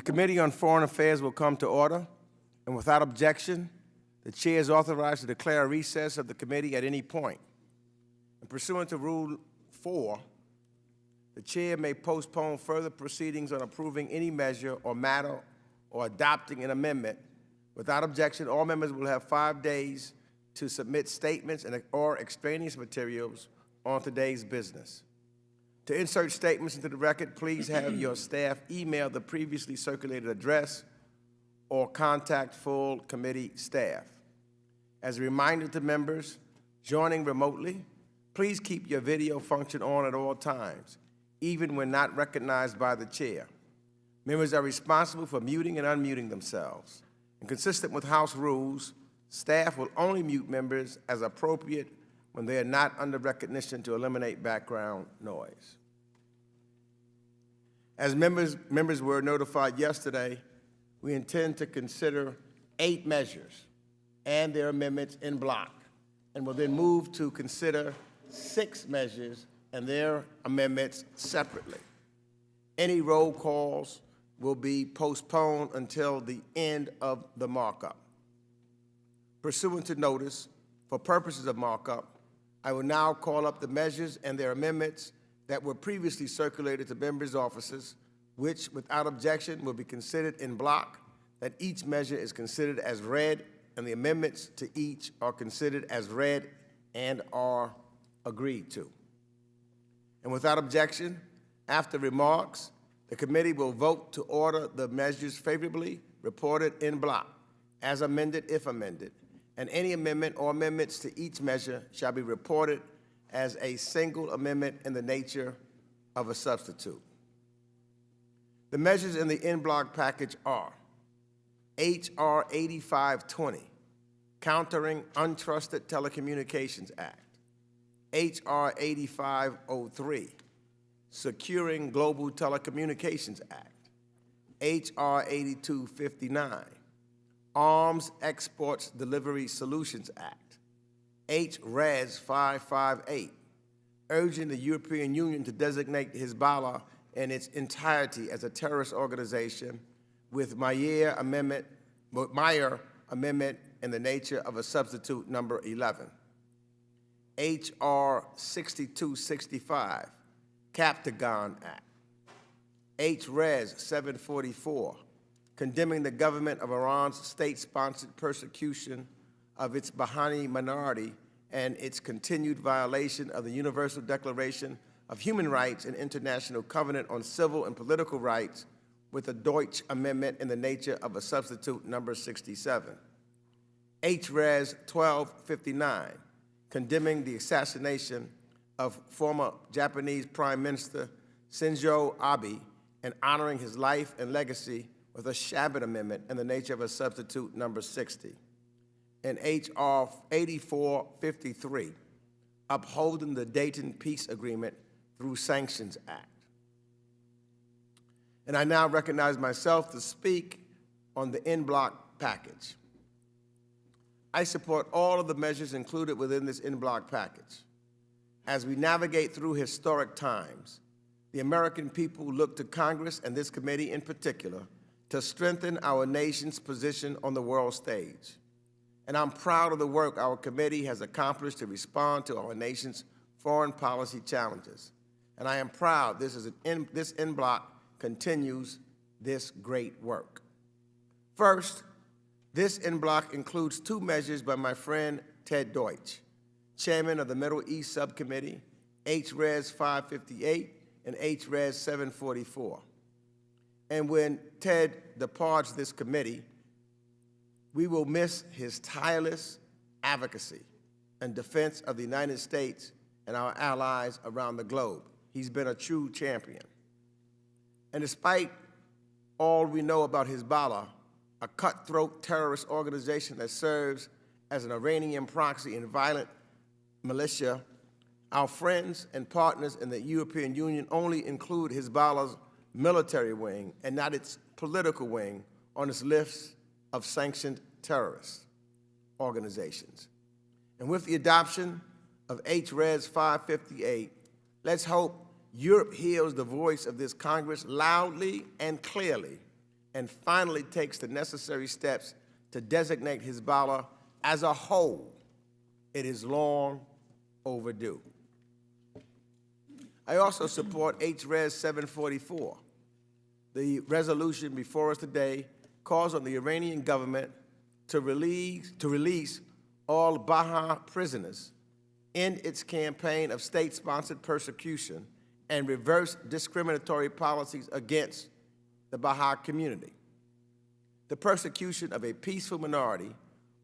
Committee on Foreign Affairs will come to order, and without objection, the chair is authorized to declare a recess of the committee at any point. And pursuant to Rule 4, the chair may postpone further proceedings on approving any measure or matter or adopting an amendment. Without objection, all members will have 5 days to submit statements or extraneous materials on today's business. To insert statements into the record, please have your staff email the previously circulated address or contact full committee staff. As a reminder to members joining remotely, please keep your video function on at all times, even when not recognized by the chair. Members are responsible for muting and unmuting themselves. And consistent with House rules, staff will only mute members as appropriate when they are not under recognition to eliminate background noise. As members were notified yesterday, we intend to consider 8 measures and their amendments in block, and will then move to consider 6 measures and their amendments separately. Any roll calls will be postponed until the end of the markup. Pursuant to notice, for purposes of markup, I will now call up the measures and their amendments that were previously circulated to members' offices, which, without objection, will be considered in block, that each measure is considered as read, and the amendments to each are considered as read and are agreed to. And without objection, after remarks, the committee will vote to order the measures favorably reported in block, as amended if amended, and any amendment or amendments to each measure shall be reported as a single amendment in the nature of a substitute. The measures in the in-block package are H.R. 8520, Countering Untrusted Telecommunications Act, H.R. 8503, Securing Global Telecommunications Act, H.R. 8259, Arms Exports Delivery Solutions Act, H.Res 558, urging the European Union to designate Hizballah in its entirety as a terrorist organization, with Meyer Amendment in the nature of a substitute number 11. H.R. 6265, CAPTAGON Act. H.Res 744, condemning the government of Iran's state-sponsored persecution of its Bahani minority and its continued violation of the Universal Declaration of Human Rights and International Covenant on Civil and Political Rights, with a Deutsch amendment in the nature of a substitute number 67. H.Res 1259, condemning the assassination of former Japanese Prime Minister Shinzo Abe and honoring his life and legacy, with a Shabbat amendment in the nature of a substitute number 60. And H.R. 8453, upholding the Dayton Peace Agreement through Sanctions Act. And I now recognize myself to speak on the in-block package. I support all of the measures included within this in-block package. As we navigate through historic times, the American people look to Congress and this committee in particular to strengthen our nation's position on the world stage. And I'm proud of the work our committee has accomplished to respond to our nation's foreign policy challenges. And I am proud this in-block continues this great work. First, this in-block includes 2 measures by my friend Ted Deutsch, chairman of the Middle East Subcommittee, H.Res 558 and H.Res 744. And when Ted departs this committee, we will miss his tireless advocacy and defense of the United States and our allies around the globe. He's been a true champion. And despite all we know about Hizballah, a cutthroat terrorist organization that serves as an Iranian proxy and violent militia, our friends and partners in the European Union only include Hizballah's military wing and not its political wing on its list of sanctioned terrorist organizations. And with the adoption of H.Res 558, let's hope Europe hears the voice of this Congress loudly and clearly and finally takes the necessary steps to designate Hizballah as a whole, it is long overdue. I also support H.Res. 744. The resolution before us today calls on the Iranian government to release all Baha'i prisoners, end its campaign of state-sponsored persecution, and reverse discriminatory policies against the Baha'i community. The persecution of a peaceful minority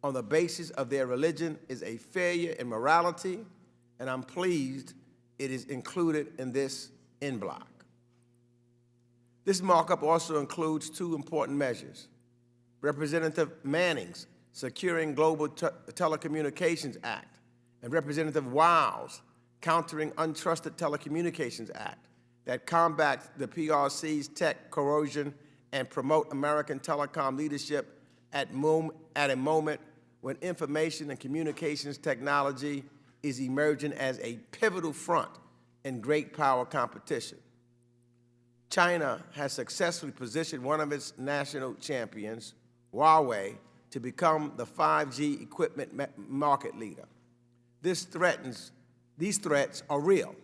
on the basis of their religion is a failure in morality, and I'm pleased it is included in this en bloc. This markup also includes two important measures: Representative Manning's Securing Global Telecommunications Act and Representative Wild's Countering Untrusted Telecommunications Act that combats the PRC's tech corrosion and promote American telecom leadership at a moment when information and communications technology is emerging as a pivotal front in great power competition. China has successfully positioned one of its national champions, Huawei, to become the 5G equipment market leader. These threats are real.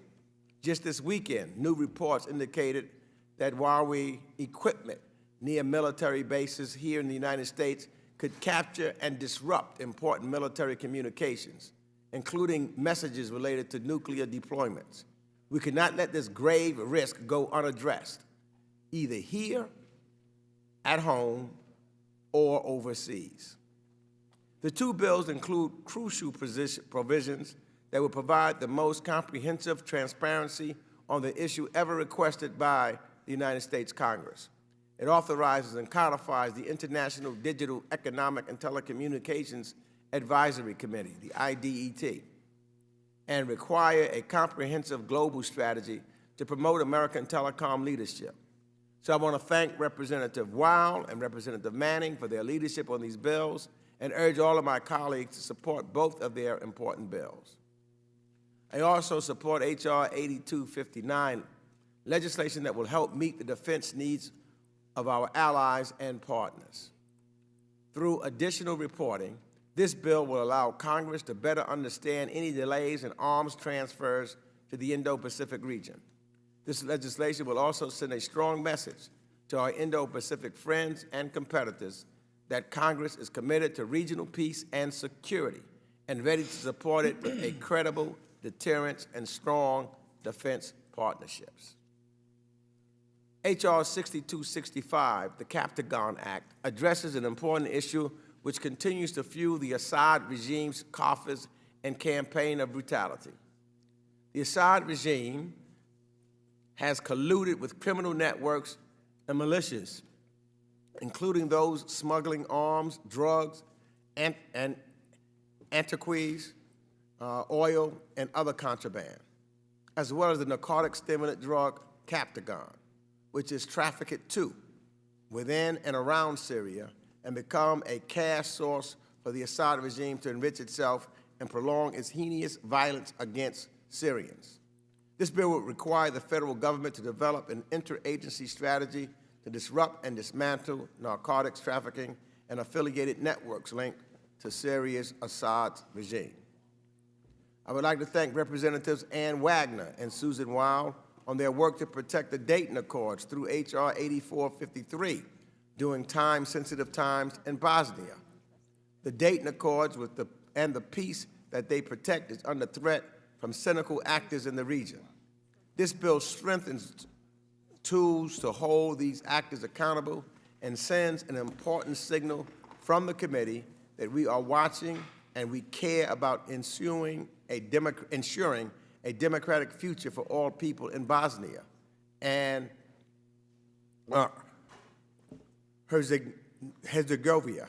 Just this weekend, new reports indicated that Huawei equipment near military bases here in the United States could capture and disrupt important military communications, including messages related to nuclear deployments. We cannot let this grave risk go unaddressed, either here, at home, or overseas. The two bills include crucial provisions that will provide the most comprehensive transparency on the issue ever requested by the United States Congress. It authorizes and codifies the International Digital Economic and Telecommunications Advisory Committee, the IDET, and require a comprehensive global strategy to promote American telecom leadership. So I want to thank Representative Wild and Representative Manning for their leadership on these bills and urge all of my colleagues to support both of their important bills. I also support H.R. 8259, legislation that will help meet the defense needs of our allies and partners. Through additional reporting, this bill will allow Congress to better understand any delays in arms transfers to the Indo-Pacific region. This legislation will also send a strong message to our Indo-Pacific friends and competitors that Congress is committed to regional peace and security and ready to support it with a credible deterrence and strong defense partnerships. H.R. 6265, the CAPTAGON Act, addresses an important issue which continues to fuel the Assad regime's coffers and campaign of brutality. The Assad regime has colluded with criminal networks and militias, including those smuggling arms, drugs, and antiquities, oil, and other contraband, as well as the narcotic stimulant drug Captagon, which is trafficked to, within and around Syria, and become a cash source for the Assad regime to enrich itself and prolong its heinous violence against Syrians. This bill would require the federal government to develop an interagency strategy to disrupt and dismantle narcotics trafficking and affiliated networks linked to Syria's Assad regime. I would like to thank Representatives Ann Wagner and Susan Wild on their work to protect the Dayton Accords through H.R. 8453 during time-sensitive times in Bosnia. The Dayton Accords and the peace that they protect is under threat from cynical actors in the region. This bill strengthens tools to hold these actors accountable and sends an important signal from the committee that we are watching and we care about ensuring a democratic future for all people in Bosnia and Herzegovina.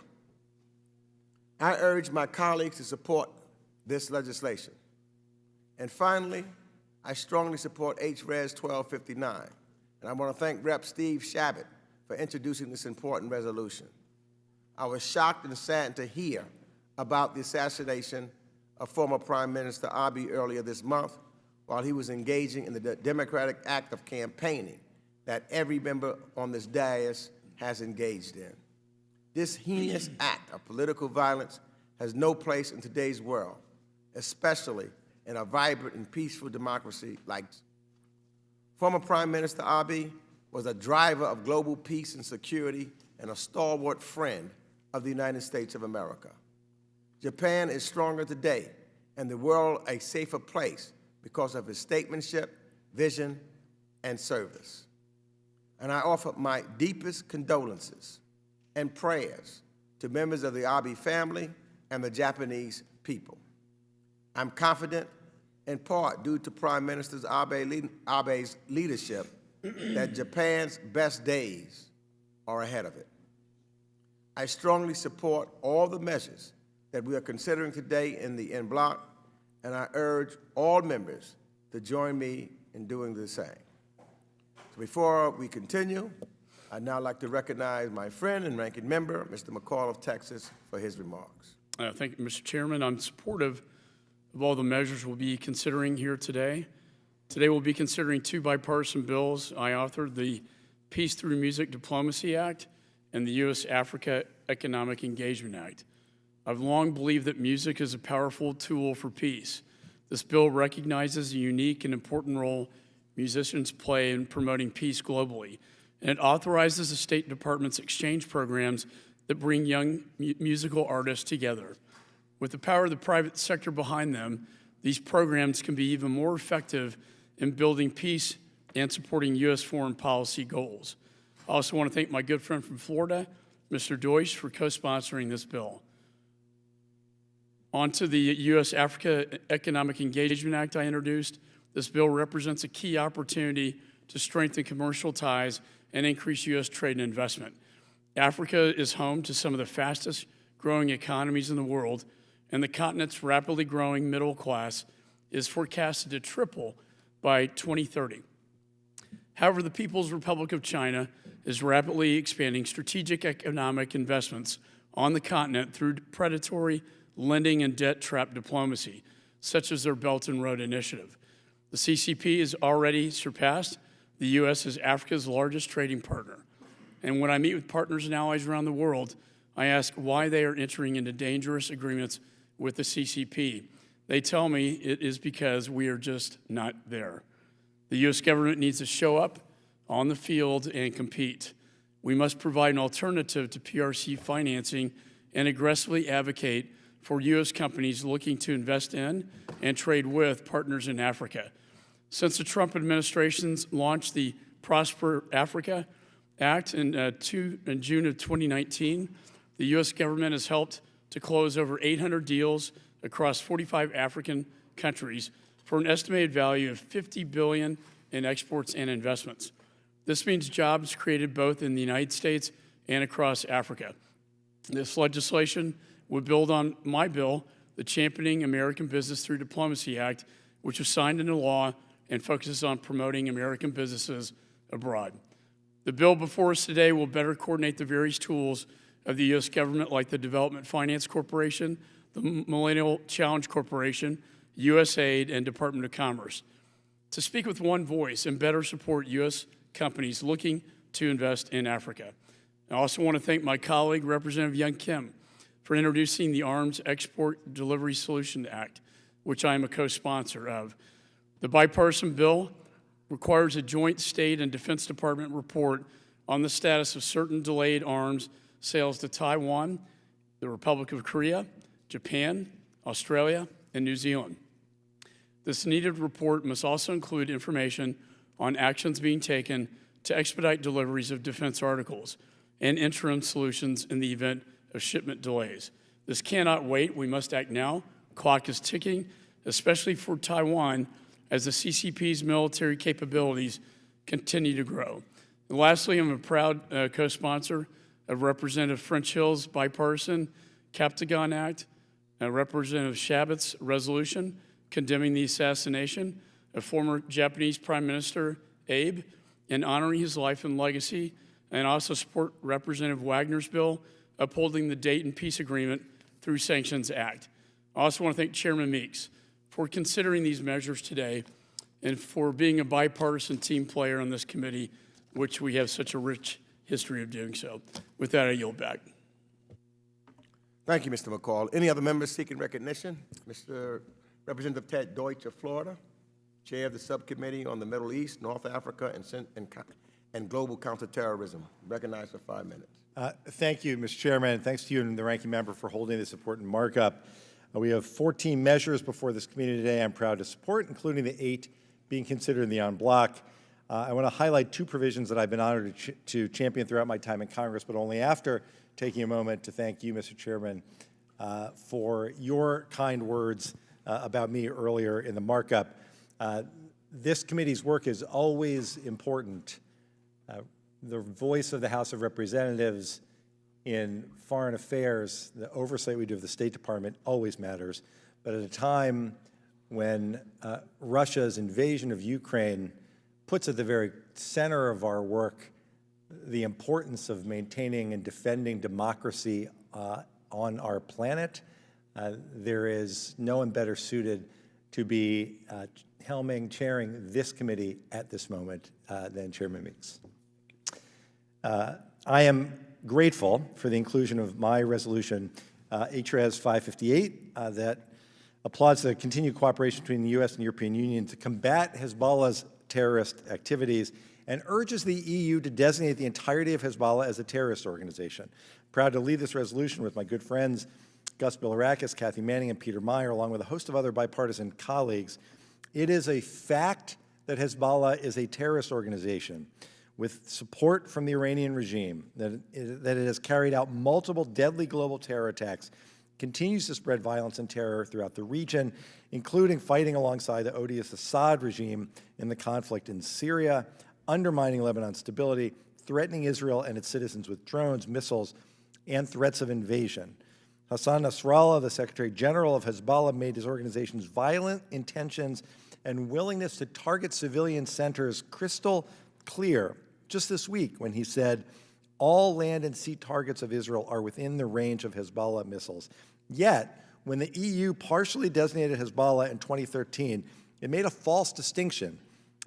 I urge my colleagues to support this legislation. And finally, I strongly support H.Res. 1259, and I want to thank Rep. Steve Shabbat for introducing this important resolution. I was shocked and saddened to hear about the assassination of former Prime Minister Abiy earlier this month while he was engaging in the democratic act of campaigning that every member on this dais has engaged in. This heinous act of political violence has no place in today's world, especially in a vibrant and peaceful democracy like this. Former Prime Minister Abe was a driver of global peace and security and a stalwart friend of the United States of America. Japan is stronger today and the world a safer place because of his statesmanship, vision, and service. And I offer my deepest condolences and prayers to members of the Abe family and the Japanese people. I'm confident, in part due to Prime Minister Abe's leadership, that Japan's best days are ahead of it. I strongly support all the measures that we are considering today in the en bloc, and I urge all members to join me in doing the same. So before we continue, I'd now like to recognize my friend and ranking member, Mr. McCall of Texas, for his remarks. Thank you, Mr. Chairman. I'm supportive of all the measures we'll be considering here today. Today we'll be considering two bipartisan bills. I authored the Peace Through Music Diplomacy Act and the U.S.-Africa Economic Engagement Act. I've long believed that music is a powerful tool for peace. This bill recognizes the unique and important role musicians play in promoting peace globally, and it authorizes the State Department's exchange programs that bring young musical artists together. With the power of the private sector behind them, these programs can be even more effective in building peace and supporting U.S. foreign policy goals. I also want to thank my good friend from Florida, Mr. Deutsch, for co-sponsoring this bill. On to the U.S.-Africa Economic Engagement Act I introduced. This bill represents a key opportunity to strengthen commercial ties and increase U.S. trade and investment. Africa is home to some of the fastest growing economies in the world, and the continent's rapidly growing middle class is forecasted to triple by 2030. However, the People's Republic of China is rapidly expanding strategic economic investments on the continent through predatory lending and debt trap diplomacy, such as their Belt and Road Initiative. The CCP has already surpassed the U.S. as Africa's largest trading partner. And when I meet with partners and allies around the world, I ask why they are entering into dangerous agreements with the CCP. They tell me it is because we are just not there. The U.S. government needs to show up on the field and compete. We must provide an alternative to PRC financing and aggressively advocate for U.S. companies looking to invest in and trade with partners in Africa. Since the Trump administration's launched the Prosper Africa Act in June of 2019, the U.S. government has helped to close over 800 deals across 45 African countries for an estimated value of $50 billion in exports and investments. This means jobs created both in the United States and across Africa. This legislation would build on my bill, the Championing American Business Through Diplomacy Act, which was signed into law and focuses on promoting American businesses abroad. The bill before us today will better coordinate the various tools of the U.S. government, like the Development Finance Corporation, the Millennium Challenge Corporation, USAID, and Department of Commerce, to speak with one voice and better support U.S. companies looking to invest in Africa. I also want to thank my colleague, Representative Young Kim, for introducing the Arms Export Delivery Solution Act, which I am a co-sponsor of. The bipartisan bill requires a joint State and Defense Department report on the status of certain delayed arms sales to Taiwan, the Republic of Korea, Japan, Australia, and New Zealand. This needed report must also include information on actions being taken to expedite deliveries of defense articles and interim solutions in the event of shipment delays. This cannot wait. We must act now. Clock is ticking, especially for Taiwan, as the CCP's military capabilities continue to grow. And lastly, I'm a proud co-sponsor of Representative French Hill's bipartisan CAPTAGON Act, Representative Shabbat's resolution condemning the assassination of former Japanese Prime Minister Abe and honoring his life and legacy, and also support Representative Wagner's bill upholding the Dayton Peace Agreement through Sanctions Act. I also want to thank Chairman Meeks for considering these measures today and for being a bipartisan team player on this committee, which we have such a rich history of doing so. With that, I yield back. Thank you, Mr. McCall. Any other members seeking recognition? Mr. Representative Ted Deutsch of Florida, Chair of the Subcommittee on the Middle East, North Africa, and Global Counterterrorism. Recognized for 5 minutes. Thank you, Mr. Chairman, and thanks to you and the ranking member for holding this important markup. We have 14 measures before this committee today I'm proud to support, including the 8 being considered in the en bloc. I want to highlight 2 provisions that I've been honored to champion throughout my time in Congress, but only after taking a moment to thank you, Mr. Chairman, for your kind words about me earlier in the markup. This committee's work is always important. The voice of the House of Representatives in foreign affairs, the oversight we do of the State Department always matters. But at a time when Russia's invasion of Ukraine puts at the very center of our work the importance of maintaining and defending democracy on our planet, there is no one better suited to be chairing this committee at this moment than Chairman Meeks. I am grateful for the inclusion of my resolution, H.Res. 558, that applauds the continued cooperation between the U.S. and the European Union to combat Hizballah's terrorist activities and urges the EU to designate the entirety of Hizballah as a terrorist organization. I'm proud to lead this resolution with my good friends Gus Bilirakis, Kathy Manning, and Peter Meyer, along with a host of other bipartisan colleagues. It is a fact that Hizballah is a terrorist organization with support from the Iranian regime, that it has carried out multiple deadly global terror attacks, continues to spread violence and terror throughout the region, including fighting alongside the odious Assad regime in the conflict in Syria, undermining Lebanon's stability, threatening Israel and its citizens with drones, missiles, and threats of invasion. Hassan Nasrallah, the Secretary General of Hizballah, made his organization's violent intentions and willingness to target civilian centers crystal clear just this week when he said, all land and sea targets of Israel are within the range of Hizballah missiles. Yet, when the EU partially designated Hizballah in 2013, it made a false distinction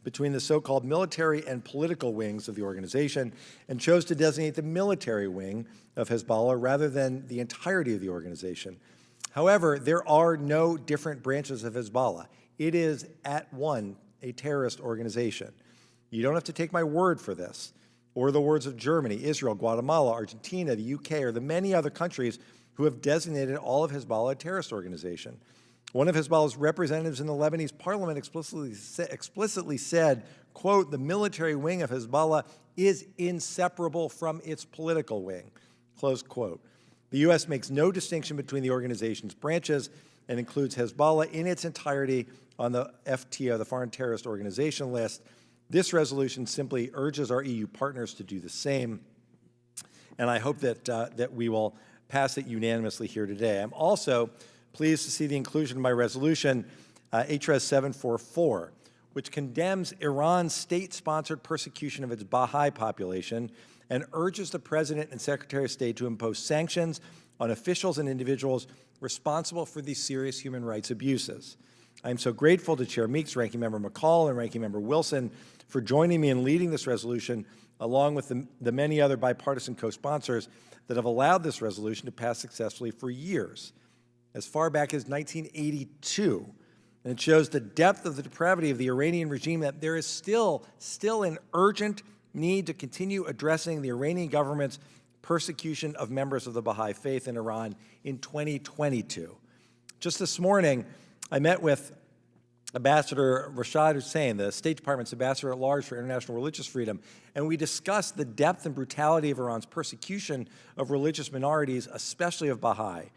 between the so-called military and political wings of the organization and chose to designate the military wing of Hizballah rather than the entirety of the organization. However, there are no different branches of Hizballah. It is, at one, a terrorist organization. You don't have to take my word for this, or the words of Germany, Israel, Guatemala, Argentina, the UK, or the many other countries who have designated all of Hizballah a terrorist organization. One of Hizballah's representatives in the Lebanese parliament explicitly said, quote, the military wing of Hizballah is inseparable from its political wing, close quote. The U.S. makes no distinction between the organization's branches and includes Hizballah in its entirety on the FTO, the Foreign Terrorist Organization list. This resolution simply urges our EU partners to do the same, and I hope that we will pass it unanimously here today. I'm also pleased to see the inclusion of my resolution, H.Res. 744, which condemns Iran's state-sponsored persecution of its Baha'i population and urges the President and Secretary of State to impose sanctions on officials and individuals responsible for these serious human rights abuses. I am so grateful to Chair Meeks, Ranking Member McCall, and Ranking Member Wilson for joining me in leading this resolution, along with the many other bipartisan co-sponsors that have allowed this resolution to pass successfully for years, as far back as 1982. And it shows the depth of the depravity of the Iranian regime, that there is still an urgent need to continue addressing the Iranian government's persecution of members of the Baha'i faith in Iran in 2022. Just this morning, I met with Ambassador Rashad Hussain, the State Department's ambassador at large for international religious freedom, and we discussed the depth and brutality of Iran's persecution of religious minorities, especially of Baha'i.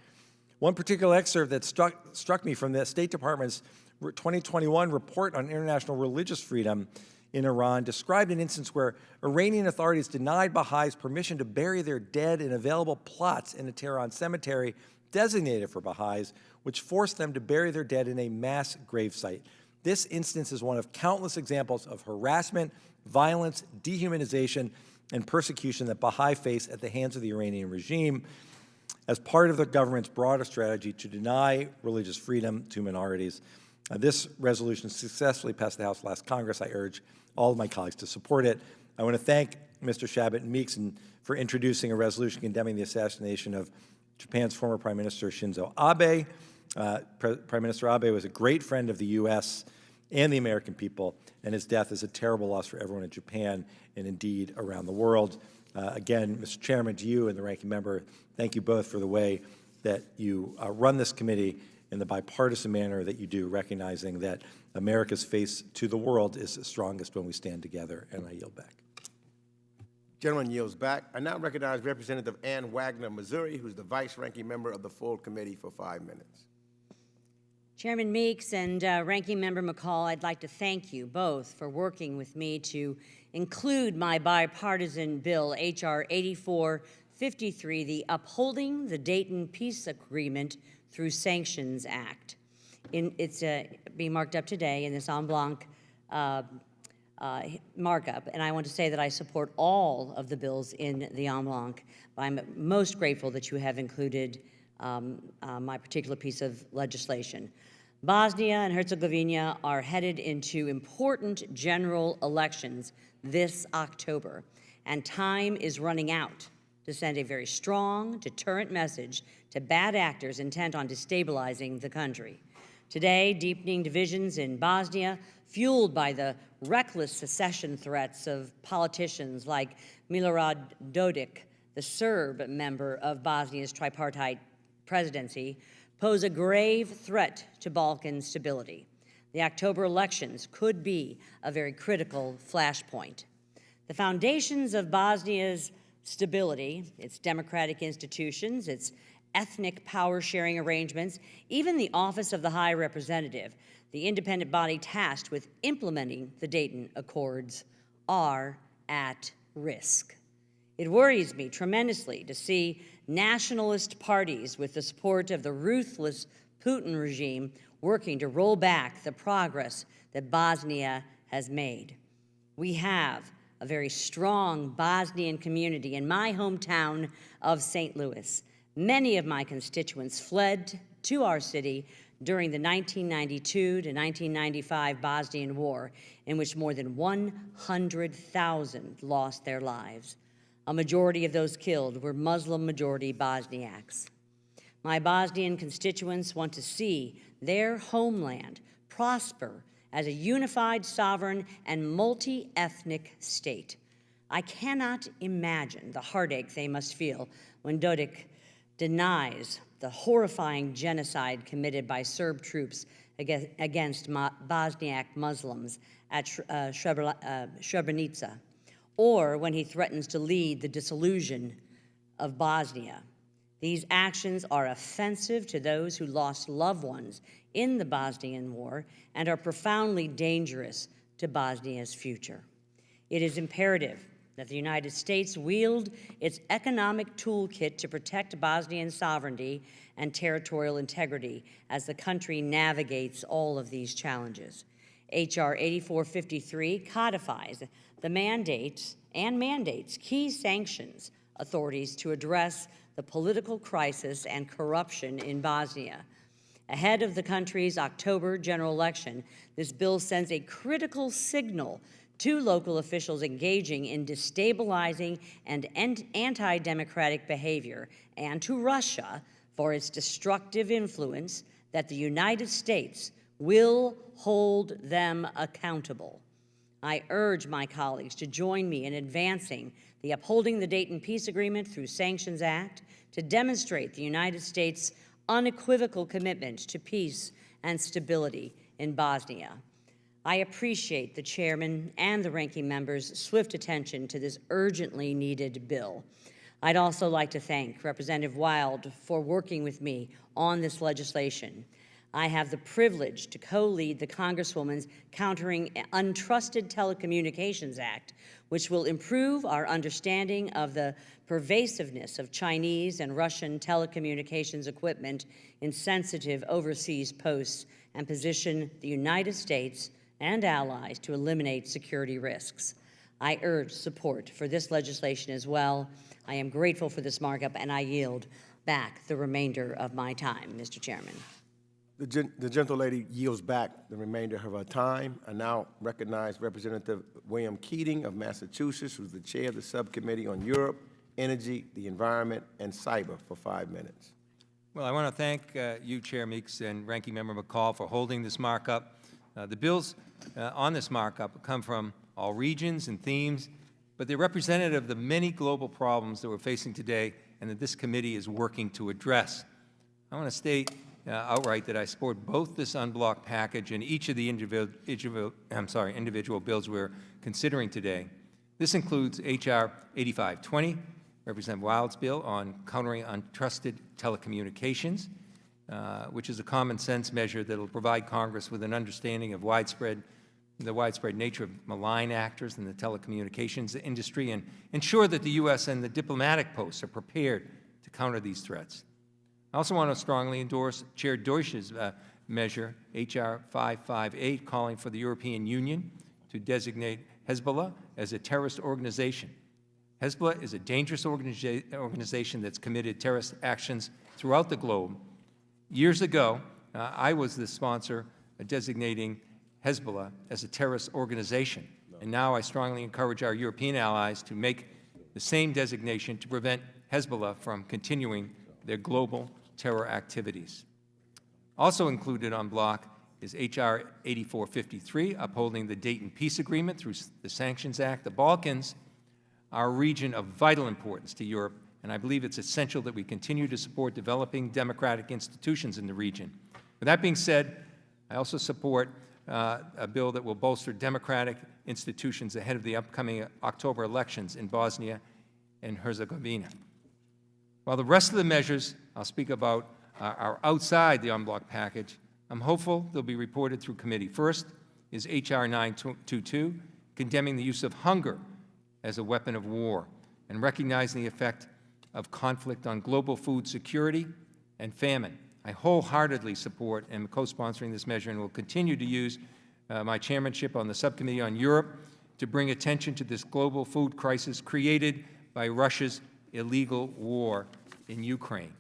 One particular excerpt that struck me from the State Department's 2021 report on international religious freedom in Iran described an instance where Iranian authorities denied Baha'is permission to bury their dead in available plots in a Tehran cemetery designated for Baha'is, which forced them to bury their dead in a mass gravesite. This instance is one of countless examples of harassment, violence, dehumanization, and persecution that Baha'i face at the hands of the Iranian regime as part of the government's broader strategy to deny religious freedom to minorities. This resolution successfully passed the House last Congress. I urge all of my colleagues to support it. I want to thank Mr. Shabbat and Meeks for introducing a resolution condemning the assassination of Japan's former Prime Minister Shinzo Abe. Prime Minister Abe was a great friend of the U.S. and the American people, and his death is a terrible loss for everyone in Japan and indeed around the world. Again, Mr. Chairman, to you and the ranking member, thank you both for the way that you run this committee in the bipartisan manner that you do, recognizing that America's face to the world is strongest when we stand together, and I yield back. Gentleman yields back. I now recognize Representative Ann Wagner, Missouri, who's the vice-ranking member of the full committee for 5 minutes. Chairman Meeks and Ranking Member McCall, I'd like to thank you both for working with me to include my bipartisan bill, H.R. 8453, the Upholding the Dayton Peace Agreement Through Sanctions Act. It's being marked up today in this en blanc markup, and I want to say that I support all of the bills in the en blanc. I'm most grateful that you have included my particular piece of legislation. Bosnia and Herzegovina are headed into important general elections this October, and time is running out to send a very strong, deterrent message to bad actors intent on destabilizing the country. Today, deepening divisions in Bosnia, fueled by the reckless secession threats of politicians like Milorad Dodik, the Serb member of Bosnia's tripartite presidency, pose a grave threat to Balkan stability. The October elections could be a very critical flashpoint. The foundations of Bosnia's stability, its democratic institutions, its ethnic power-sharing arrangements, even the Office of the High Representative, the independent body tasked with implementing the Dayton Accords, are at risk. It worries me tremendously to see nationalist parties with the support of the ruthless Putin regime working to roll back the progress that Bosnia has made. We have a very strong Bosnian community in my hometown of St. Louis. Many of my constituents fled to our city during the 1992 to 1995 Bosnian War, in which more than 100,000 lost their lives. A majority of those killed were Muslim-majority Bosniaks. My Bosnian constituents want to see their homeland prosper as a unified, sovereign, and multi-ethnic state. I cannot imagine the heartache they must feel when Dodik denies the horrifying genocide committed by Serb troops against Bosniak Muslims at Srebrenica, or when he threatens to lead the dissolution of Bosnia. These actions are offensive to those who lost loved ones in the Bosnian War and are profoundly dangerous to Bosnia's future. It is imperative that the United States wield its economic toolkit to protect Bosnian sovereignty and territorial integrity as the country navigates all of these challenges. H.R. 8453 codifies the mandates key sanctions authorities to address the political crisis and corruption in Bosnia. Ahead of the country's October general election, this bill sends a critical signal to local officials engaging in destabilizing and anti-democratic behavior, and to Russia for its destructive influence, that the United States will hold them accountable. I urge my colleagues to join me in advancing the Upholding the Dayton Peace Agreement Through Sanctions Act to demonstrate the United States' unequivocal commitment to peace and stability in Bosnia. I appreciate the chairman and the ranking member's swift attention to this urgently needed bill. I'd also like to thank Representative Wild for working with me on this legislation. I have the privilege to co-lead the Congresswoman's Countering Untrusted Telecommunications Act, which will improve our understanding of the pervasiveness of Chinese and Russian telecommunications equipment in sensitive overseas posts and position the United States and allies to eliminate security risks. I urge support for this legislation as well. I am grateful for this markup, and I yield back the remainder of my time, Mr. Chairman. The gentlelady yields back the remainder of her time. I now recognize Representative William Keating of Massachusetts, who's the chair of the Subcommittee on Europe, Energy, the Environment, and Cyber for 5 minutes. Well, I want to thank you, Chair Meeks and Ranking Member McCall, for holding this markup. The bills on this markup come from all regions and themes, but they're representative of the many global problems that we're facing today and that this committee is working to address. I want to state outright that I support both this unblocked package and each of the individual bills we're considering today. This includes H.R. 8520, Representative Wild's bill on countering untrusted telecommunications, which is a common sense measure that will provide Congress with an understanding of the widespread nature of malign actors in the telecommunications industry and ensure that the U.S. and the diplomatic posts are prepared to counter these threats. I also want to strongly endorse Chair Deutsch's measure, H.R. 558, calling for the European Union to designate Hizballah as a terrorist organization. Hizballah is a dangerous organization that's committed terrorist actions throughout the globe. Years ago, I was the sponsor of designating Hizballah as a terrorist organization, and now I strongly encourage our European allies to make the same designation to prevent Hizballah from continuing their global terror activities. Also included on block is H.R. 8453, upholding the Dayton Peace Agreement through the Sanctions Act. The Balkans are a region of vital importance to Europe, and I believe it's essential that we continue to support developing democratic institutions in the region. With that being said, I also support a bill that will bolster democratic institutions ahead of the upcoming October elections in Bosnia and Herzegovina. While the rest of the measures I'll speak about are outside the unblocked package, I'm hopeful they'll be reported through committee. First is H.R. 922, condemning the use of hunger as a weapon of war and recognizing the effect of conflict on global food security and famine. I wholeheartedly support and am co-sponsoring this measure and will continue to use my chairmanship on the Subcommittee on Europe to bring attention to this global food crisis created by Russia's illegal war in Ukraine.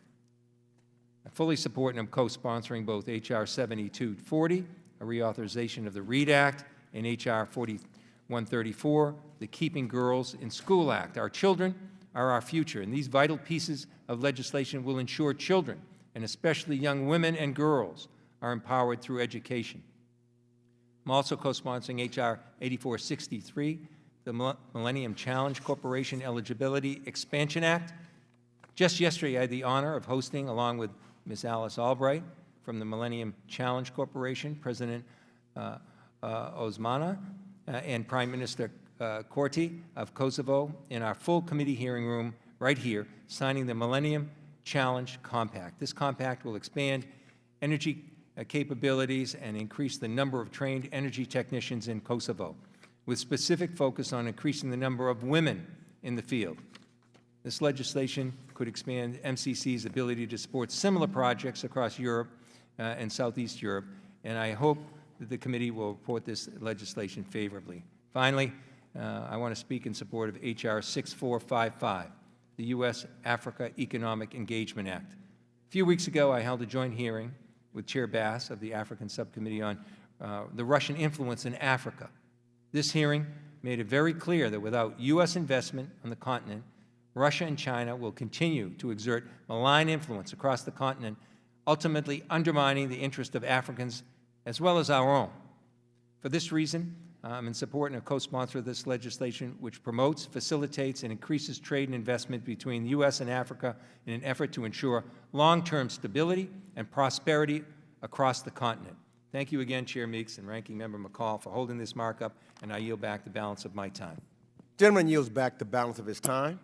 I fully support and am co-sponsoring both H.R. 7240, a reauthorization of the READ Act, and H.R. 4134, the Keeping Girls in School Act. Our children are our future, and these vital pieces of legislation will ensure children, and especially young women and girls, are empowered through education. I'm also co-sponsoring H.R. 8463, the Millennium Challenge Corporation Eligibility Expansion Act. Just yesterday, I had the honor of hosting, along with Ms. Alice Albright from the Millennium Challenge Corporation, President Osmana, and Prime Minister Kurti of Kosovo in our full committee hearing room right here, signing the Millennium Challenge Compact. This compact will expand energy capabilities and increase the number of trained energy technicians in Kosovo, with specific focus on increasing the number of women in the field. This legislation could expand MCC's ability to support similar projects across Europe and Southeast Europe, and I hope that the committee will report this legislation favorably. Finally, I want to speak in support of H.R. 6455, the U.S.-Africa Economic Engagement Act. A few weeks ago, I held a joint hearing with Chair Bass of the African Subcommittee on the Russian influence in Africa. This hearing made it very clear that without U.S. investment on the continent, Russia and China will continue to exert malign influence across the continent, ultimately undermining the interest of Africans as well as our own. For this reason, I'm in support and a co-sponsor of this legislation, which promotes, facilitates, and increases trade and investment between the U.S. and Africa in an effort to ensure long-term stability and prosperity across the continent. Thank you again, Chair Meeks and Ranking Member McCall, for holding this markup, and I yield back the balance of my time. Gentleman yields back the balance of his time.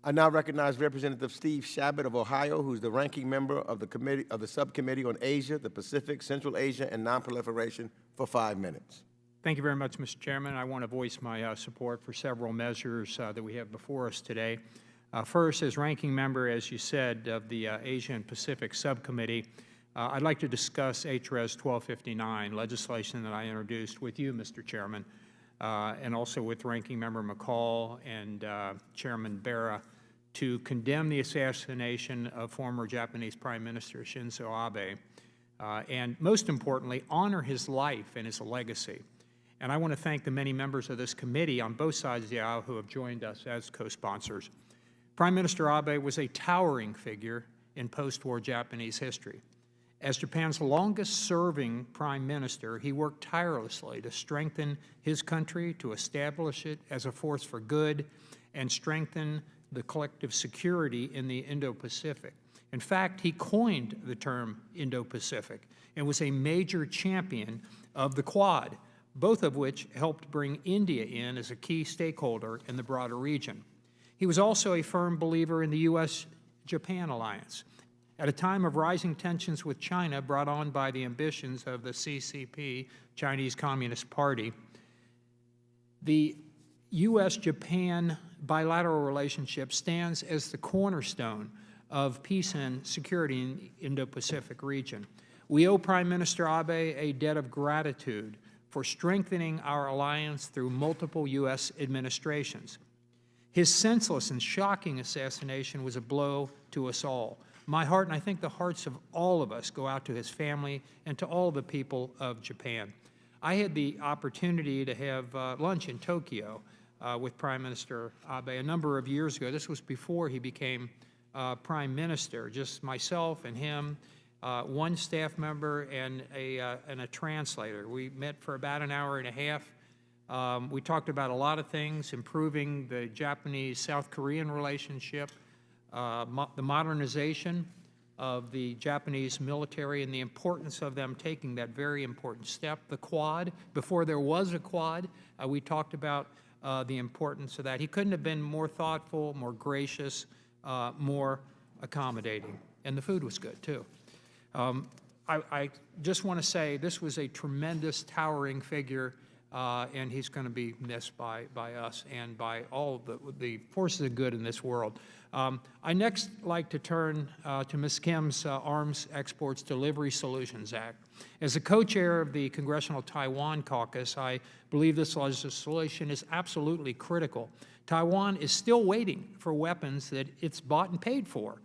I now recognize Representative Steve Shabbat of Ohio, who's the ranking member of the Subcommittee on Asia, the Pacific, Central Asia, and Nonproliferation for 5 minutes. Thank you very much, Mr. Chairman. I want to voice my support for several measures that we have before us today. First, as ranking member, as you said, of the Asia and Pacific Subcommittee, I'd like to discuss H.Res. 1259, legislation that I introduced with you, Mr. Chairman, and also with Ranking Member McCall and Chairman Bera, to condemn the assassination of former Japanese Prime Minister Shinzo Abe. and most importantly, honor his life and his legacy. And I want to thank the many members of this committee on both sides of the aisle who have joined us as co-sponsors. Prime Minister Abe was a towering figure in post-war Japanese history. As Japan's longest-serving prime minister, he worked tirelessly to strengthen his country, to establish it as a force for good, and strengthen the collective security in the Indo-Pacific. In fact, he coined the term Indo-Pacific and was a major champion of the Quad, both of which helped bring India in as a key stakeholder in the broader region. He was also a firm believer in the U.S.-Japan alliance. At a time of rising tensions with China brought on by the ambitions of the CCP, Chinese Communist Party, the U.S.-Japan bilateral relationship stands as the cornerstone of peace and security in the Indo-Pacific region. We owe Prime Minister Abe a debt of gratitude for strengthening our alliance through multiple U.S. administrations. His senseless and shocking assassination was a blow to us all. My heart, and I think the hearts of all of us, go out to his family and to all the people of Japan. I had the opportunity to have lunch in Tokyo with Prime Minister Abe a number of years ago. This was before he became Prime Minister, just myself and him, one staff member and a translator. We met for about an hour and a half. We talked about a lot of things, improving the Japanese-South Korean relationship, the modernization of the Japanese military and the importance of them taking that very important step. The Quad, before there was a Quad, we talked about the importance of that. He couldn't have been more thoughtful, more gracious, more accommodating. And the food was good, too. I just want to say this was a tremendous, towering figure, and he's going to be missed by us and by all the forces of good in this world. I next like to turn to Ms. Kim's Arms Exports Delivery Solutions Act. As a co-chair of the Congressional Taiwan Caucus, I believe this legislation is absolutely critical. Taiwan is still waiting for weapons that it's bought and paid for,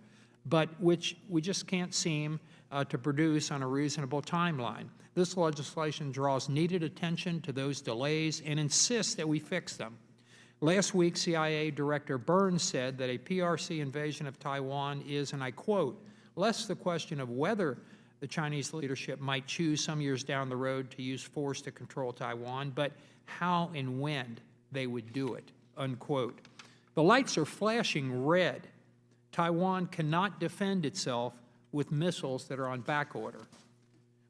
but which we just can't seem to produce on a reasonable timeline. This legislation draws needed attention to those delays and insists that we fix them. Last week, CIA Director Burns said that a PRC invasion of Taiwan is, and I quote, less the question of whether the Chinese leadership might choose some years down the road to use force to control Taiwan, but how and when they would do it, unquote. The lights are flashing red. Taiwan cannot defend itself with missiles that are on back order.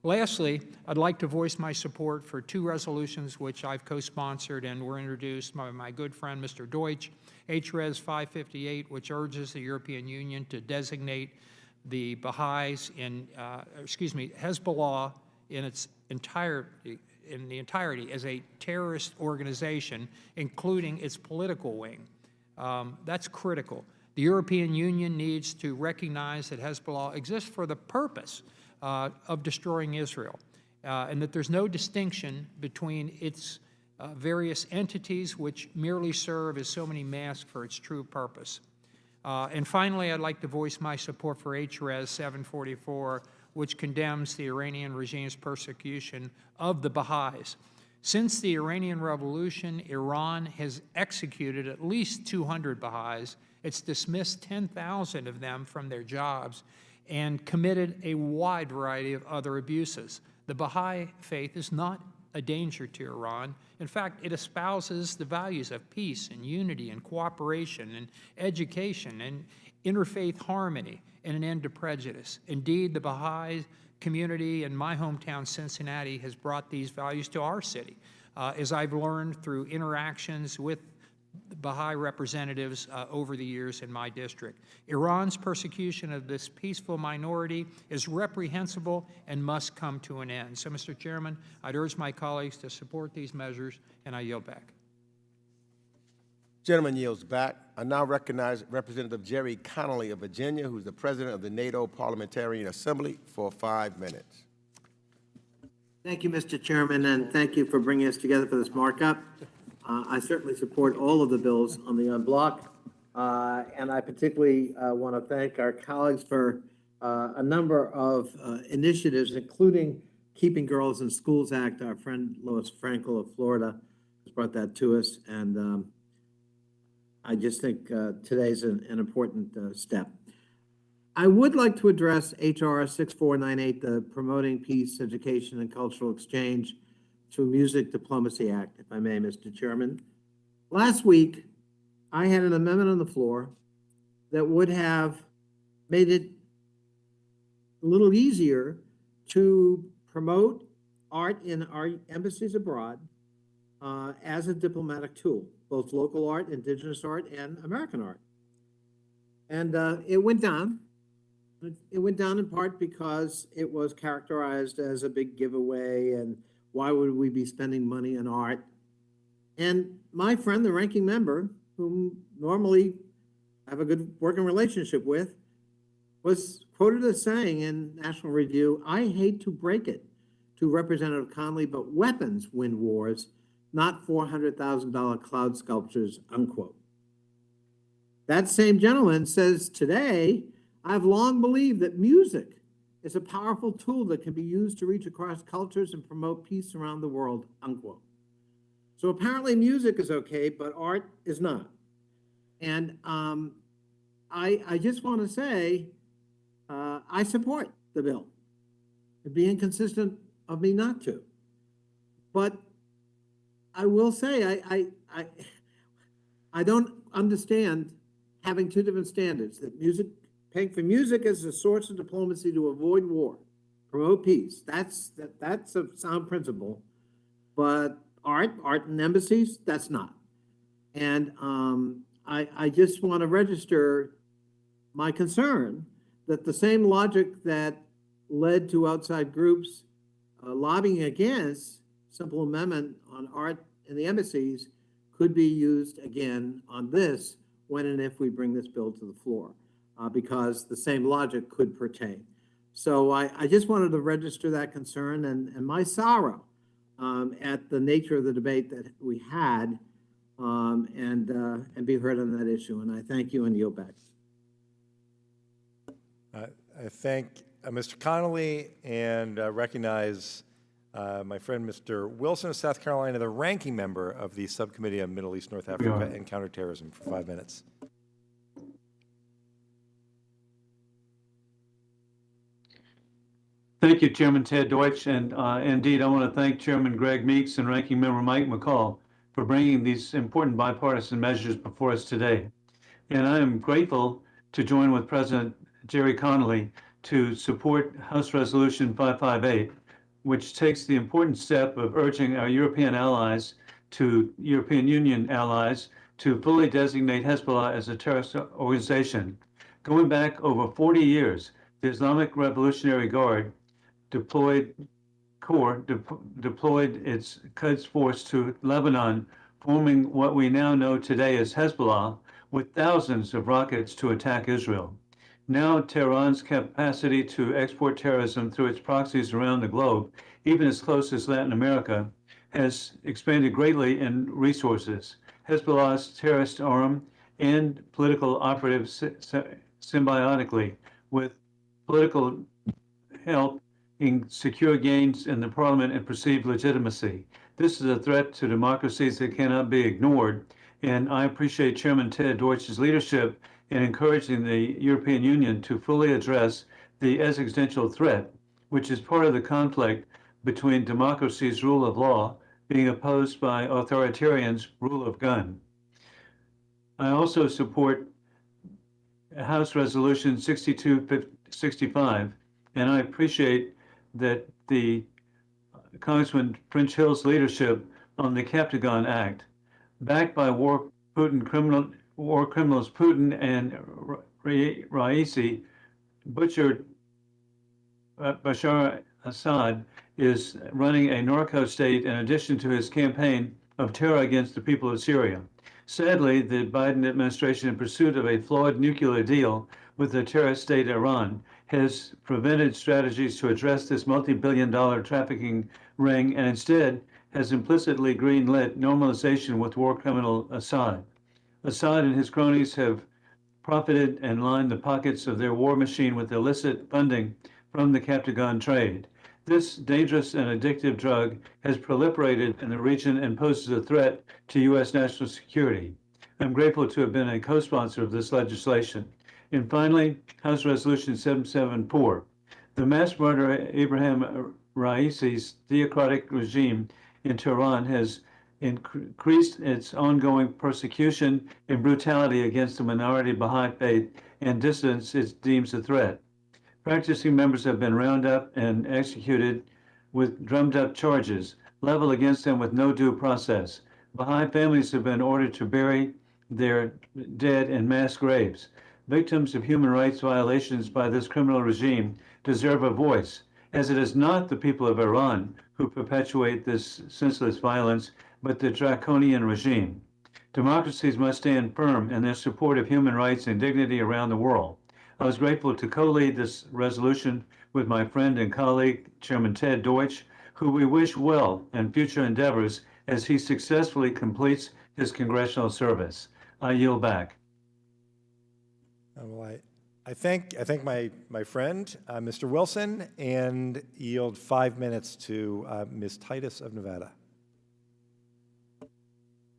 Lastly, I'd like to voice my support for two resolutions which I've co-sponsored and were introduced by my good friend, Mr. Deutsch. H.Res 558, which urges the European Union to designate the Baha'is Hizballah in its entirety as a terrorist organization, including its political wing. That's critical. The European Union needs to recognize that Hezbollah exists for the purpose of destroying Israel, and that there's no distinction between its various entities which merely serve as so many masks for its true purpose. And finally, I'd like to voice my support for H.Res 744, which condemns the Iranian regime's persecution of the Baha'is. Since the Iranian Revolution, Iran has executed at least 200 Baha'is. It's dismissed 10,000 of them from their jobs and committed a wide variety of other abuses. The Baha'i faith is not a danger to Iran. In fact, it espouses the values of peace and unity and cooperation and education and interfaith harmony and an end to prejudice. Indeed, the Baha'i community in my hometown, Cincinnati, has brought these values to our city, as I've learned through interactions with Baha'i representatives over the years in my district. Iran's persecution of this peaceful minority is reprehensible and must come to an end. So, Mr. Chairman, I'd urge my colleagues to support these measures, and I yield back. Gentleman yields back. I now recognize Representative Jerry Connolly of Virginia, who's the president of the NATO Parliamentarian Assembly, for 5 minutes. Thank you, Mr. Chairman, and thank you for bringing us together for this markup. I certainly support all of the bills on the en bloc, and I particularly want to thank our colleagues for a number of initiatives, including Keeping Girls in Schools Act. Our friend Lois Frankel of Florida has brought that to us, and I just think today's an important step. I would like to address H.R. 6498, the Promoting Peace, Education, and Cultural Exchange through Music Diplomacy Act, if I may, Mr. Chairman. Last week, I had an amendment on the floor that would have made it a little easier to promote art in our embassies abroad as a diplomatic tool, both local art, indigenous art, and American art. And it went down. It went down in part because it was characterized as a big giveaway, and why would we be spending money on art? And my friend, the ranking member, whom normally I have a good working relationship with, was quoted as saying in National Review, "I hate to break it to Representative Connolly, but weapons win wars, not $400,000 cloud sculptures," unquote. That same gentleman says today, "I've long believed that music is a powerful tool that can be used to reach across cultures and promote peace around the world," unquote. So apparently music is okay, but art is not. And I just want to say, I support the bill. It'd be inconsistent of me not to. But I will say, I don't understand having two different standards, that paying for music as a source of diplomacy to avoid war, promote peace. That's a sound principle. But art in embassies, that's not. And I just want to register my concern that the same logic that led to outside groups lobbying against simple amendment on art in the embassies could be used again on this when and if we bring this bill to the floor, because the same logic could pertain. So I just wanted to register that concern and my sorrow at the nature of the debate that we had, and be heard on that issue. And I thank you and yield back. I thank Mr. Connolly and recognize my friend Mr. Wilson of South Carolina, the ranking member of the Subcommittee on Middle East, North Africa, and Counterterrorism, for 5 minutes. Thank you, Chairman Ted Deutsch, and indeed, I want to thank Chairman Greg Meeks and Ranking Member Mike McCall for bringing these important bipartisan measures before us today. And I am grateful to join with President Jerry Connolly to support House Resolution 558, which takes the important step of urging our European allies to European Union allies to fully designate Hizballah as a terrorist organization. Going back over 40 years, the Islamic Revolutionary Guard deployed its Quds force to Lebanon, forming what we now know today as Hizballah, with thousands of rockets to attack Israel. Now, Tehran's capacity to export terrorism through its proxies around the globe, even as close as Latin America, has expanded greatly in resources. Hezbollah's terrorist arm and political operatives symbiotically, with political help in secure gains in the parliament and perceived legitimacy. This is a threat to democracies that cannot be ignored, and I appreciate Chairman Ted Deutsch's leadership in encouraging the European Union to fully address the existential threat, which is part of the conflict between democracy's rule of law being opposed by authoritarians' rule of gun. I also support House Resolution 6265, and I appreciate that the Congressman Prince Hill's leadership on the CAPTAGON Act, backed by war criminals Putin and Raisi, butchered Bashar Assad, is running a narco state in addition to his campaign of terror against the people of Syria. Sadly, the Biden administration, in pursuit of a flawed nuclear deal with the terrorist state Iran, has prevented strategies to address this multi-billion-dollar trafficking ring and instead has implicitly greenlit normalization with war criminal Assad. Assad and his cronies have profited and lined the pockets of their war machine with illicit funding from the CAPTAGON trade. This dangerous and addictive drug has proliferated in the region and poses a threat to U.S. national security. I'm grateful to have been a co-sponsor of this legislation. And finally, House Resolution 774. The mass murder of Ibrahim Raisi's theocratic regime in Tehran has increased its ongoing persecution and brutality against the minority Baha'i faith and dissidents it deems a threat. Practicing members have been rounded up and executed with drummed up charges, leveled against them with no due process. Baha'i families have been ordered to bury their dead in mass graves. Victims of human rights violations by this criminal regime deserve a voice, as it is not the people of Iran who perpetuate this senseless violence, but the draconian regime. Democracies must stand firm in their support of human rights and dignity around the world. I was grateful to co-lead this resolution with my friend and colleague, Chairman Ted Deutsch, who we wish well in future endeavors as he successfully completes his congressional service. I yield back. Well, I thank my friend, Mr. Wilson, and yield 5 minutes to Ms. Titus of Nevada.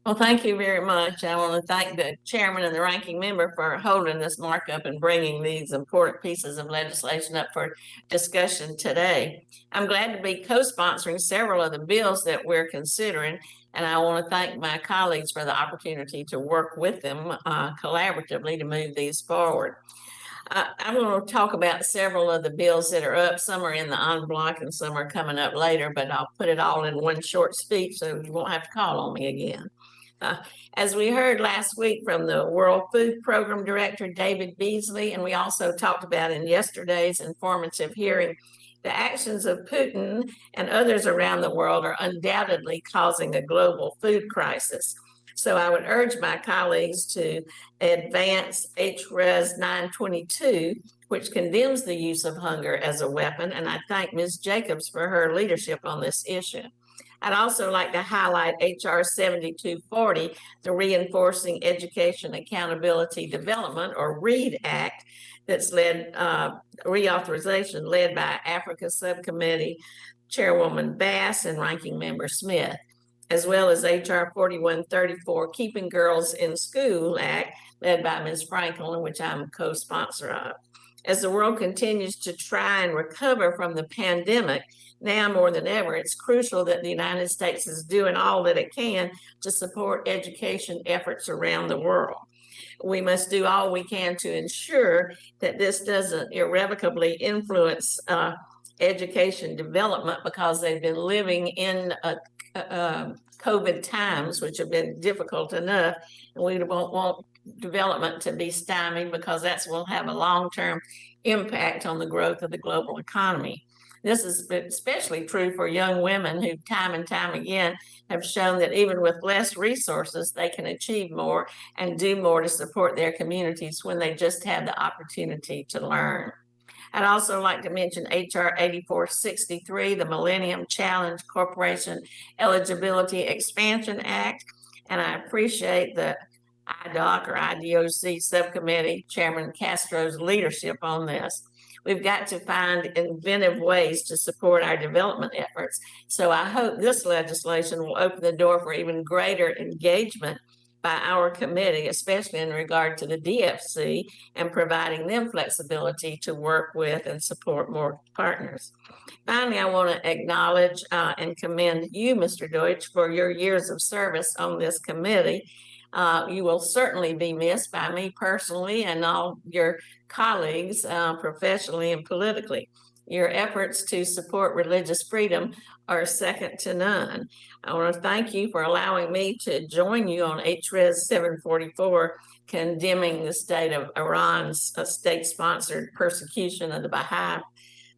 Well, thank you very much. I want to thank the chairman and the ranking member for holding this markup and bringing these important pieces of legislation up for discussion today. I'm glad to be co-sponsoring several of the bills that we're considering, and I want to thank my colleagues for the opportunity to work with them collaboratively to move these forward. I'm going to talk about several of the bills that are up. Some are in the en bloc and some are coming up later, but I'll put it all in one short speech so you won't have to call on me again. As we heard last week from the World Food Program Director, David Beasley, and we also talked about in yesterday's informative hearing, the actions of Putin and others around the world are undoubtedly causing a global food crisis. So I would urge my colleagues to advance H.Res 922, which condemns the use of hunger as a weapon, and I thank Ms. Jacobs for her leadership on this issue. I'd also like to highlight H.R. 7240, the Reinforcing Education Accountability Development, or READ Act, that's led, reauthorization led by Africa Subcommittee Chairwoman Bass and Ranking Member Smith, as well as H.R. 4134, Keeping Girls in School Act, led by Ms. Franklin, which I'm a co-sponsor of. As the world continues to try and recover from the pandemic, now more than ever, it's crucial that the United States is doing all that it can to support education efforts around the world. We must do all we can to ensure that this doesn't irrevocably influence education development, because they've been living in COVID times, which have been difficult enough, and we won't want development to be stymied, because that will have a long-term impact on the growth of the global economy. This is especially true for young women who time and time again have shown that even with less resources, they can achieve more and do more to support their communities when they just have the opportunity to learn. I'd also like to mention H.R. 8463, the Millennium Challenge Corporation Eligibility Expansion Act, and I appreciate the IDOC or IDOC Subcommittee Chairman Castro's leadership on this. We've got to find inventive ways to support our development efforts. So I hope this legislation will open the door for even greater engagement by our committee, especially in regard to the DFC and providing them flexibility to work with and support more partners. Finally, I want to acknowledge and commend you, Mr. Deutsch, for your years of service on this committee. You will certainly be missed by me personally and all your colleagues professionally and politically. Your efforts to support religious freedom are second to none. I want to thank you for allowing me to join you on H.Res 744, condemning the state of Iran's state-sponsored persecution of the Baha'i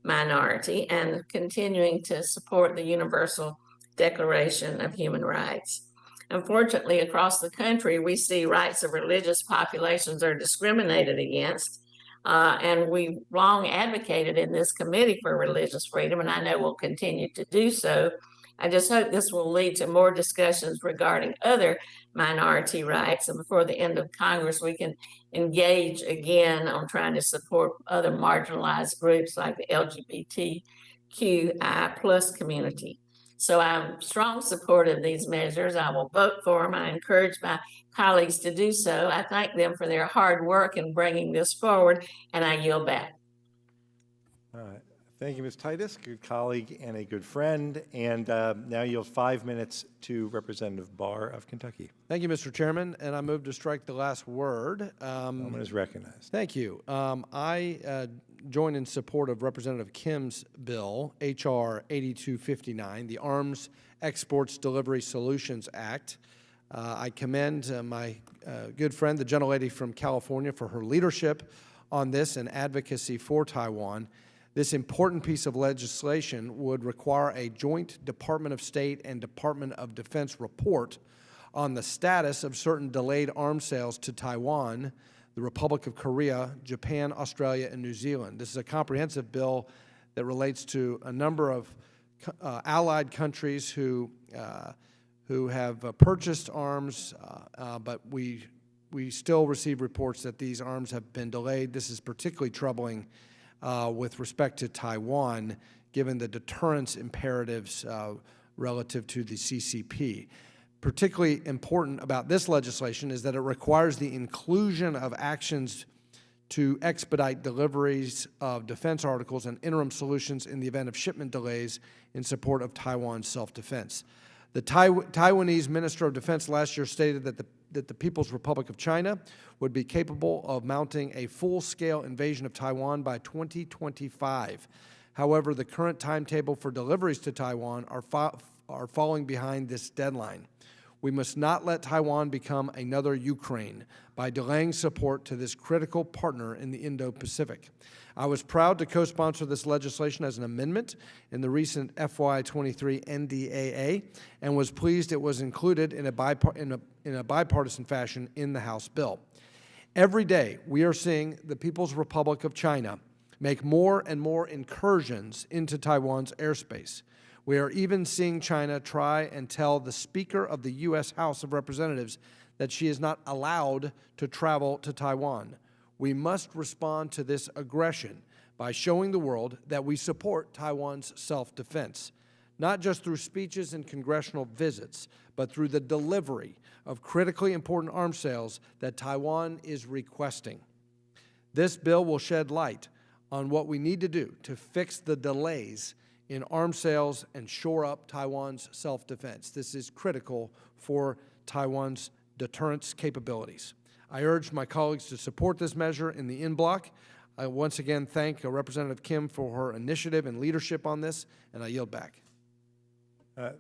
minority and continuing to support the Universal Declaration of Human Rights. Unfortunately, across the country, we see rights of religious populations are discriminated against. And we've long advocated in this committee for religious freedom, and I know we'll continue to do so. I just hope this will lead to more discussions regarding other minority rights. And before the end of Congress, we can engage again on trying to support other marginalized groups like the LGBTQI plus community. So I'm strong support of these measures. I will vote for them. I encourage my colleagues to do so. I thank them for their hard work in bringing this forward, and I yield back. All right. Thank you, Ms. Titus, good colleague and a good friend. And now you have 5 minutes to Representative Barr of Kentucky. Thank you, Mr. Chairman, and I move to strike the last word. Moment is recognized. Thank you. I join in support of Representative Kim's bill, H.R. 8259, the Arms Exports Delivery Solutions Act. I commend my good friend, the gentlelady from California, for her leadership on this and advocacy for Taiwan. This important piece of legislation would require a joint Department of State and Department of Defense report on the status of certain delayed arms sales to Taiwan, the Republic of Korea, Japan, Australia, and New Zealand. This is a comprehensive bill that relates to a number of allied countries who have purchased arms, but we still receive reports that these arms have been delayed. This is particularly troubling with respect to Taiwan, given the deterrence imperatives relative to the CCP. Particularly important about this legislation is that it requires the inclusion of actions to expedite deliveries of defense articles and interim solutions in the event of shipment delays in support of Taiwan's self-defense. The Taiwanese Minister of Defense last year stated that the People's Republic of China would be capable of mounting a full-scale invasion of Taiwan by 2025. However, the current timetable for deliveries to Taiwan are falling behind this deadline. We must not let Taiwan become another Ukraine by delaying support to this critical partner in the Indo-Pacific. I was proud to co-sponsor this legislation as an amendment in the recent FY23 NDAA and was pleased it was included in a bipartisan fashion in the House bill. Every day, we are seeing the People's Republic of China make more and more incursions into Taiwan's airspace. We are even seeing China try and tell the Speaker of the U.S. House of Representatives that she is not allowed to travel to Taiwan. We must respond to this aggression by showing the world that we support Taiwan's self-defense, not just through speeches and congressional visits, but through the delivery of critically important arms sales that Taiwan is requesting. This bill will shed light on what we need to do to fix the delays in arms sales and shore up Taiwan's self-defense. This is critical for Taiwan's deterrence capabilities. I urge my colleagues to support this measure in the en bloc. I once again thank Representative Kim for her initiative and leadership on this, and I yield back.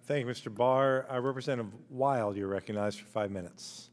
Thank you, Mr. Barr. Representative Wild, you're recognized for 5 minutes.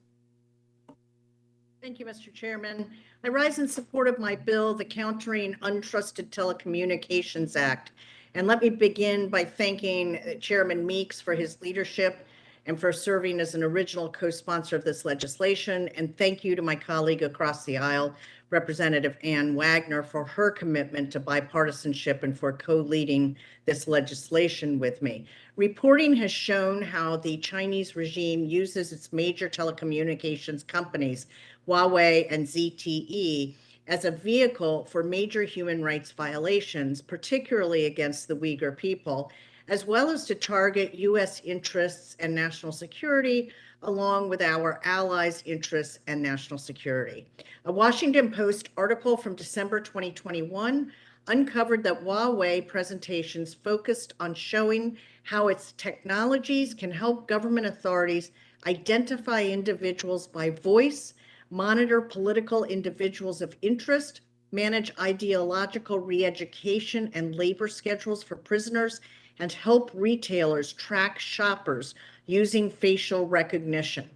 Thank you, Mr. Chairman. I rise in support of my bill, the Countering Untrusted Telecommunications Act. And let me begin by thanking Chairman Meeks for his leadership and for serving as an original co-sponsor of this legislation. And thank you to my colleague across the aisle, Representative Ann Wagner, for her commitment to bipartisanship and for co-leading this legislation with me. Reporting has shown how the Chinese regime uses its major telecommunications companies, Huawei and ZTE, as a vehicle for major human rights violations, particularly against the Uyghur people, as well as to target U.S. interests and national security, along with our allies' interests and national security. A Washington Post article from December 2021 uncovered that Huawei presentations focused on showing how its technologies can help government authorities identify individuals by voice, monitor political individuals of interest, manage ideological re-education and labor schedules for prisoners, and help retailers track shoppers using facial recognition.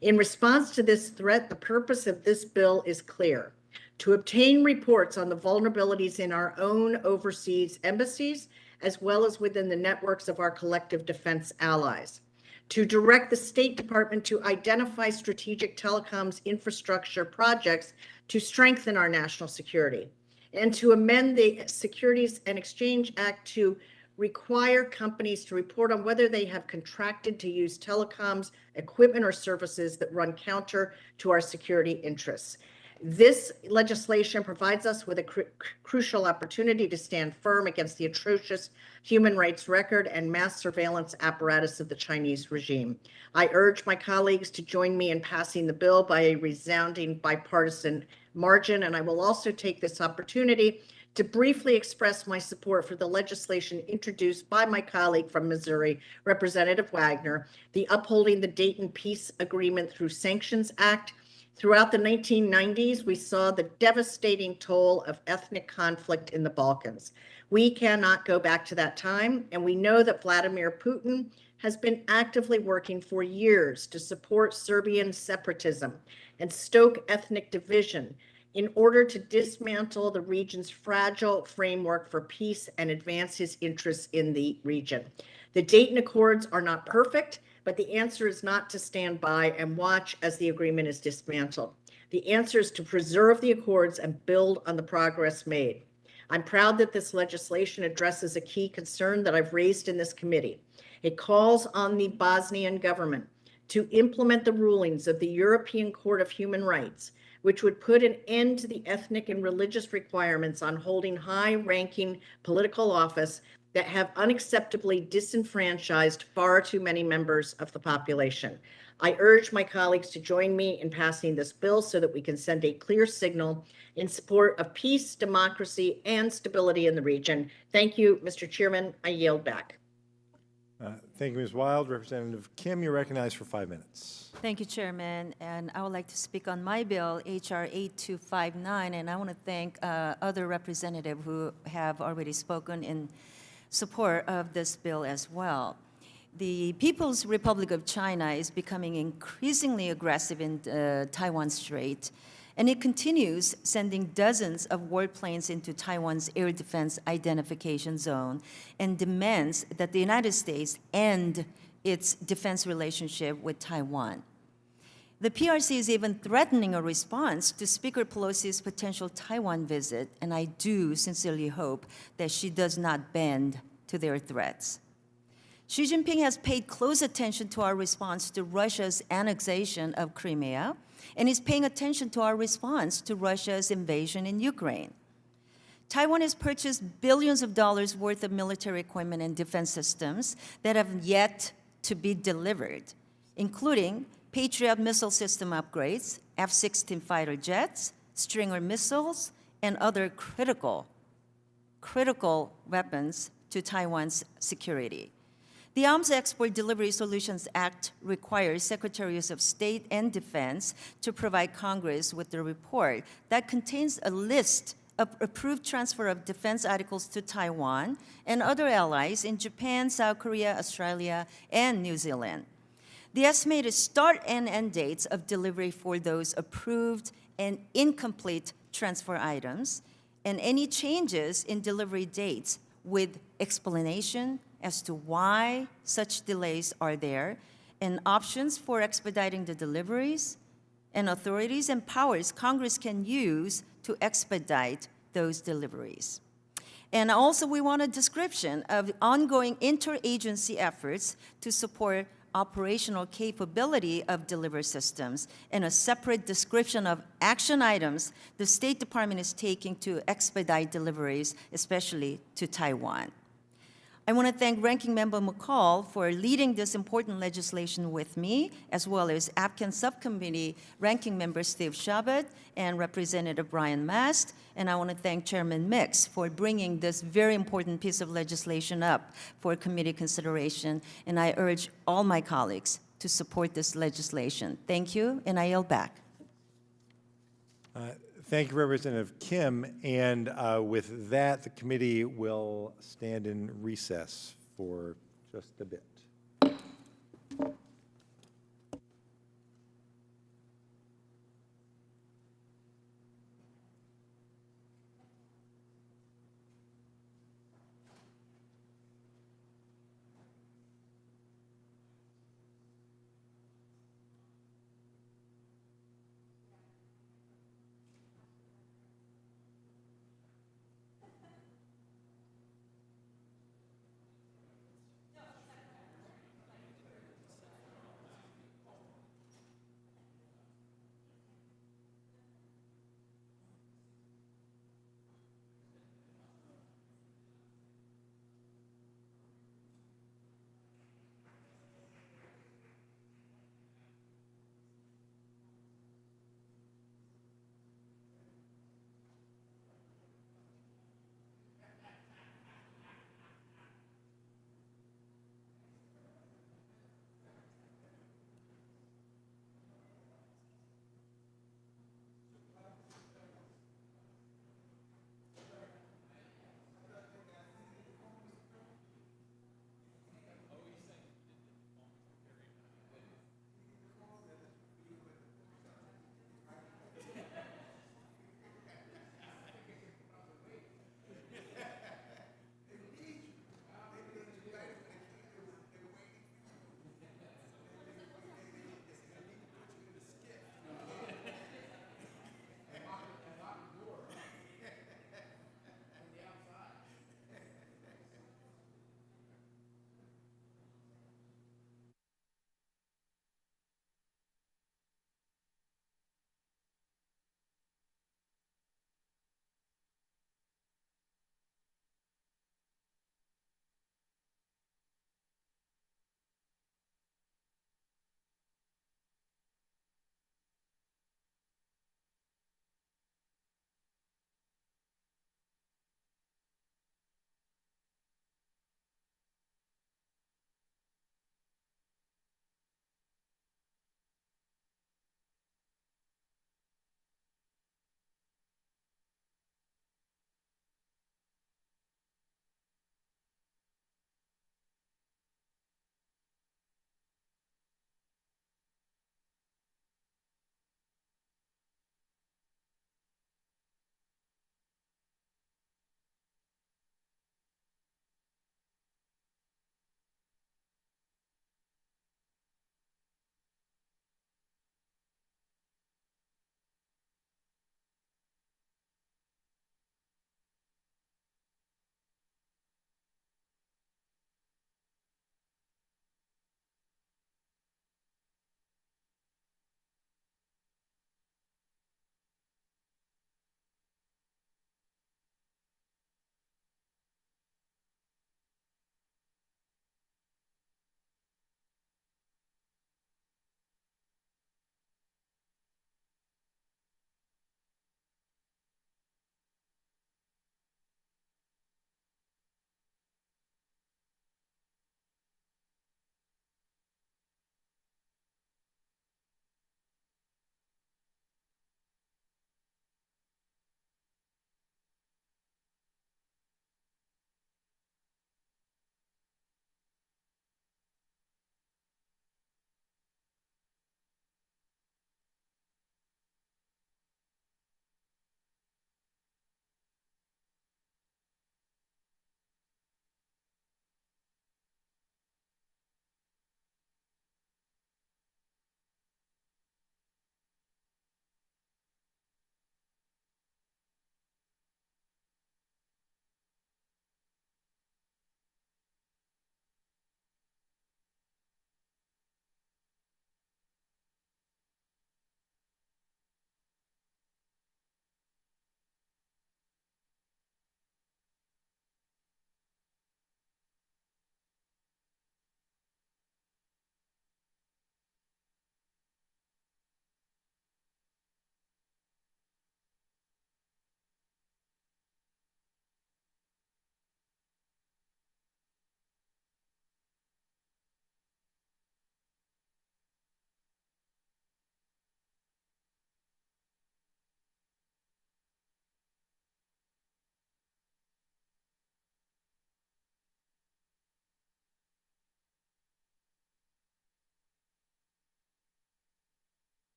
In response to this threat, the purpose of this bill is clear: to obtain reports on the vulnerabilities in our own overseas embassies, as well as within the networks of our collective defense allies; to direct the State Department to identify strategic telecoms infrastructure projects to strengthen our national security; and to amend the Securities and Exchange Act to require companies to report on whether they have contracted to use telecoms, equipment, or services that run counter to our security interests. This legislation provides us with a crucial opportunity to stand firm against the atrocious human rights record and mass surveillance apparatus of the Chinese regime. I urge my colleagues to join me in passing the bill by a resounding bipartisan margin, and I will also take this opportunity to briefly express my support for the legislation introduced by my colleague from Missouri, Representative Wagner, the Upholding the Dayton Peace Agreement Through Sanctions Act. Throughout the 1990s, we saw the devastating toll of ethnic conflict in the Balkans. We cannot go back to that time, and we know that Vladimir Putin has been actively working for years to support Serbian separatism and stoke ethnic division in order to dismantle the region's fragile framework for peace and advance his interests in the region. The Dayton Accords are not perfect, but the answer is not to stand by and watch as the agreement is dismantled. The answer is to preserve the accords and build on the progress made. I'm proud that this legislation addresses a key concern that I've raised in this committee. It calls on the Bosnian government to implement the rulings of the European Court of Human Rights, which would put an end to the ethnic and religious requirements on holding high-ranking political office that have unacceptably disenfranchised far too many members of the population. I urge my colleagues to join me in passing this bill so that we can send a clear signal in support of peace, democracy, and stability in the region. Thank you, Mr. Chairman. I yield back. Thank you, Ms. Wild. Representative Kim, you're recognized for 5 minutes. Thank you, Chairman. And I would like to speak on my bill, H.R. 8259, and I want to thank other representatives who have already spoken in support of this bill as well. The People's Republic of China is becoming increasingly aggressive in Taiwan Strait, and it continues sending dozens of warplanes into Taiwan's air defense identification zone and demands that the United States end its defense relationship with Taiwan. The PRC is even threatening a response to Speaker Pelosi's potential Taiwan visit, and I do sincerely hope that she does not bend to their threats. Xi Jinping has paid close attention to our response to Russia's annexation of Crimea, and is paying attention to our response to Russia's invasion in Ukraine. Taiwan has purchased billions of dollars worth of military equipment and defense systems that have yet to be delivered, including Patriot missile system upgrades, F-16 fighter jets, Stinger missiles, and other critical weapons to Taiwan's security. The Arms Export Delivery Solutions Act requires Secretaries of State and Defense to provide Congress with a report that contains a list of approved transfer of defense articles to Taiwan and other allies in Japan, South Korea, Australia, and New Zealand. The estimated start and end dates of delivery for those approved and incomplete transfer items, and any changes in delivery dates with explanation as to why such delays are there, and options for expediting the deliveries, and authorities and powers Congress can use to expedite those deliveries. And also, we want a description of ongoing interagency efforts to support operational capability of delivery systems, and a separate description of action items the State Department is taking to expedite deliveries, especially to Taiwan. I want to thank Ranking Member McCall for leading this important legislation with me, as well as APCAN Subcommittee Ranking Member Steve Chabot and Representative Brian Mast. And I want to thank Chairman Meeks for bringing this very important piece of legislation up for committee consideration. And I urge all my colleagues to support this legislation. Thank you, and I yield back. Thank you, Representative Kim. And with that, the committee will stand in recess for just a bit.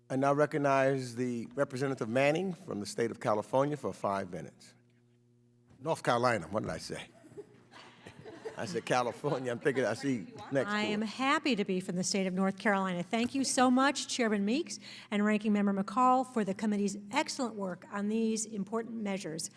I now recognize the Representative Manning from the state of California for 5 minutes. North Carolina, what did I say? I said California, I'm thinking I see next to I am it. happy to be from the state of North Carolina. Thank you so much, Chairman Meeks and Ranking Member McCall, for the committee's excellent work on these important measures.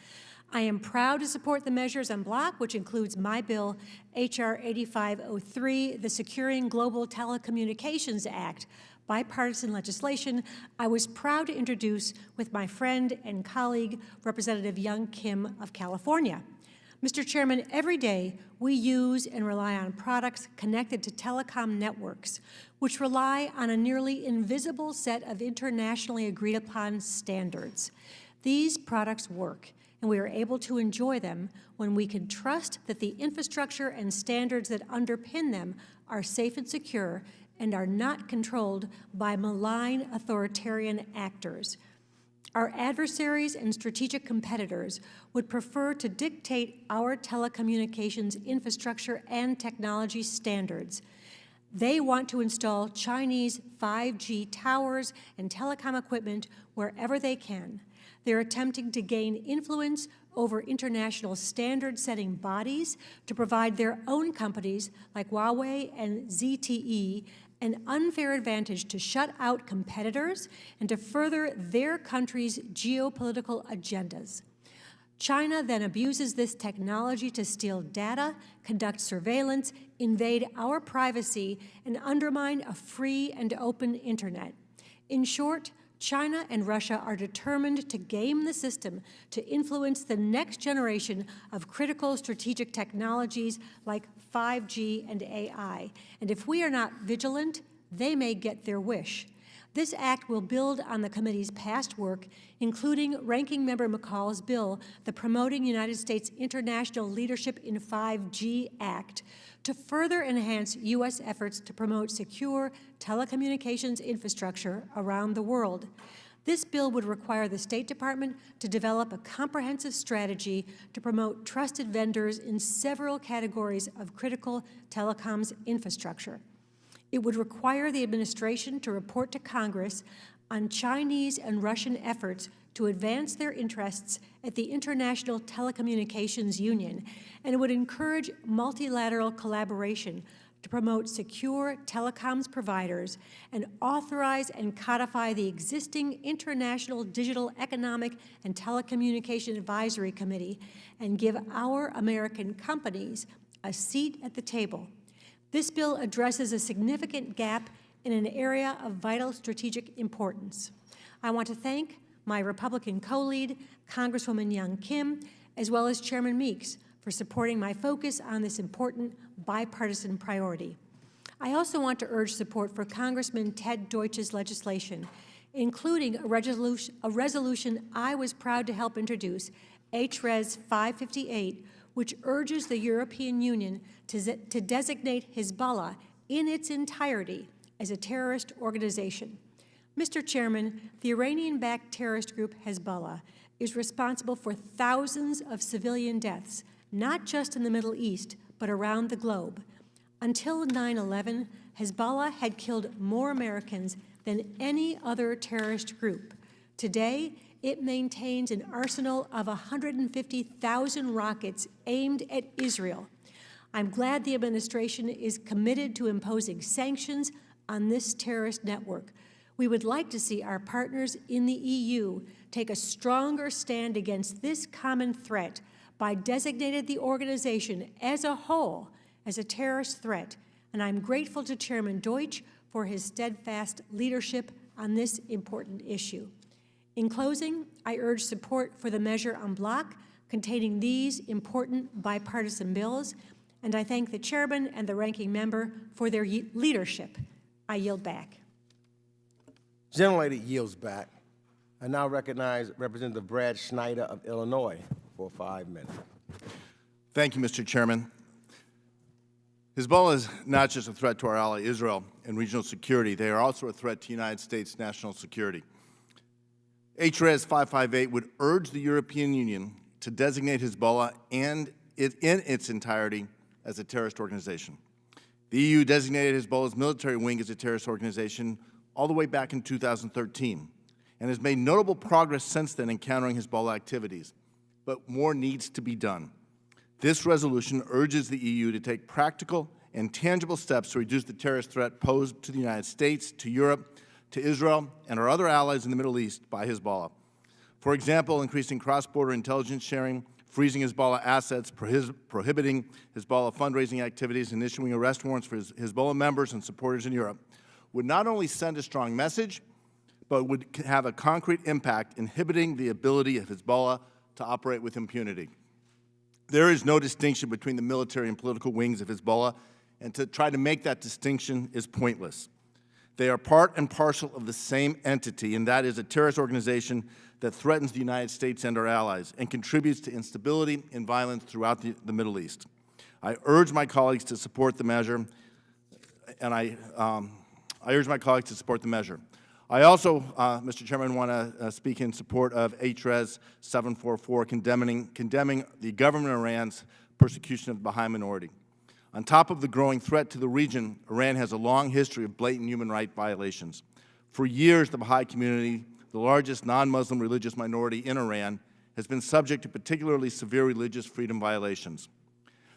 I am proud to support the measures en bloc, which includes my bill, H.R. 8503, the Securing Global Telecommunications Act, bipartisan legislation I was proud to introduce with my friend and colleague, Representative Young Kim of California. Mr. Chairman, every day we use and rely on products connected to telecom networks, which rely on a nearly invisible set of internationally agreed upon standards. These products work, and we are able to enjoy them when we can trust that the infrastructure and standards that underpin them are safe and secure and are not controlled by malign authoritarian actors. Our adversaries and strategic competitors would prefer to dictate our telecommunications infrastructure and technology standards. They want to install Chinese 5G towers and telecom equipment wherever they can. They're attempting to gain influence over international standard-setting bodies to provide their own companies like Huawei and ZTE an unfair advantage to shut out competitors and to further their country's geopolitical agendas. China then abuses this technology to steal data, conduct surveillance, invade our privacy, and undermine a free and open internet. In short, China and Russia are determined to game the system to influence the next generation of critical strategic technologies like 5G and AI. And if we are not vigilant, they may get their wish. This act will build on the committee's past work, including Ranking Member McCall's bill, the Promoting United States International Leadership in 5G Act, to further enhance U.S. efforts to promote secure telecommunications infrastructure around the world. This bill would require the State Department to develop a comprehensive strategy to promote trusted vendors in several categories of critical telecoms infrastructure. It would require the administration to report to Congress on Chinese and Russian efforts to advance their interests at the International Telecommunications Union, and it would encourage multilateral collaboration to promote secure telecoms providers and authorize and codify the existing International Digital Economic and Telecommunication Advisory Committee and give our American companies a seat at the table. This bill addresses a significant gap in an area of vital strategic importance. I want to thank my Republican co-lead, Congresswoman Young Kim, as well as Chairman Meeks, for supporting my focus on this important bipartisan priority. I also want to urge support for Congressman Ted Deutsch's legislation, including a resolution I was proud to help introduce, H.Res. 558, which urges the European Union to designate Hizballah in its entirety as a terrorist organization. Mr. Chairman, the Iranian-backed terrorist group Hizballah is responsible for thousands of civilian deaths, not just in the Middle East, but around the globe. Until 9/11, Hizballah had killed more Americans than any other terrorist group. Today, it maintains an arsenal of 150,000 rockets aimed at Israel. I'm glad the administration is committed to imposing sanctions on this terrorist network. We would like to see our partners in the EU take a stronger stand against this common threat by designating the organization as a whole as a terrorist threat, and I'm grateful to Chairman Deutsch for his steadfast leadership on this important issue. In closing, I urge support for the measure en bloc containing these important bipartisan bills, and I thank the Chairman and the Ranking Member for their leadership. I yield back. Gentlelady yields back. I now recognize Representative Brad Schneider of Illinois for 5 minutes. Thank you, Mr. Chairman. Hizballah is not just a threat to our ally Israel and regional security. They are also a threat to United States national security. H.Res. 558 would urge the European Union to designate Hizballah and in its entirety as a terrorist organization. The EU designated Hizballah's military wing as a terrorist organization, all the way back in 2013 and has made notable progress since then in countering Hizballah activities. But more needs to be done. This resolution urges the EU to take practical and tangible steps to reduce the terrorist threat posed to the United States, to Europe, to Israel, and our other allies in the Middle East by Hizballah. For example, increasing cross-border intelligence sharing, freezing Hizballah assets, prohibiting Hizballah fundraising activities, and issuing arrest warrants for Hizballah members and supporters in Europe would not only send a strong message, but would have a concrete impact inhibiting the ability of Hizballah to operate with impunity. There is no distinction between the military and political wings of Hizballah, and to try to make that distinction is pointless. They are part and parcel of the same entity, and that is a terrorist organization that threatens the United States and our allies and contributes to instability and violence throughout the Middle East. I urge my colleagues to support the measure, and I urge my colleagues to support the measure. I also, Mr. Chairman, want to speak in support of H.Res. 744, condemning the government of Iran's persecution of the Baha'i minority. On top of the growing threat to the region, Iran has a long history of blatant human rights violations. For years, the Baha'i community, the largest non-Muslim religious minority in Iran, has been subject to particularly severe religious freedom violations.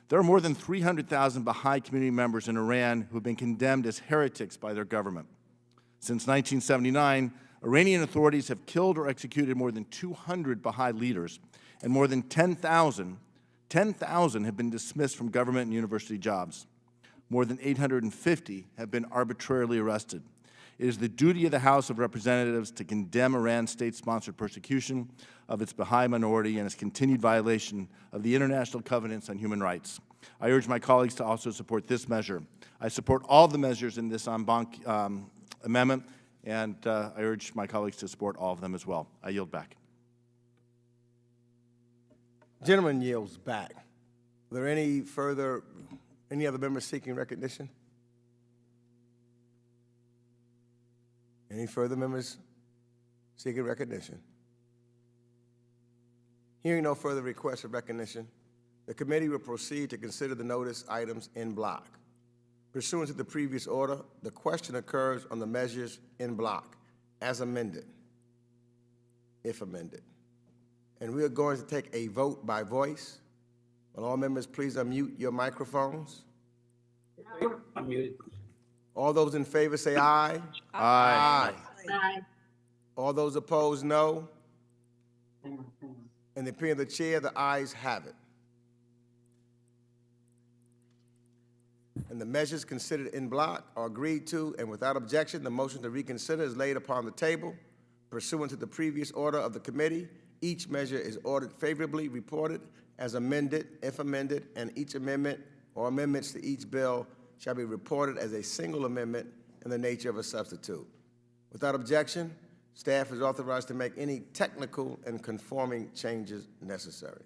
There are more than 300,000 Baha'i community members in Iran who have been condemned as heretics by their government. Since 1979, Iranian authorities have killed or executed more than 200 Baha'i leaders, and more than 10,000 have been dismissed from government and university jobs. More than 850 have been arbitrarily arrested. It is the duty of the House of Representatives to condemn Iran's state-sponsored persecution of its Baha'i minority and its continued violation of the international covenants on human rights. I urge my colleagues to also support this measure. I support all the measures in this en banc amendment, and I urge my colleagues to support all of them as well. I yield back. Gentleman yields back. Are there any other members seeking recognition? Any further members seeking recognition? Hearing no further requests for recognition, the committee will proceed to consider the notice items en bloc. Pursuant to the previous order, the question occurs on the measures en bloc as amended, if amended. And we are going to take a vote by voice. Will all members please unmute your microphones? Unmuted. All those in favor say aye. Aye. Aye. All those opposed, no. In the opinion of the chair, the ayes have it. And the measures considered en bloc are agreed to, and without objection, the motion to reconsider is laid upon the table. Pursuant to the previous order of the committee, each measure is ordered favorably reported as amended, if amended, and each amendment or amendments to each bill shall be reported as a single amendment in the nature of a substitute. Without objection, staff is authorized to make any technical and conforming changes necessary.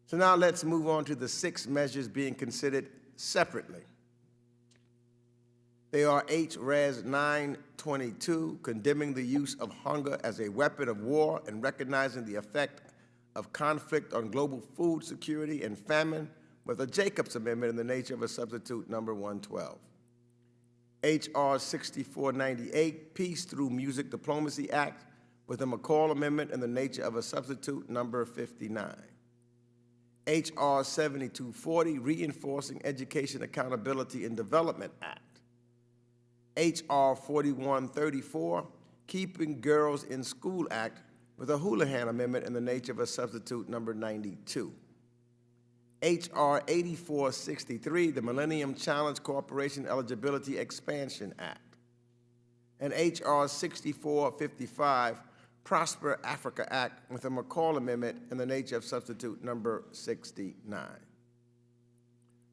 So now let's move on to the 6 measures being considered separately. They are H.Res. 922, condemning the use of hunger as a weapon of war and recognizing the effect of conflict on global food security and famine, with a Jacobs Amendment in the nature of a substitute number 112. H.R. 6498, Peace Through Music Diplomacy Act, with a McCall Amendment in the nature of a substitute number 59. H.R. 7240, Reinforcing Education Accountability and Development Act. H.R. 4134, Keeping Girls in School Act, with a Houlihan Amendment in the nature of a substitute number 92. H.R. 8463, the Millennium Challenge Corporation Eligibility Expansion Act. And H.R. 6455, Prosper Africa Act, with a McCall Amendment in the nature of substitute number 69.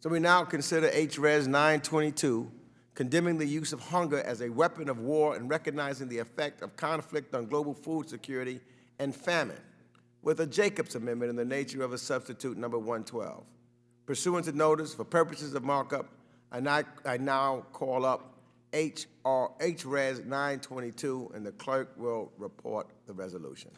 So we now consider H.Res. 922, condemning the use of hunger as a weapon of war and recognizing the effect of conflict on global food security and famine, with a Jacobs Amendment in the nature of a substitute number 112. Pursuant to notice, for purposes of markup, I now call up H.Res. 922, and the clerk will report the resolution.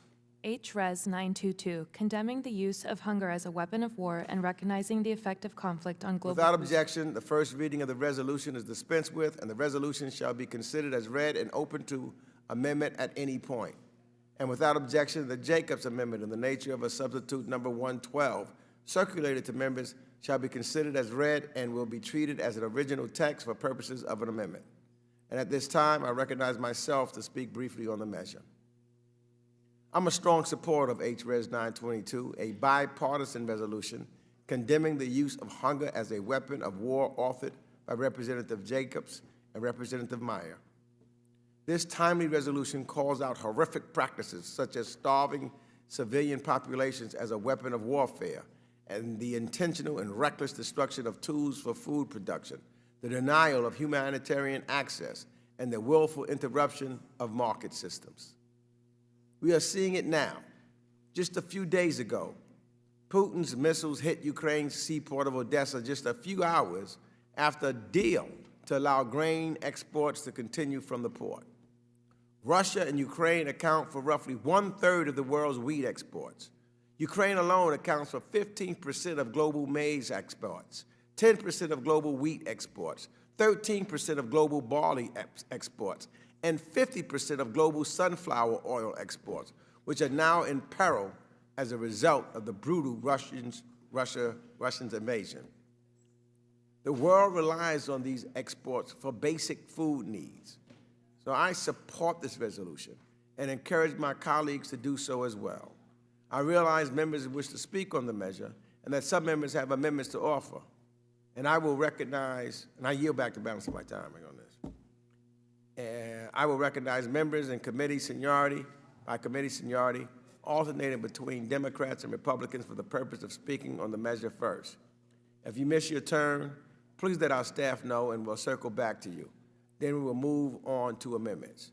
H.Res. 922, condemning the use of hunger as a weapon of war and recognizing the effect of conflict on global Without food objection, the first reading of the resolution is dispensed with, and the resolution shall be considered as read and open to amendment at any point. And without objection, the Jacobs Amendment in the nature of a substitute number 112, circulated to members, shall be considered as read and will be treated as an original text for purposes of an amendment. And at this time, I recognize myself to speak briefly on the measure. I'm a strong supporter of H.Res. 922, a bipartisan resolution condemning the use of hunger as a weapon of war authored by Representative Jacobs and Representative Meyer. This timely resolution calls out horrific practices such as starving civilian populations as a weapon of warfare and the intentional and reckless destruction of tools for food production, the denial of humanitarian access, and the willful interruption of market systems. We are seeing it now. Just a few days ago, Putin's missiles hit Ukraine's seaport of Odessa just a few hours after a deal to allow grain exports to continue from the port. Russia and Ukraine account for roughly 1/3 of the world's wheat exports. Ukraine alone accounts for 15% of global maize exports, 10% of global wheat exports, 13% of global barley exports, and 50% of global sunflower oil exports, which are now in peril as a result of the brutal Russians' invasion. The world relies on these exports for basic food needs. So I support this resolution and encourage my colleagues to do so as well. I realize members wish to speak on the measure and that some members have amendments to offer. And I will recognize, and I yield back the balance of my time on this. And I will recognize members in committee seniority, by committee seniority, alternating between Democrats and Republicans for the purpose of speaking on the measure first. If you miss your turn, please let our staff know and we'll circle back to you. Then we will move on to amendments.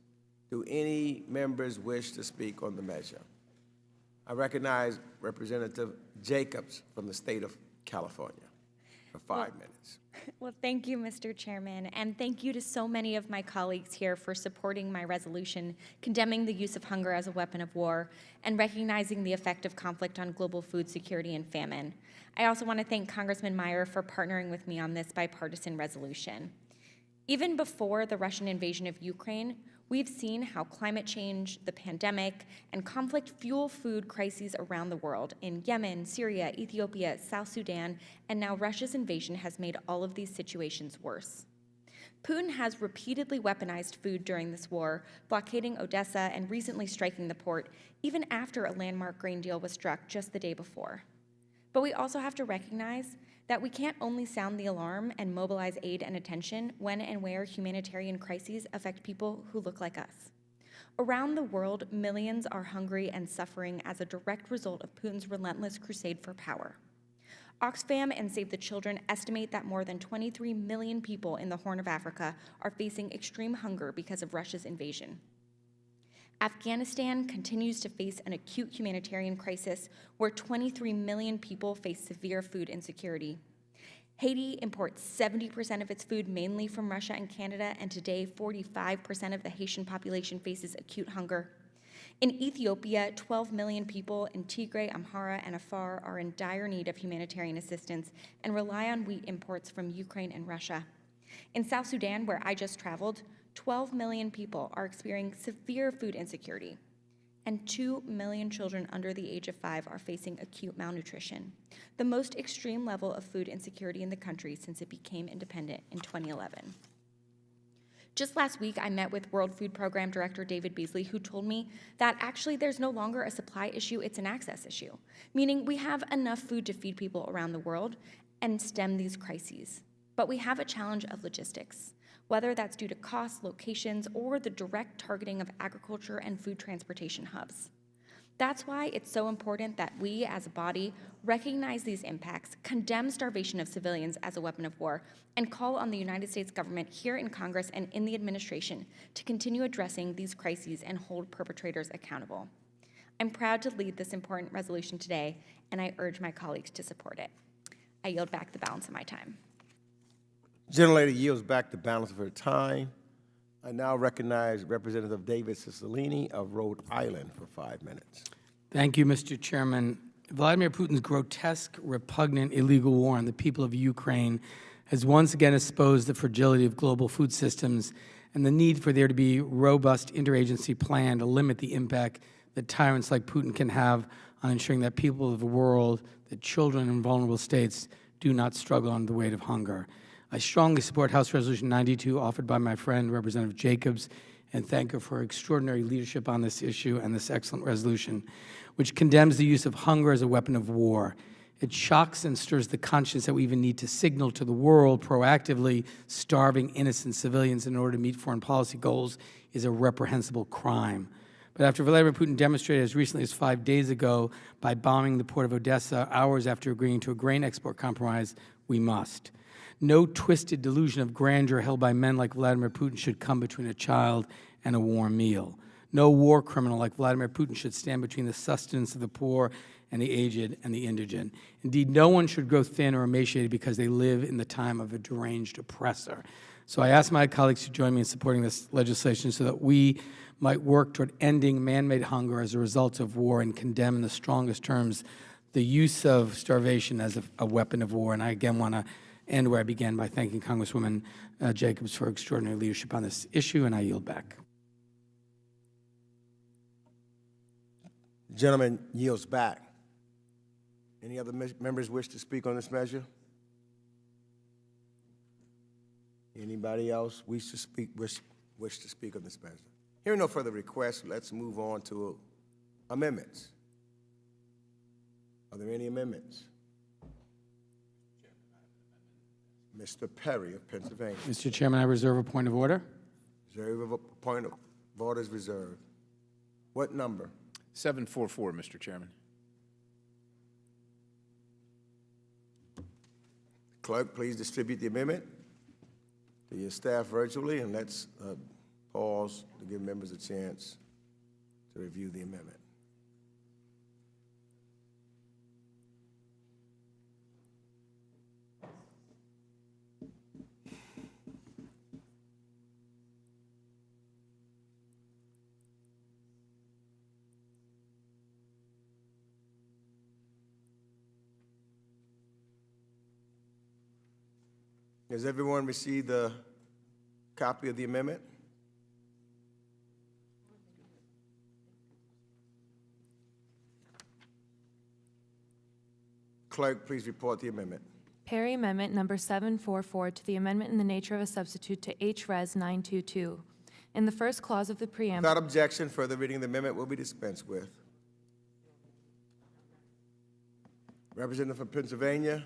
Do any members wish to speak on the measure? I recognize Representative Jacobs from the state of California for 5 minutes. Well, thank you, Mr. Chairman, and thank you to so many of my colleagues here for supporting my resolution condemning the use of hunger as a weapon of war and recognizing the effect of conflict on global food security and famine. I also want to thank Congressman Meyer for partnering with me on this bipartisan resolution. Even before the Russian invasion of Ukraine, we've seen how climate change, the pandemic, and conflict fuel food crises around the world in Yemen, Syria, Ethiopia, South Sudan, and now Russia's invasion has made all of these situations worse. Putin has repeatedly weaponized food during this war, blockading Odessa and recently striking the port, even after a landmark grain deal was struck just the day before. But we also have to recognize that we can't only sound the alarm and mobilize aid and attention when and where humanitarian crises affect people who look like us. Around the world, millions are hungry and suffering as a direct result of Putin's relentless crusade for power. Oxfam and Save the Children estimate that more than 23 million people in the Horn of Africa are facing extreme hunger because of Russia's invasion. Afghanistan continues to face an acute humanitarian crisis where 23 million people face severe food insecurity. Haiti imports 70% of its food mainly from Russia and Canada, and today 45% of the Haitian population faces acute hunger. In Ethiopia, 12 million people in Tigray, Amhara, and Afar are in dire need of humanitarian assistance and rely on wheat imports from Ukraine and Russia. In South Sudan, where I just traveled, 12 million people are experiencing severe food insecurity, and 2 million children under the age of 5 are facing acute malnutrition, the most extreme level of food insecurity in the country since it became independent in 2011. Just last week, I met with World Food Program Director David Beasley, who told me that actually there's no longer a supply issue, it's an access issue, meaning we have enough food to feed people around the world and stem these crises. But we have a challenge of logistics, whether that's due to costs, locations, or the direct targeting of agriculture and food transportation hubs. That's why it's so important that we, as a body, recognize these impacts, condemn starvation of civilians as a weapon of war, and call on the United States government here in Congress and in the administration to continue addressing these crises and hold perpetrators accountable. I'm proud to lead this important resolution today, and I urge my colleagues to support it. I yield back the balance of my time. Gentlelady yields back the balance of her time. I now recognize Representative David Cicilline of Rhode Island for 5 minutes. Thank you, Mr. Chairman. Vladimir Putin's grotesque, repugnant, illegal war on the people of Ukraine has once again exposed the fragility of global food systems and the need for there to be robust interagency plan to limit the impact that tyrants like Putin can have on ensuring that people of the world, that children in vulnerable states, do not struggle under the weight of hunger. I strongly support House Resolution 92 offered by my friend, Representative Jacobs, and thank her for her extraordinary leadership on this issue and this excellent resolution, which condemns the use of hunger as a weapon of war. It shocks and stirs the conscience that we even need to signal to the world proactively starving innocent civilians in order to meet foreign policy goals is a reprehensible crime. But after Vladimir Putin demonstrated as recently as 5 days ago by bombing the port of Odessa hours after agreeing to a grain export compromise, we must. No twisted delusion of grandeur held by men like Vladimir Putin should come between a child and a warm meal. No war criminal like Vladimir Putin should stand between the sustenance of the poor and the aged and the indigent. Indeed, no one should grow thin or emaciated because they live in the time of a deranged oppressor. So I ask my colleagues to join me in supporting this legislation so that we might work toward ending man-made hunger as a result of war and condemn in the strongest terms the use of starvation as a weapon of war. And I again want to end where I began by thanking Congresswoman Jacobs for extraordinary leadership on this issue, and I yield back. Gentleman yields back. Any other members wish to speak on this measure? Anybody else wish to speak on this measure? Hearing no further requests, let's move on to amendments. Are there any amendments? Mr. Perry of Pennsylvania. Mr. Chairman, I reserve a point of order. Reserve a point of order is reserved. What number? 744, Mr. Chairman. Clerk, please distribute the amendment to your staff virtually, and let's pause to give members a chance to review the amendment. Has everyone received a copy of the amendment? Clerk, please report the amendment. Perry Amendment Number 744 to the amendment in the nature of a substitute to H.Res. 922. In the first clause of the preamble. Without objection, further reading of the amendment will be dispensed with. Representative from Pennsylvania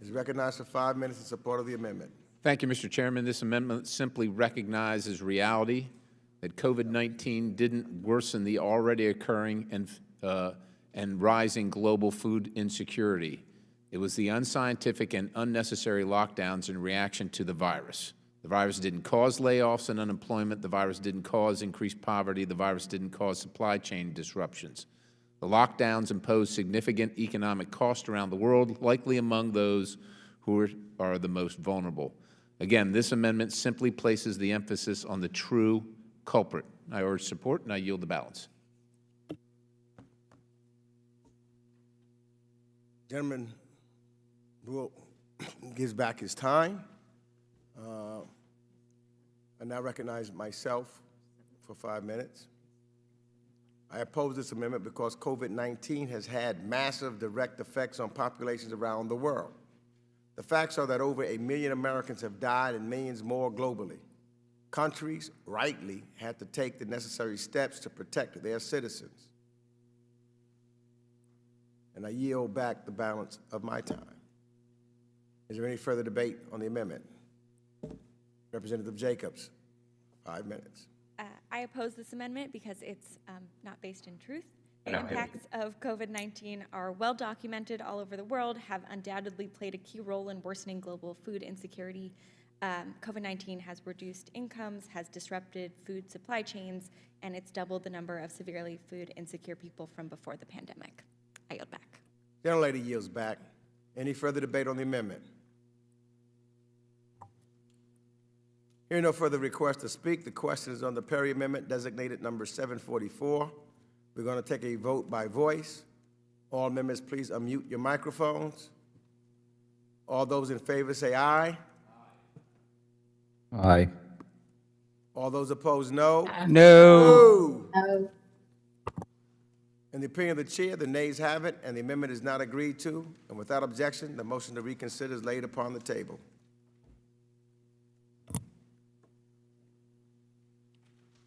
is recognized for 5 minutes in support of the amendment. Thank you, Mr. Chairman. This amendment simply recognizes reality that COVID-19 didn't worsen the already occurring and rising global food insecurity. It was the unscientific and unnecessary lockdowns in reaction to the virus. The virus didn't cause layoffs and unemployment. The virus didn't cause increased poverty. The virus didn't cause supply chain disruptions. The lockdowns imposed significant economic cost around the world, likely among those who are the most vulnerable. Again, this amendment simply places the emphasis on the true culprit. I urge support, and I yield the balance. Gentleman gives back his time. I now recognize myself for 5 minutes. I oppose this amendment because COVID-19 has had massive direct effects on populations around the world. The facts are that over 1 million Americans have died and millions more globally. Countries, rightly, had to take the necessary steps to protect their citizens. And I yield back the balance of my time. Is there any further debate on the amendment? Representative Jacobs, 5 minutes. I oppose this amendment because it's not based in truth. The impacts of COVID-19 are well documented all over the world, have undoubtedly played a key role in worsening global food insecurity. COVID-19 has reduced incomes, has disrupted food supply chains, and it's doubled the number of severely food insecure people from before the pandemic. I yield back. Gentlelady yields back. Any further debate on the amendment? Hearing no further request to speak, the question is on the Perry Amendment, designated number 744. We're going to take a vote by voice. All members, please unmute your microphones. All those in favor say aye. Aye. All those opposed, no. No. No. In the opinion of the chair, the nays have it, and the amendment is not agreed to. And without objection, the motion to reconsider is laid upon the table.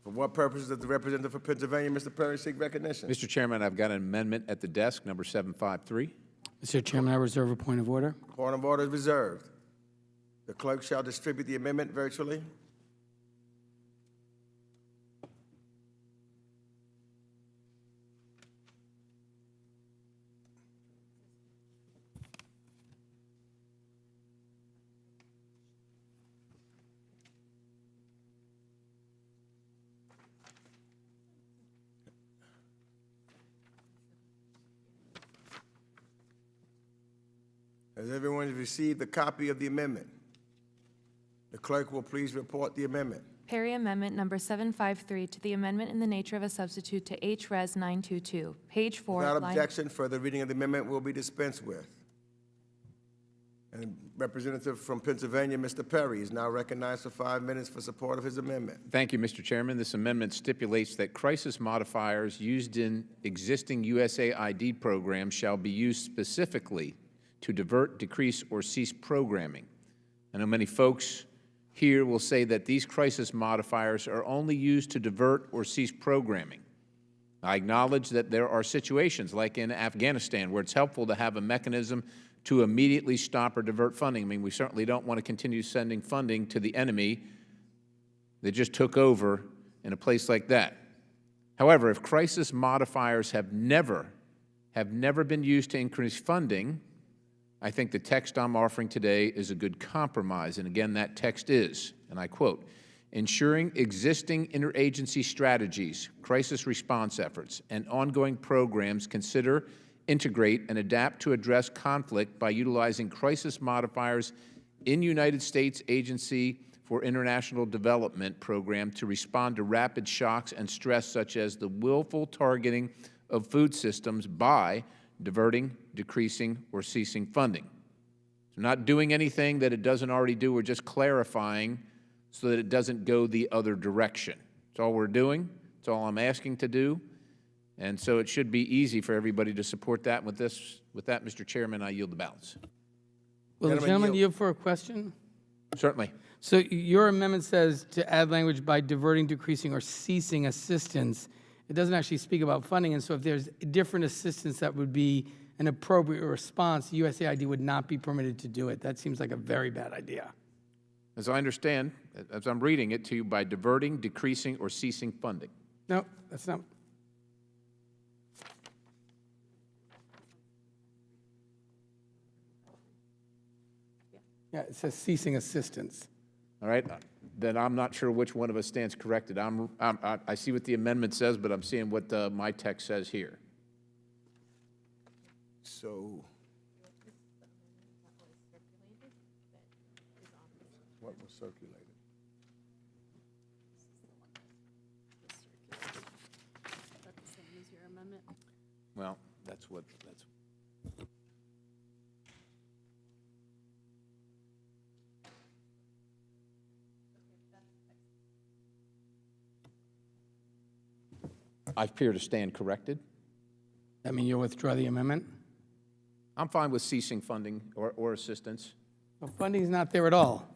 For what purposes does the representative for Pennsylvania, Mr. Perry, seek recognition? Mr. Chairman, I've got an amendment at the desk, number 753. Mr. Chairman, I reserve a point of order. Point of order is reserved. The clerk shall distribute the amendment virtually. Has everyone received a copy of the amendment? The clerk will please report the amendment. Perry Amendment Number 753 to the amendment in the nature of a substitute to H.Res. 922, page 4. Without line- objection, further reading of the amendment will be dispensed with. And Representative from Pennsylvania, Mr. Perry, is now recognized for 5 minutes for support of his amendment. Thank you, Mr. Chairman. This amendment stipulates that crisis modifiers used in existing USAID programs shall be used specifically to divert, decrease, or cease programming. I know many folks here will say that these crisis modifiers are only used to divert or cease programming. I acknowledge that there are situations, like in Afghanistan, where it's helpful to have a mechanism to immediately stop or divert funding. I mean, we certainly don't want to continue sending funding to the enemy that just took over in a place like that. However, if crisis modifiers have never been used to increase funding, I think the text I'm offering today is a good compromise. And again, that text is, and I quote, ensuring existing interagency strategies, crisis response efforts, and ongoing programs consider, integrate, and adapt to address conflict by utilizing crisis modifiers in United States Agency for International Development program to respond to rapid shocks and stress such as the willful targeting of food systems by diverting, decreasing, or ceasing funding. So not doing anything that it doesn't already do, we're just clarifying so that it doesn't go the other direction. That's all we're doing. That's all I'm asking to do. And so it should be easy for everybody to support that. With that, Mr. Chairman, I yield the balance. Will the Gentleman gentleman yield. yield for a question? Certainly. So your amendment says to add language by diverting, decreasing, or ceasing assistance. It doesn't actually speak about funding, and so if there's different assistance that would be an appropriate response, USAID would not be permitted to do it. That seems like a very bad idea. As I understand, as I'm reading it to you, by diverting, decreasing, or ceasing funding. No, that's not. Yeah, it says ceasing assistance. All right, then I'm not sure which one of us stands corrected. I see what the amendment says, but I'm seeing what my text says here. So, what was circulated? Well, that's. I appear to stand corrected. That mean you'll withdraw the amendment? I'm fine with ceasing funding or assistance. Well, funding's not there at all.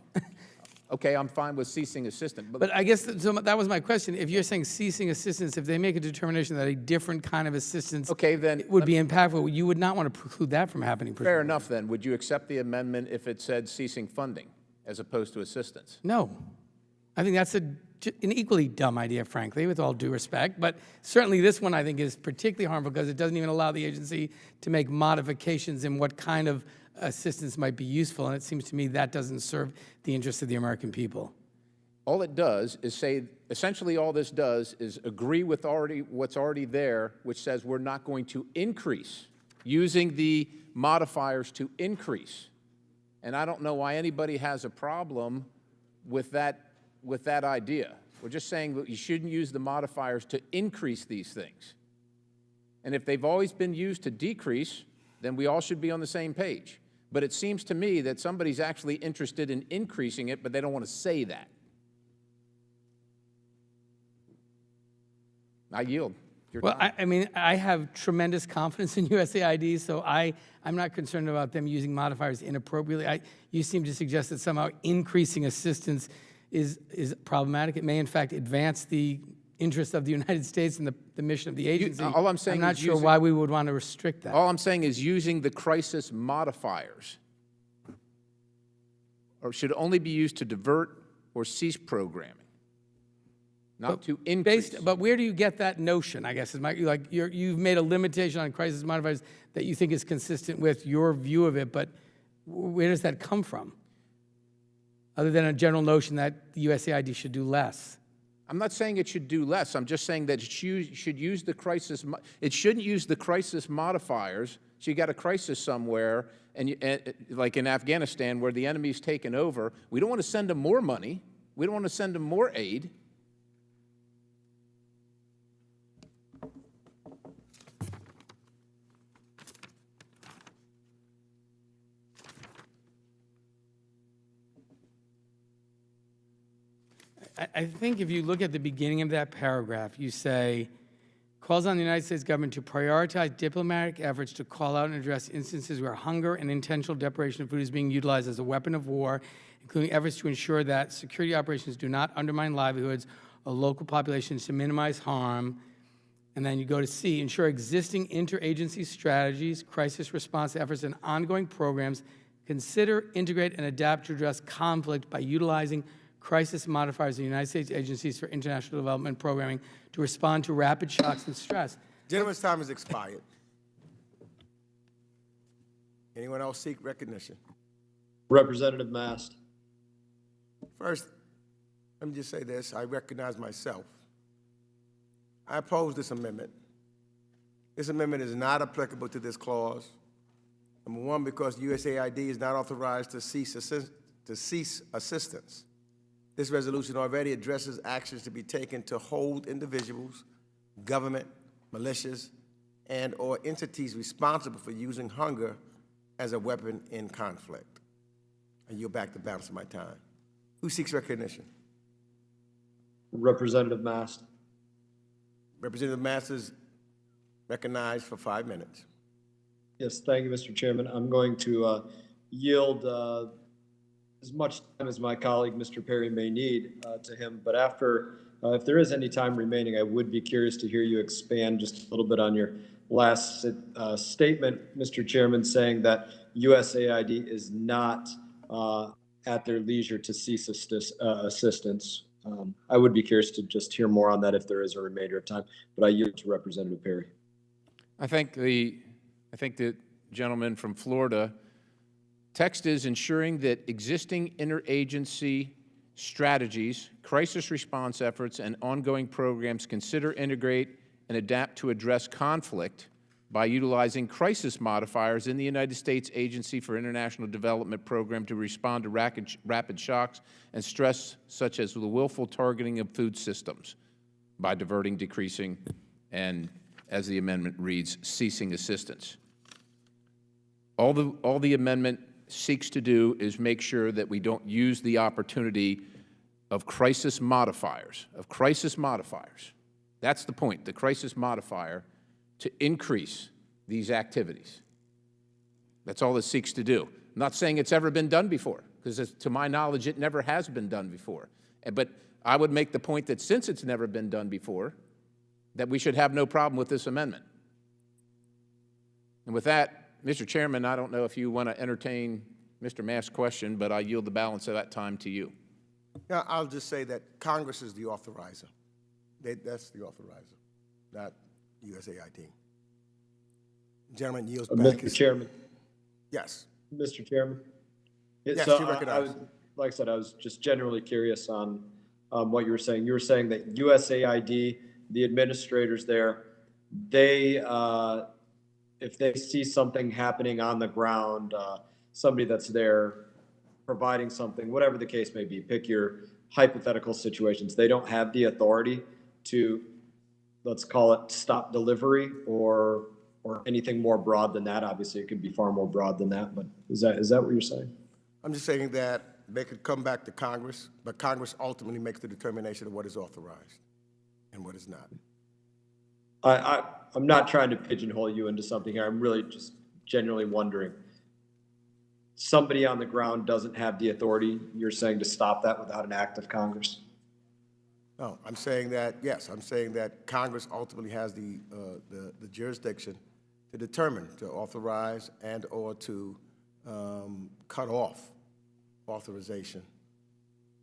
Okay, I'm fine with ceasing assistance. But I guess so that was my question. If you're saying ceasing assistance, if they make a determination that a different kind of assistance okay, then would be impactful, you would not want to preclude that from happening. Fair enough, then. Would you accept the amendment if it said ceasing funding as opposed to assistance? No. I think that's an equally dumb idea, frankly, with all due respect. But certainly this one, I think, is particularly harmful because it doesn't even allow the agency to make modifications in what kind of assistance might be useful. And it seems to me that doesn't serve the interests of the American people. All it does is say, essentially all this does is agree with what's already there, which says we're not going to increase, using the modifiers to increase. And I don't know why anybody has a problem with that idea. We're just saying that you shouldn't use the modifiers to increase these things. And if they've always been used to decrease, then we all should be on the same page. But it seems to me that somebody's actually interested in increasing it, but they don't want to say that. I yield. Well, I mean, I have tremendous confidence in USAID, so I'm not concerned about them using modifiers inappropriately. You seem to suggest that somehow increasing assistance is problematic. It may, in fact, advance the interests of the United States and the mission of the agency. All I'm saying I'm not is sure why we would want to restrict that. All I'm saying is using the crisis modifiers or should only be used to divert or cease programming, not to increase. But where do you get that notion, I guess, is you've made a limitation on crisis modifiers that you think is consistent with your view of it, but where does that come from? Other than a general notion that the USAID should do less. I'm not saying it should do less. I'm just saying that it should use the crisis. It shouldn't use the crisis modifiers. So you got a crisis somewhere, and like in Afghanistan, where the enemy's taken over. We don't want to send them more money. We don't want to send them more aid. I think if you look at the beginning of that paragraph, you say, calls on the United States government to prioritize diplomatic efforts to call out and address instances where hunger and intentional deprivation of food is being utilized as a weapon of war, including efforts to ensure that security operations do not undermine livelihoods of local populations to minimize harm. And then you go to C, ensure existing interagency strategies, crisis response efforts, and ongoing programs consider, integrate, and adapt to address conflict by utilizing crisis modifiers of the United States agencies for international development programming to respond to rapid shocks and stress. Gentleman's time has expired. Anyone else seek recognition? Representative Mast. First, let me just say this. I recognize myself. I oppose this amendment. This amendment is not applicable to this clause. Number one, because USAID is not authorized to cease assistance. This resolution already addresses actions to be taken to hold individuals, government, militias, and or entities responsible for using hunger as a weapon in conflict. And yield back the balance of my time. Who seeks recognition? Representative Mast. Representative Mast is recognized for 5 minutes. Yes, thank you, Mr. Chairman. I'm going to yield as much time as my colleague, Mr. Perry, may need to him. But after, if there is any time remaining, I would be curious to hear you expand just a little bit on your last statement, Mr. Chairman, saying that USAID is not at their leisure to cease assistance. I would be curious to just hear more on that if there is a remainder of time, but I yield to Representative Perry. I think the gentleman from Florida, text is ensuring that existing interagency strategies, crisis response efforts, and ongoing programs consider, integrate, and adapt to address conflict by utilizing crisis modifiers in the United States Agency for International Development Program to respond to rapid shocks and stress, such as the willful targeting of food systems by diverting, decreasing, and, as the amendment reads, ceasing assistance. All the amendment seeks to do is make sure that we don't use the opportunity of crisis modifiers, That's the point, the crisis modifier, to increase these activities. That's all it seeks to do. I'm not saying it's ever been done before, because to my knowledge, it never has been done before. But I would make the point that since it's never been done before, that we should have no problem with this amendment. And with that, Mr. Chairman, I don't know if you want to entertain Mr. Mast's question, but I yield the balance of that time to you. Now, I'll just say that Congress is the authorizer. That's the authorizer, not USAID. Gentleman yields back. Mr. Chairman. Yes. Mr. Chairman. Yes, so you recognize. Like I said, I was just generally curious on what you were saying. You were saying that USAID, the administrators there, they if they see something happening on the ground, somebody that's there providing something, whatever the case may be, pick your hypothetical situations, they don't have the authority to let's call it stop delivery, or anything more broad than that? Obviously, it could be far more broad than that, but is that what you're saying? I'm just saying that they could come back to Congress, but Congress ultimately makes the determination of what is authorized and what is not. I'm not trying to pigeonhole you into something here. I'm really just genuinely wondering. Somebody on the ground doesn't have the authority, you're saying, to stop that without an act of Congress? No, I'm saying that, yes, I'm saying that Congress ultimately has the jurisdiction to determine, to authorize and or to cut off authorization.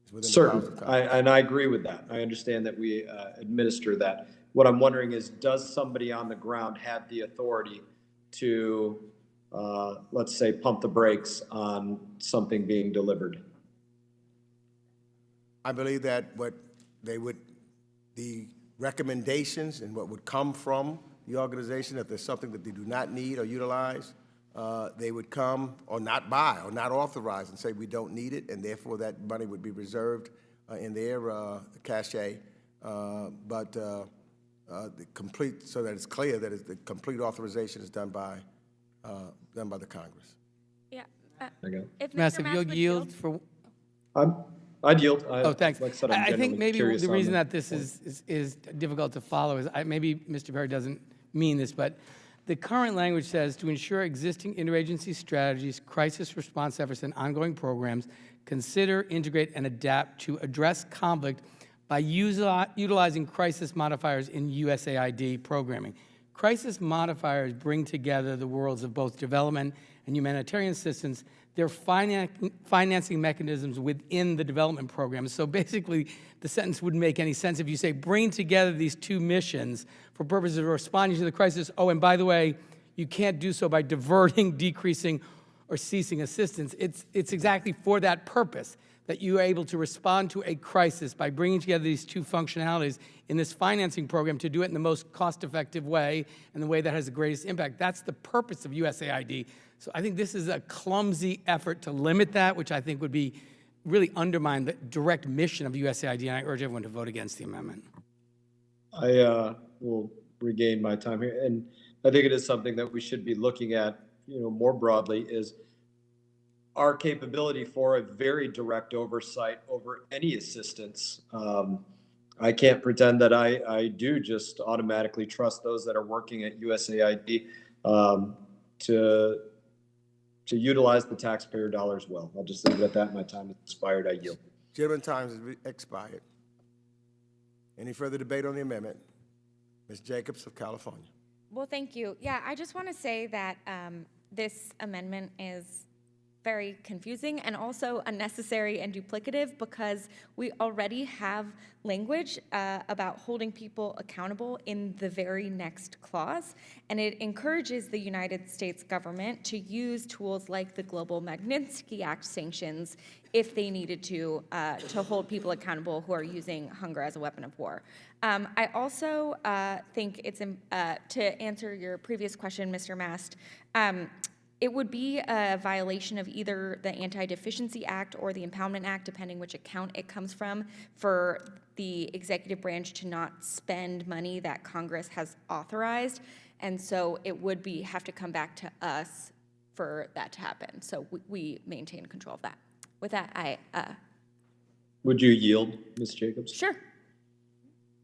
It's within the powers of Certain, Congress. and I agree with that. I understand that we administer that. What I'm wondering is, does somebody on the ground have the authority to, let's say, pump the brakes on something being delivered? I believe that the recommendations and what would come from the organization, if there's something that they do not need or utilize, they would come or not buy or not authorize and say we don't need it, and therefore that money would be reserved in their cachet. The complete, so that it's clear that the complete authorization is done by the Congress. Yeah. If Mr. you'll yield for. I'd yield. Oh, thanks. Like I said, I think maybe the reason that that this is difficult to follow is maybe Mr. Perry doesn't mean this, but the current language says to ensure existing interagency strategies, crisis response efforts, and ongoing programs consider, integrate, and adapt to address conflict by utilizing crisis modifiers in USAID programming. Crisis modifiers bring together the worlds of both development and humanitarian assistance. They're financing mechanisms within the development program. So basically, the sentence wouldn't make any sense if you say, bring together these two missions for purposes of responding to the crisis. Oh, and by the way, you can't do so by diverting, decreasing, or ceasing assistance. It's exactly for that purpose that you are able to respond to a crisis by bringing together these two functionalities in this financing program to do it in the most cost-effective way and the way that has the greatest impact. That's the purpose of USAID. So I think this is a clumsy effort to limit that, which I think would be really undermine the direct mission of USAID, and I urge everyone to vote against the amendment. I will regain my time here, and I think it is something that we should be looking at, more broadly, is our capability for a very direct oversight over any assistance. I can't pretend that I do just automatically trust those that are working at USAID to utilize the taxpayer dollars well. I'll just leave it at that. My time has expired. I yield. Gentleman's time has expired. Any further debate on the amendment? Ms. Jacobs of California. Well, thank you. Yeah, I just want to say that this amendment is very confusing and also unnecessary and duplicative, because we already have language about holding people accountable in the very next clause, and it encourages the United States government to use tools like the Global Magnitsky Act sanctions if they needed to hold people accountable who are using hunger as a weapon of war. I also think it's, to answer your previous question, Mr. Mast, it would be a violation of either the Anti-Deficiency Act or the Impoundment Act, depending which account it comes from, for the executive branch to not spend money that Congress has authorized. And so it would have to come back to us for that to happen. So we maintain control of that. With that, Would you yield, Ms. Jacobs? Sure.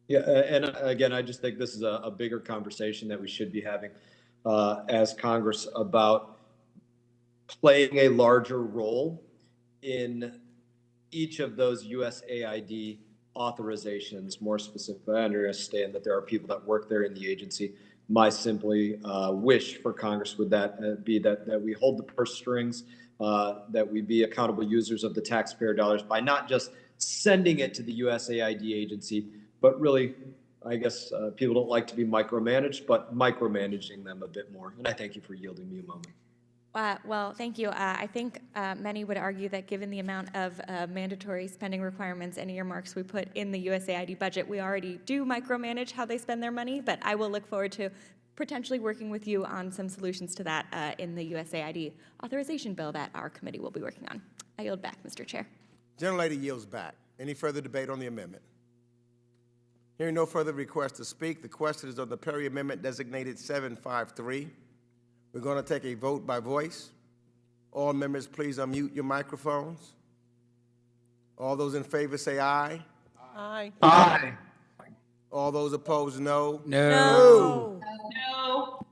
Yeah, and again, I just think this is a bigger conversation that we should be having as Congress about playing a larger role in each of those USAID authorizations. More specifically, I understand that there are people that work there in the agency. My simply wish for Congress would be that we hold the purse strings, that we be accountable users of the taxpayer dollars by not just sending it to the USAID agency, but really, I guess people don't like to be micromanaged, but micromanaging them a bit more. And I thank you for yielding me a moment. Well, thank you. I think many would argue that given the amount of mandatory spending requirements and earmarks we put in the USAID budget, we already do micromanage how they spend their money, but I will look forward to potentially working with you on some solutions to that in the USAID authorization bill that our committee will be working on. I yield back, Mr. Chair. Gentlelady yields back. Any further debate on the amendment? Hearing no further requests to speak, the question is on the Perry Amendment designated 753. We're going to take a vote by voice. All members, please unmute your microphones. All those in favor say aye. Aye. Aye. All those opposed, no. No. No.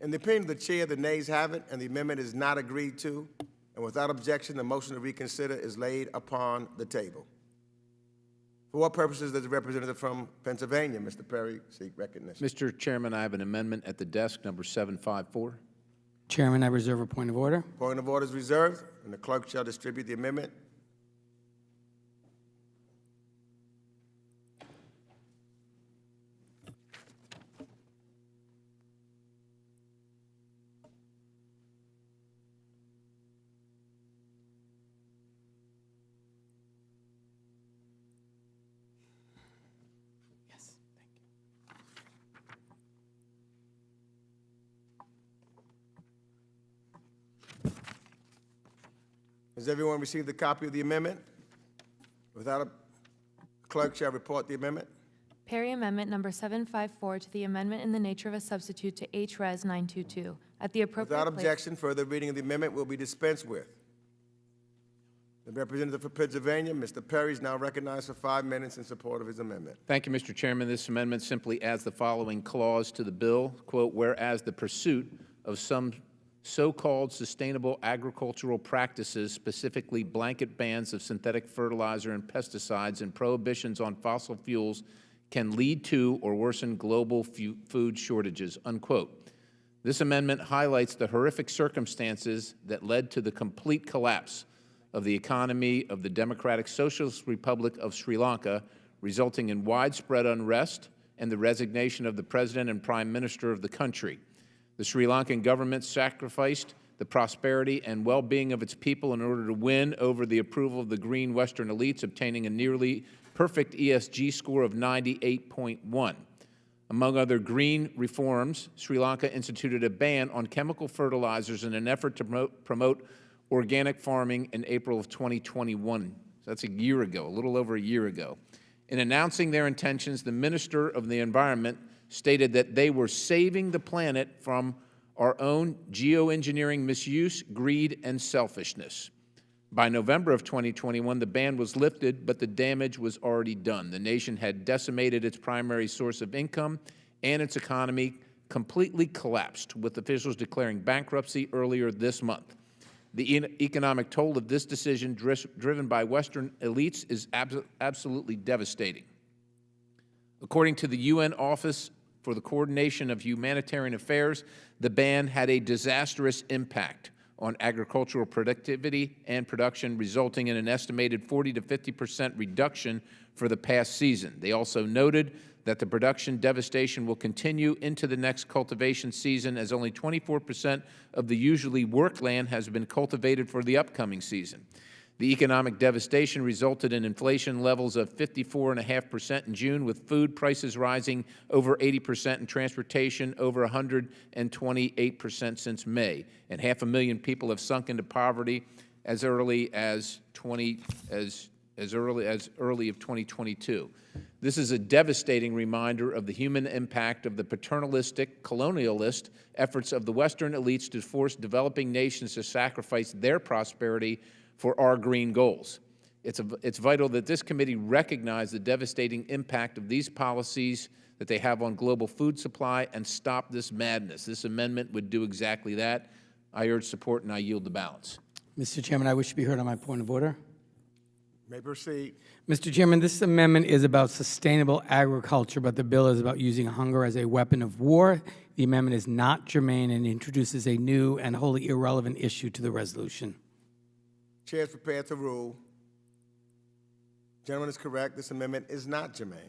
In the opinion of the chair, the nays have it, and the amendment is not agreed to. And without objection, the motion to reconsider is laid upon the table. For what purposes does the representative from Pennsylvania, Mr. Perry, seek recognition? Mr. Chairman, I have an amendment at the desk, number 754. Chairman, I reserve a point of order. Point of order is reserved, and the clerk shall distribute the amendment. Yes, thank you. Has everyone received a copy of the amendment? Without a clerk shall report the amendment. Perry Amendment Number 754 to the amendment in the nature of a substitute to H.Res. 922. At the appropriate Without place. objection, further reading of the amendment will be dispensed with. The representative for Pennsylvania, Mr. Perry, is now recognized for 5 minutes in support of his amendment. Thank you, Mr. Chairman. This amendment simply adds the following clause to the bill, quote, whereas the pursuit of some so-called sustainable agricultural practices, specifically blanket bans of synthetic fertilizer and pesticides and prohibitions on fossil fuels, can lead to or worsen global food shortages, unquote. This amendment highlights the horrific circumstances that led to the complete collapse of the economy of the Democratic Socialist Republic of Sri Lanka, resulting in widespread unrest and the resignation of the President and Prime Minister of the country. The Sri Lankan government sacrificed the prosperity and well-being of its people in order to win over the approval of the green Western elites, obtaining a nearly perfect ESG score of 98.1. Among other green reforms, Sri Lanka instituted a ban on chemical fertilizers in an effort to promote organic farming in April of 2021. So that's a year ago, a little over a year ago. In announcing their intentions, the Minister of the Environment stated that they were saving the planet from our own geoengineering misuse, greed, and selfishness. By November of 2021, the ban was lifted, but the damage was already done. The nation had decimated its primary source of income, and its economy completely collapsed, with officials declaring bankruptcy earlier this month. The economic toll of this decision, driven by Western elites, is absolutely devastating. According to the UN Office for the Coordination of Humanitarian Affairs, the ban had a disastrous impact on agricultural productivity and production, resulting in an estimated 40 to 50% reduction for the past season. They also noted that the production devastation will continue into the next cultivation season, as only 24% of the usually worked land has been cultivated for the upcoming season. The economic devastation resulted in inflation levels of 54.5% in June, with food prices rising over 80% and transportation over 128% since May. And 500,000 people have sunk into poverty as early as early of 2022. This is a devastating reminder of the human impact of the paternalistic, colonialist efforts of the Western elites to force developing nations to sacrifice their prosperity for our green goals. It's vital that this committee recognize the devastating impact of these policies that they have on global food supply and stop this madness. This amendment would do exactly that. I urge support, and I yield the balance. Mr. Chairman, I wish to be heard on my point of order. May proceed. Mr. Chairman, this amendment is about sustainable agriculture, but the bill is about using hunger as a weapon of war. The amendment is not germane and introduces a new and wholly irrelevant issue to the resolution. Chair is prepared to rule. Gentleman is correct. This amendment is not germane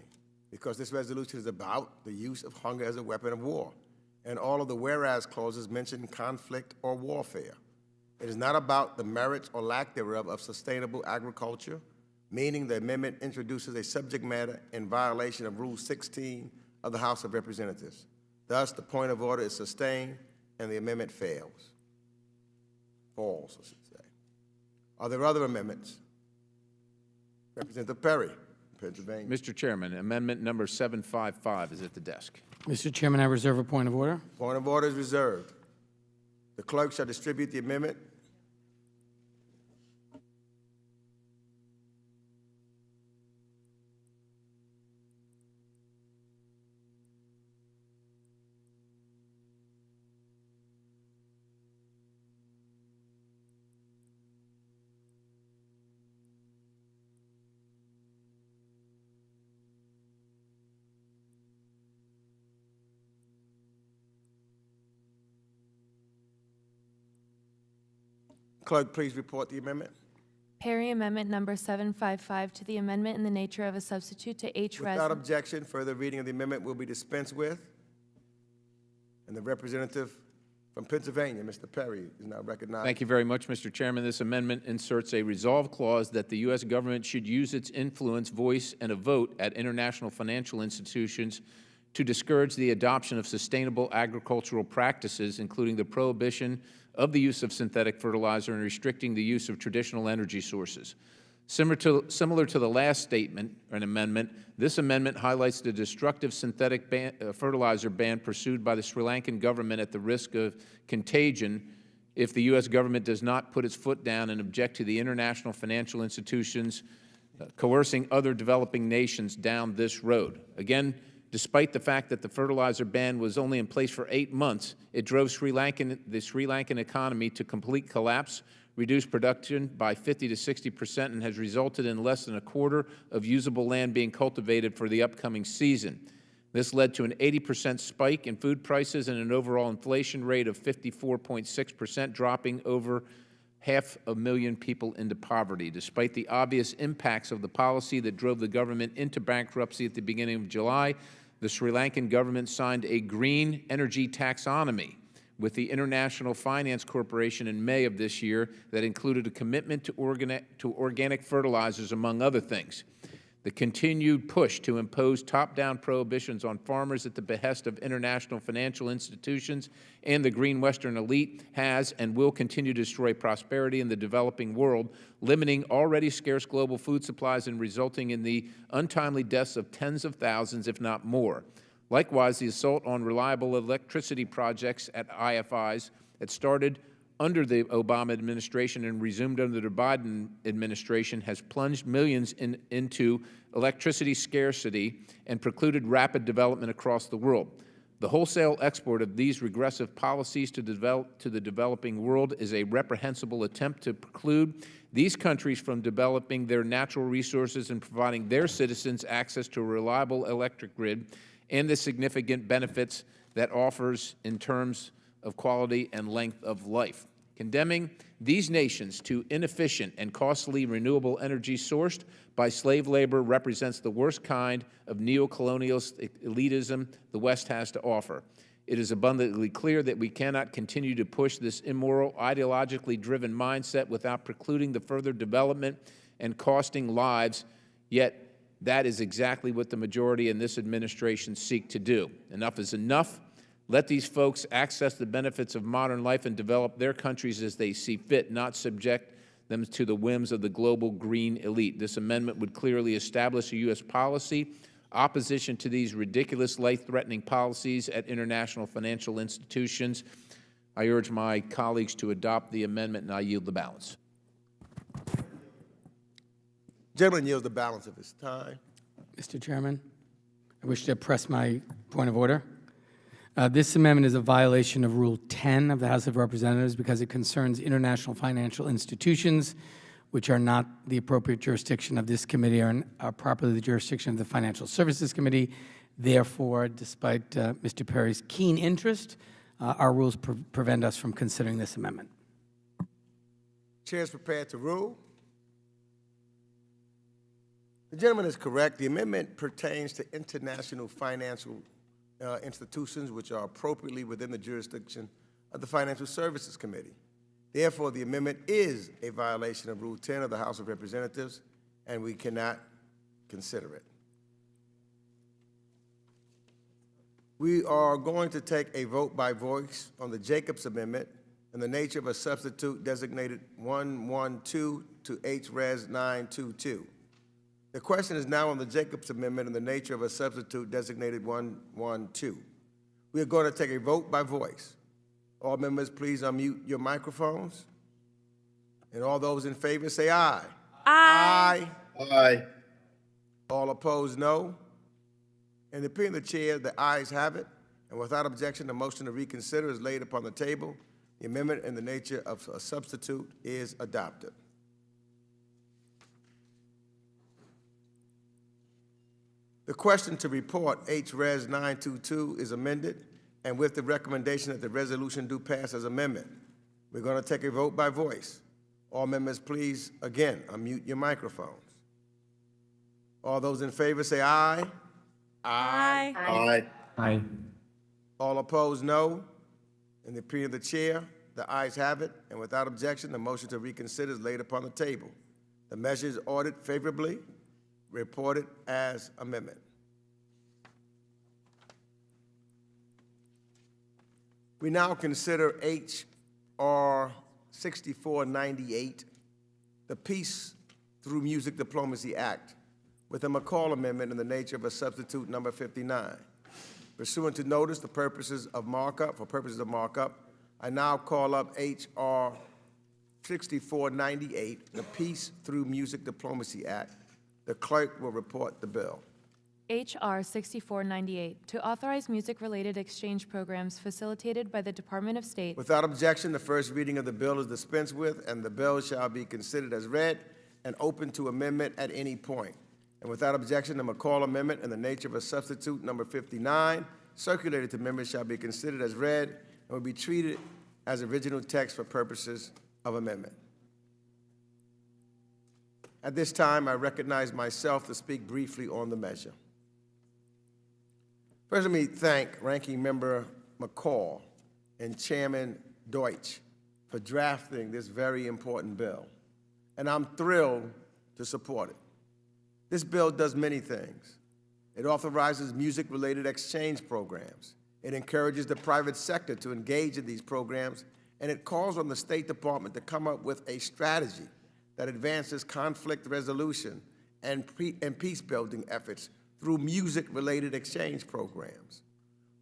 because this resolution is about the use of hunger as a weapon of war. And all of the whereas clauses mention conflict or warfare. It is not about the merits or lack thereof of sustainable agriculture, meaning the amendment introduces a subject matter in violation of Rule 16 of the House of Representatives. Thus, the point of order is sustained and the amendment fails. Falls, I should say. Are there other amendments? Representative Perry, Pennsylvania. Mr. Chairman, amendment number 755 is at the desk. Mr. Chairman, I reserve a point of order. Point of order is reserved. The clerk shall distribute the amendment. Clerk, please report the amendment. Perry Amendment Number 755 to the amendment in the nature of a substitute to H.Res. Without objection, further reading of the amendment will be dispensed with. And the representative from Pennsylvania, Mr. Perry, is now recognized. Thank you very much, Mr. Chairman. This amendment inserts a resolve clause that the U.S. government should use its influence, voice, and a vote at international financial institutions to discourage the adoption of sustainable agricultural practices, including the prohibition of the use of synthetic fertilizer and restricting the use of traditional energy sources. Similar to the last statement or an amendment, this amendment highlights the destructive synthetic fertilizer ban pursued by the Sri Lankan government at the risk of contagion if the U.S. government does not put its foot down and object to the international financial institutions coercing other developing nations down this road. Again, despite the fact that the fertilizer ban was only in place for 8 months, it drove the Sri Lankan economy to complete collapse, reduced production by 50 to 60%, and has resulted in less than a quarter of usable land being cultivated for the upcoming season. This led to an 80% spike in food prices and an overall inflation rate of 54.6%, dropping over 500,000 people into poverty. Despite the obvious impacts of the policy that drove the government into bankruptcy at the beginning of July, the Sri Lankan government signed a green energy taxonomy with the International Finance Corporation in May of this year that included a commitment to organic fertilizers, among other things. The continued push to impose top-down prohibitions on farmers at the behest of international financial institutions and the green Western elite has and will continue to destroy prosperity in the developing world, limiting already scarce global food supplies and resulting in the untimely deaths of tens of thousands, if not more. Likewise, the assault on reliable electricity projects at IFIs that started under the Obama administration and resumed under the Biden administration has plunged millions into electricity scarcity and precluded rapid development across the world. The wholesale export of these regressive policies to the developing world is a reprehensible attempt to preclude these countries from developing their natural resources and providing their citizens access to a reliable electric grid and the significant benefits that offers in terms of quality and length of life. Condemning these nations to inefficient and costly renewable energy sourced by slave labor represents the worst kind of neo-colonial elitism the West has to offer. It is abundantly clear that we cannot continue to push this immoral, ideologically driven mindset without precluding the further development and costing lives, yet that is exactly what the majority in this administration seek to do. Enough is enough. Let these folks access the benefits of modern life and develop their countries as they see fit, not subject them to the whims of the global green elite. This amendment would clearly establish a U.S. policy opposition to these ridiculous, life-threatening policies at international financial institutions. I urge my colleagues to adopt the amendment, and I yield the balance. Gentleman yields the balance of his time. Mr. Chairman, I wish to press my point of order. This amendment is a violation of Rule 10 of the House of Representatives because it concerns international financial institutions, which are not the appropriate jurisdiction of this committee or are properly the jurisdiction of the Financial Services Committee. Therefore, despite Mr. Perry's keen interest, our rules prevent us from considering this amendment. Chair is prepared to rule. The gentleman is correct. The amendment pertains to international financial institutions which are appropriately within the jurisdiction of the Financial Services Committee. Therefore, the amendment is a violation of Rule 10 of the House of Representatives, and we cannot consider it. We are going to take a vote by voice on the Jacobs Amendment in the nature of a substitute designated 112 to H.Res. 922. The question is now on the Jacobs Amendment in the nature of a substitute designated 112. We are going to take a vote by voice. All members, please unmute your microphones. And all those in favor say aye. Aye. Aye. All opposed, no. In the opinion of the chair, the ayes have it. And without objection, the motion to reconsider is laid upon the table. The amendment in the nature of a substitute is adopted. The question to report H.Res. 922 is amended, and with the recommendation that the resolution do pass as amendment. We're going to take a vote by voice. All members, please, again, unmute your microphones. All those in favor say aye. Aye. Aye. Aye. All opposed, no. In the opinion of the chair, the ayes have it, and without objection, the motion to reconsider is laid upon the table. The measure is ordered favorably, reported as amendment. We now consider H.R. 6498, the Peace Through Music Diplomacy Act, with a McCall amendment in the nature of a substitute number 59. Pursuant to notice, for purposes of markup, I now call up H.R. 6498, the Peace Through Music Diplomacy Act. The clerk will report the bill. H.R. 6498, to authorize music-related exchange programs facilitated by the Department of State. Without objection, the first reading of the bill is dispensed with, and the bill shall be considered as read and open to amendment at any point. And without objection, the McCall amendment in the nature of a substitute number 59, circulated to members, shall be considered as read and will be treated as original text for purposes of amendment. At this time, I recognize myself to speak briefly on the measure. First, let me thank Ranking Member McCall and Chairman Deutsch for drafting this very important bill, and I'm thrilled to support it. This bill does many things. It authorizes music-related exchange programs. It encourages the private sector to engage in these programs, and it calls on the State Department to come up with a strategy that advances conflict resolution and peace-building efforts through music-related exchange programs.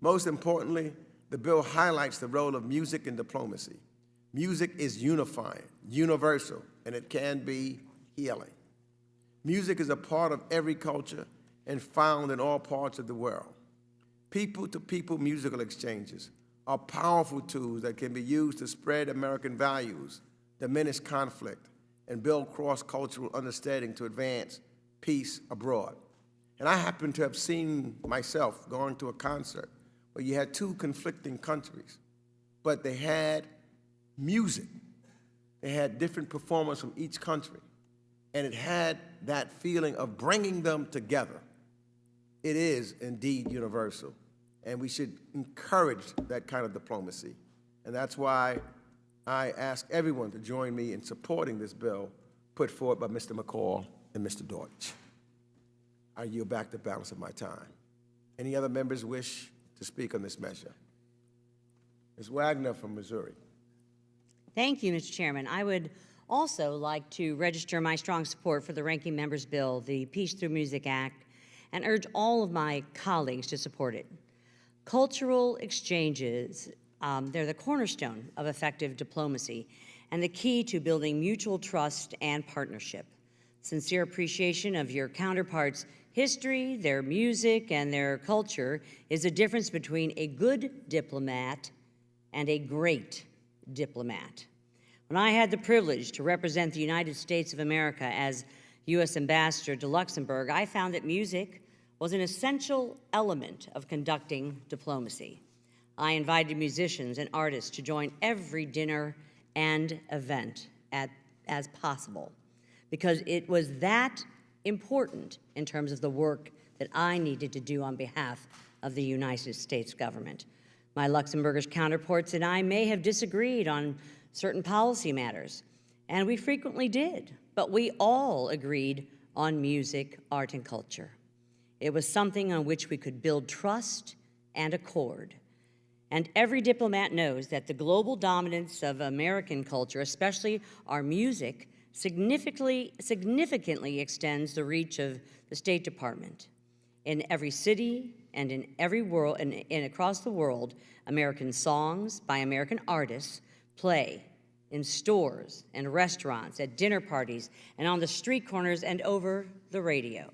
Most importantly, the bill highlights the role of music in diplomacy. Music is unifying, universal, and it can be healing. Music is a part of every culture and found in all parts of the world. People-to-people musical exchanges are powerful tools that can be used to spread American values, diminish conflict, and build cross-cultural understanding to advance peace abroad. And I happen to have seen myself going to a concert where you had two conflicting countries, but they had music. They had different performers from each country, and it had that feeling of bringing them together. It is indeed universal, and we should encourage that kind of diplomacy. And that's why I ask everyone to join me in supporting this bill put forward by Mr. McCall and Mr. Deutsch. I yield back the balance of my time. Any other members wish to speak on this measure? Ms. Wagner from Missouri. Thank you, Mr. Chairman. I would also like to register my strong support for the ranking member's bill, the Peace Through Music Act, and urge all of my colleagues to support it. Cultural exchanges, they're the cornerstone of effective diplomacy and the key to building mutual trust and partnership. Sincere appreciation of your counterparts' history, their music, and their culture is the difference between a good diplomat and a great diplomat. When I had the privilege to represent the United States of America as U.S. Ambassador to Luxembourg, I found that music was an essential element of conducting diplomacy. I invited musicians and artists to join every dinner and event as possible, because it was that important in terms of the work that I needed to do on behalf of the United States government. My Luxembourgish counterparts and I may have disagreed on certain policy matters, and we frequently did, but we all agreed on music, art, and culture. It was something on which we could build trust and accord. And every diplomat knows that the global dominance of American culture, especially our music, significantly extends the reach of the State Department. In every city and in every world and across the world, American songs by American artists play in stores and restaurants, at dinner parties, and on the street corners and over the radio.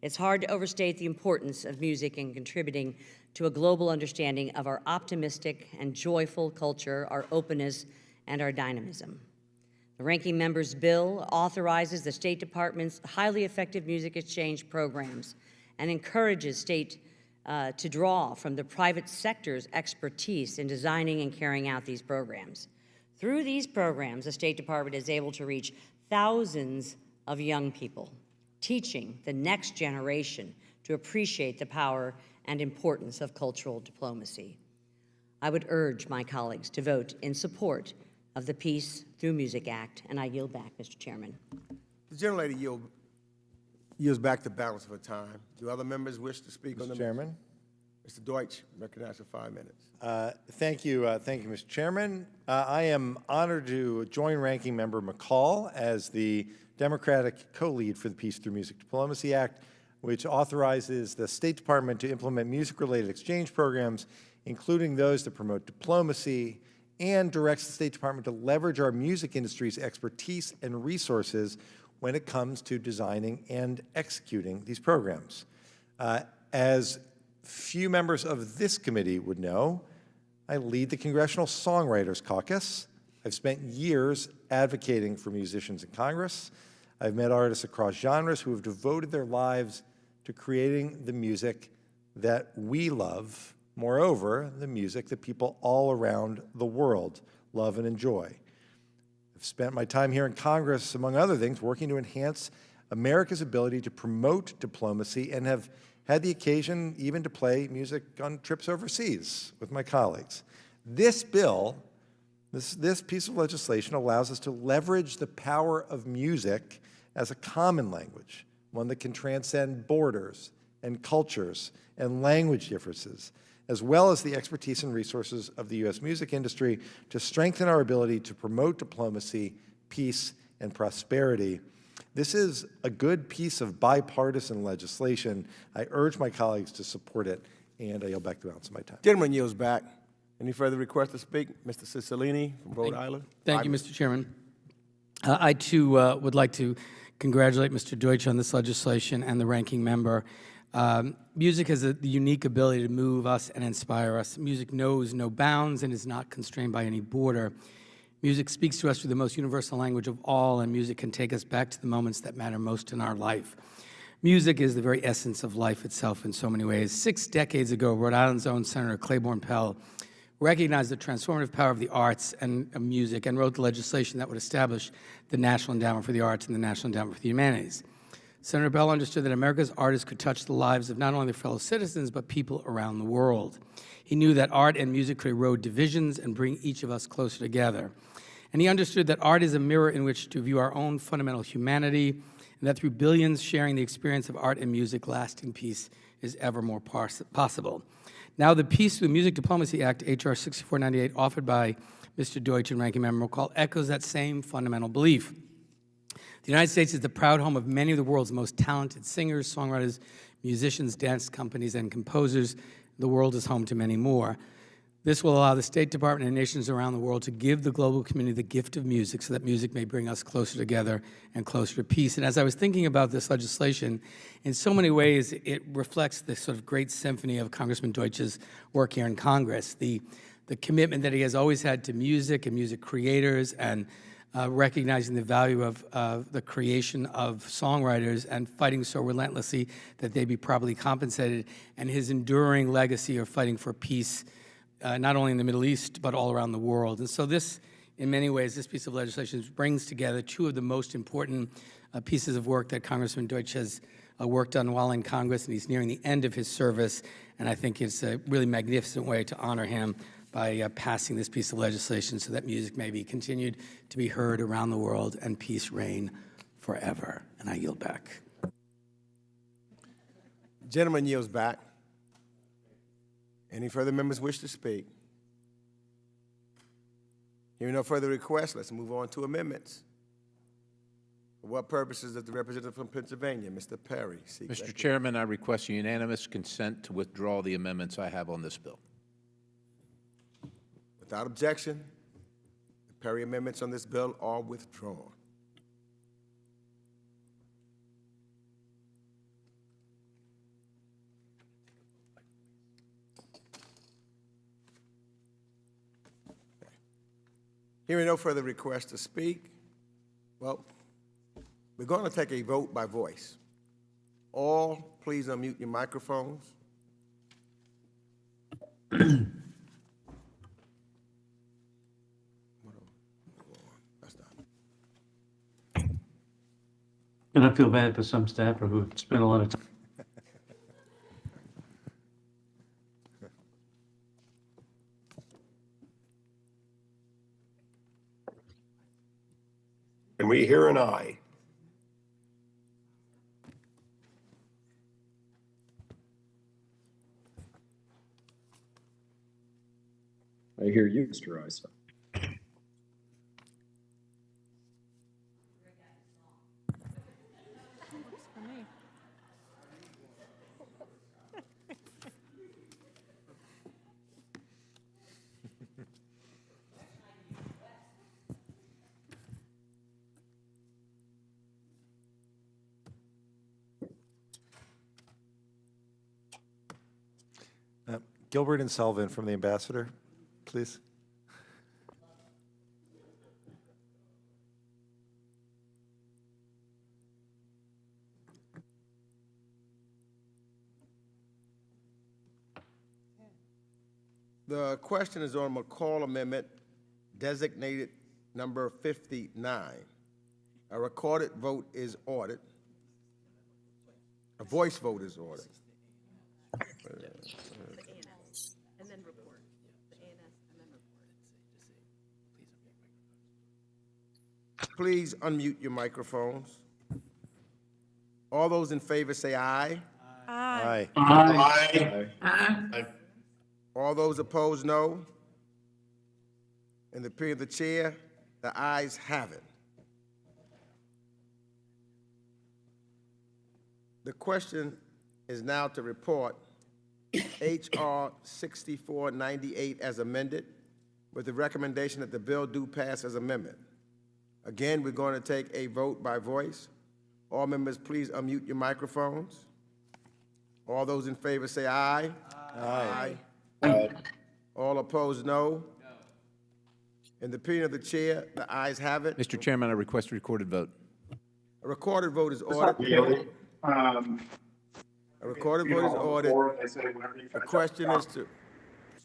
It's hard to overstate the importance of music in contributing to a global understanding of our optimistic and joyful culture, our openness, and our dynamism. The ranking member's bill authorizes the State Department's highly effective music exchange programs and encourages state to draw from the private sector's expertise in designing and carrying out these programs. Through these programs, the State Department is able to reach thousands of young people, teaching the next generation to appreciate the power and importance of cultural diplomacy. I would urge my colleagues to vote in support of the Peace Through Music Act, and I yield back, Mr. Chairman. The gentlelady yields back the balance of her time. Do other members wish to speak on the? Mr. Chairman. Mr. Deutsch, recognized for 5 minutes. Thank you, Mr. Chairman. I am honored to join Ranking Member McCall as the Democratic co-lead for the Peace Through Music Diplomacy Act, which authorizes the State Department to implement music-related exchange programs, including those that promote diplomacy, and directs the State Department to leverage our music industry's expertise and resources when it comes to designing and executing these programs. As few members of this committee would know, I lead the Congressional Songwriters Caucus. I've spent years advocating for musicians in Congress. I've met artists across genres who have devoted their lives to creating the music that we love, moreover, the music that people all around the world love and enjoy. I've spent my time here in Congress, among other things, working to enhance America's ability to promote diplomacy and have had the occasion even to play music on trips overseas with my colleagues. This bill, this piece of legislation allows us to leverage the power of music as a common language, one that can transcend borders and cultures and language differences, as well as the expertise and resources of the U.S. music industry to strengthen our ability to promote diplomacy, peace, and prosperity. This is a good piece of bipartisan legislation. I urge my colleagues to support it, and I yield back the balance of my time. Gentleman yields back. Any further requests to speak? Mr. Cicilline from Rhode Island. Thank you, Mr. Chairman. I, too, would like to congratulate Mr. Deutsch on this legislation and the ranking member. Music has the unique ability to move us and inspire us. Music knows no bounds and is not constrained by any border. Music speaks to us through the most universal language of all, and music can take us back to the moments that matter most in our life. Music is the very essence of life itself in so many ways. 6 decades ago, Rhode Island's own Senator Claiborne Pell recognized the transformative power of the arts and music and wrote the legislation that would establish the National Endowment for the Arts and the National Endowment for the Humanities. Senator Pell understood that America's artists could touch the lives of not only their fellow citizens, but people around the world. He knew that art and music could erode divisions and bring each of us closer together. And he understood that art is a mirror in which to view our own fundamental humanity, and that through billions sharing the experience of art and music, lasting peace is ever more possible. Now, the Peace Through Music Diplomacy Act, H.R. 6498, offered by Mr. Deutsch and Ranking Member McCall, echoes that same fundamental belief. The United States is the proud home of many of the world's most talented singers, songwriters, musicians, dance companies, and composers. The world is home to many more. This will allow the State Department and nations around the world to give the global community the gift of music so that music may bring us closer together and closer to peace. And as I was thinking about this legislation, in so many ways, it reflects the sort of great symphony of Congressman Deutsch's work here in Congress, the commitment that he has always had to music and music creators, and recognizing the value of the creation of songwriters and fighting so relentlessly that they be properly compensated, and his enduring legacy of fighting for peace, not only in the Middle East, but all around the world. And so this, in many ways, this piece of legislation brings together two of the most important pieces of work that Congressman Deutsch has worked on while in Congress, and he's nearing the end of his service, and I think it's a really magnificent way to honor him by passing this piece of legislation so that music may be continued to be heard around the world and peace reign forever. And I yield back. Gentleman yields back. Any further members wish to speak? Hearing no further requests, let's move on to amendments. For what purposes does the representative from Pennsylvania, Mr. Perry, seek? Mr. Chairman, I request unanimous consent to withdraw the amendments I have on this bill. Without objection, the Perry amendments on this bill are withdrawn. Hearing no further requests to speak, well, we're going to take a vote by voice. All, please unmute your microphones. And I feel bad for some staffer who spent a lot of time. And we hear an aye. I hear you, Mr. Isa. Gilbert and Sullivan from the ambassador, please. The question is on McCall Amendment, designated number 59. A recorded vote is ordered. A voice vote is ordered. And then report. The ANS and then report. Please unmute your microphones. All those in favor say aye. Aye. Aye. Aye. All those opposed, no. In the opinion of the chair, the ayes have it. The question is now to report H.R. 6498 as amended, with the recommendation that the bill do pass as amendment. Again, we're going to take a vote by voice. All members, please unmute your microphones. All those in favor say aye. Aye. Aye. All opposed, no. In the opinion of the chair, the ayes have it. Mr. Chairman, I request a recorded vote. A recorded vote is ordered. A recorded vote is ordered. The question is to,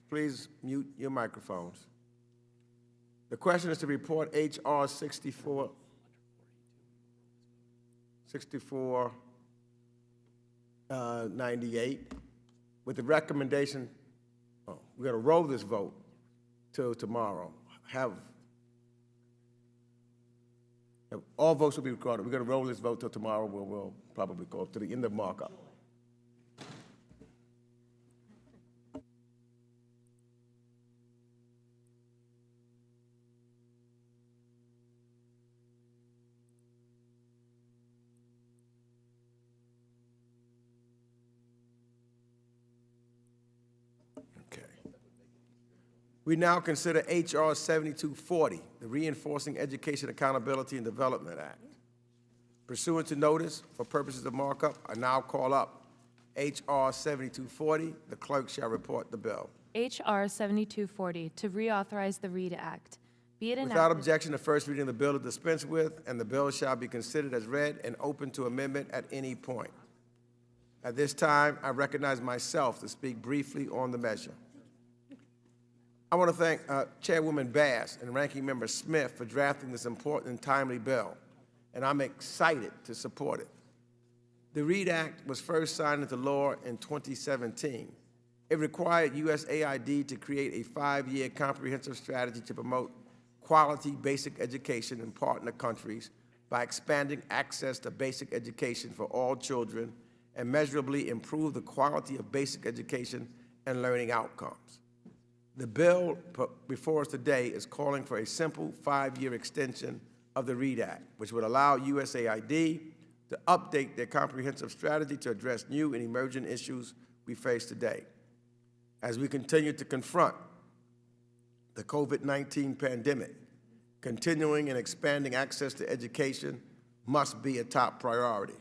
please mute your microphones. The question is to report H.R. 6498 with the recommendation, we're going to roll this vote till tomorrow. All votes will be recorded. We're going to roll this vote till tomorrow. We'll probably go to the end of markup. We now consider H.R. 7240, the Reinforcing Education Accountability and Development Act. Pursuant to notice, for purposes of markup, I now call up H.R. 7240. The clerk shall report the bill. H.R. 7240, to reauthorize the READ Act. Be it enacted. Without objection, the first reading of the bill is dispensed with, and the bill shall be considered as read and open to amendment at any point. At this time, I recognize myself to speak briefly on the measure. I want to thank Chairwoman Bass and Ranking Member Smith for drafting this important and timely bill, and I'm excited to support it. The READ Act was first signed into law in 2017. It required USAID to create a 5-year comprehensive strategy to promote quality basic education in partner countries by expanding access to basic education for all children and measurably improve the quality of basic education and learning outcomes. The bill before us today is calling for a simple 5-year extension of the READ Act, which would allow USAID to update their comprehensive strategy to address new and emerging issues we face today. As we continue to confront the COVID-19 pandemic, continuing and expanding access to education must be a top priority.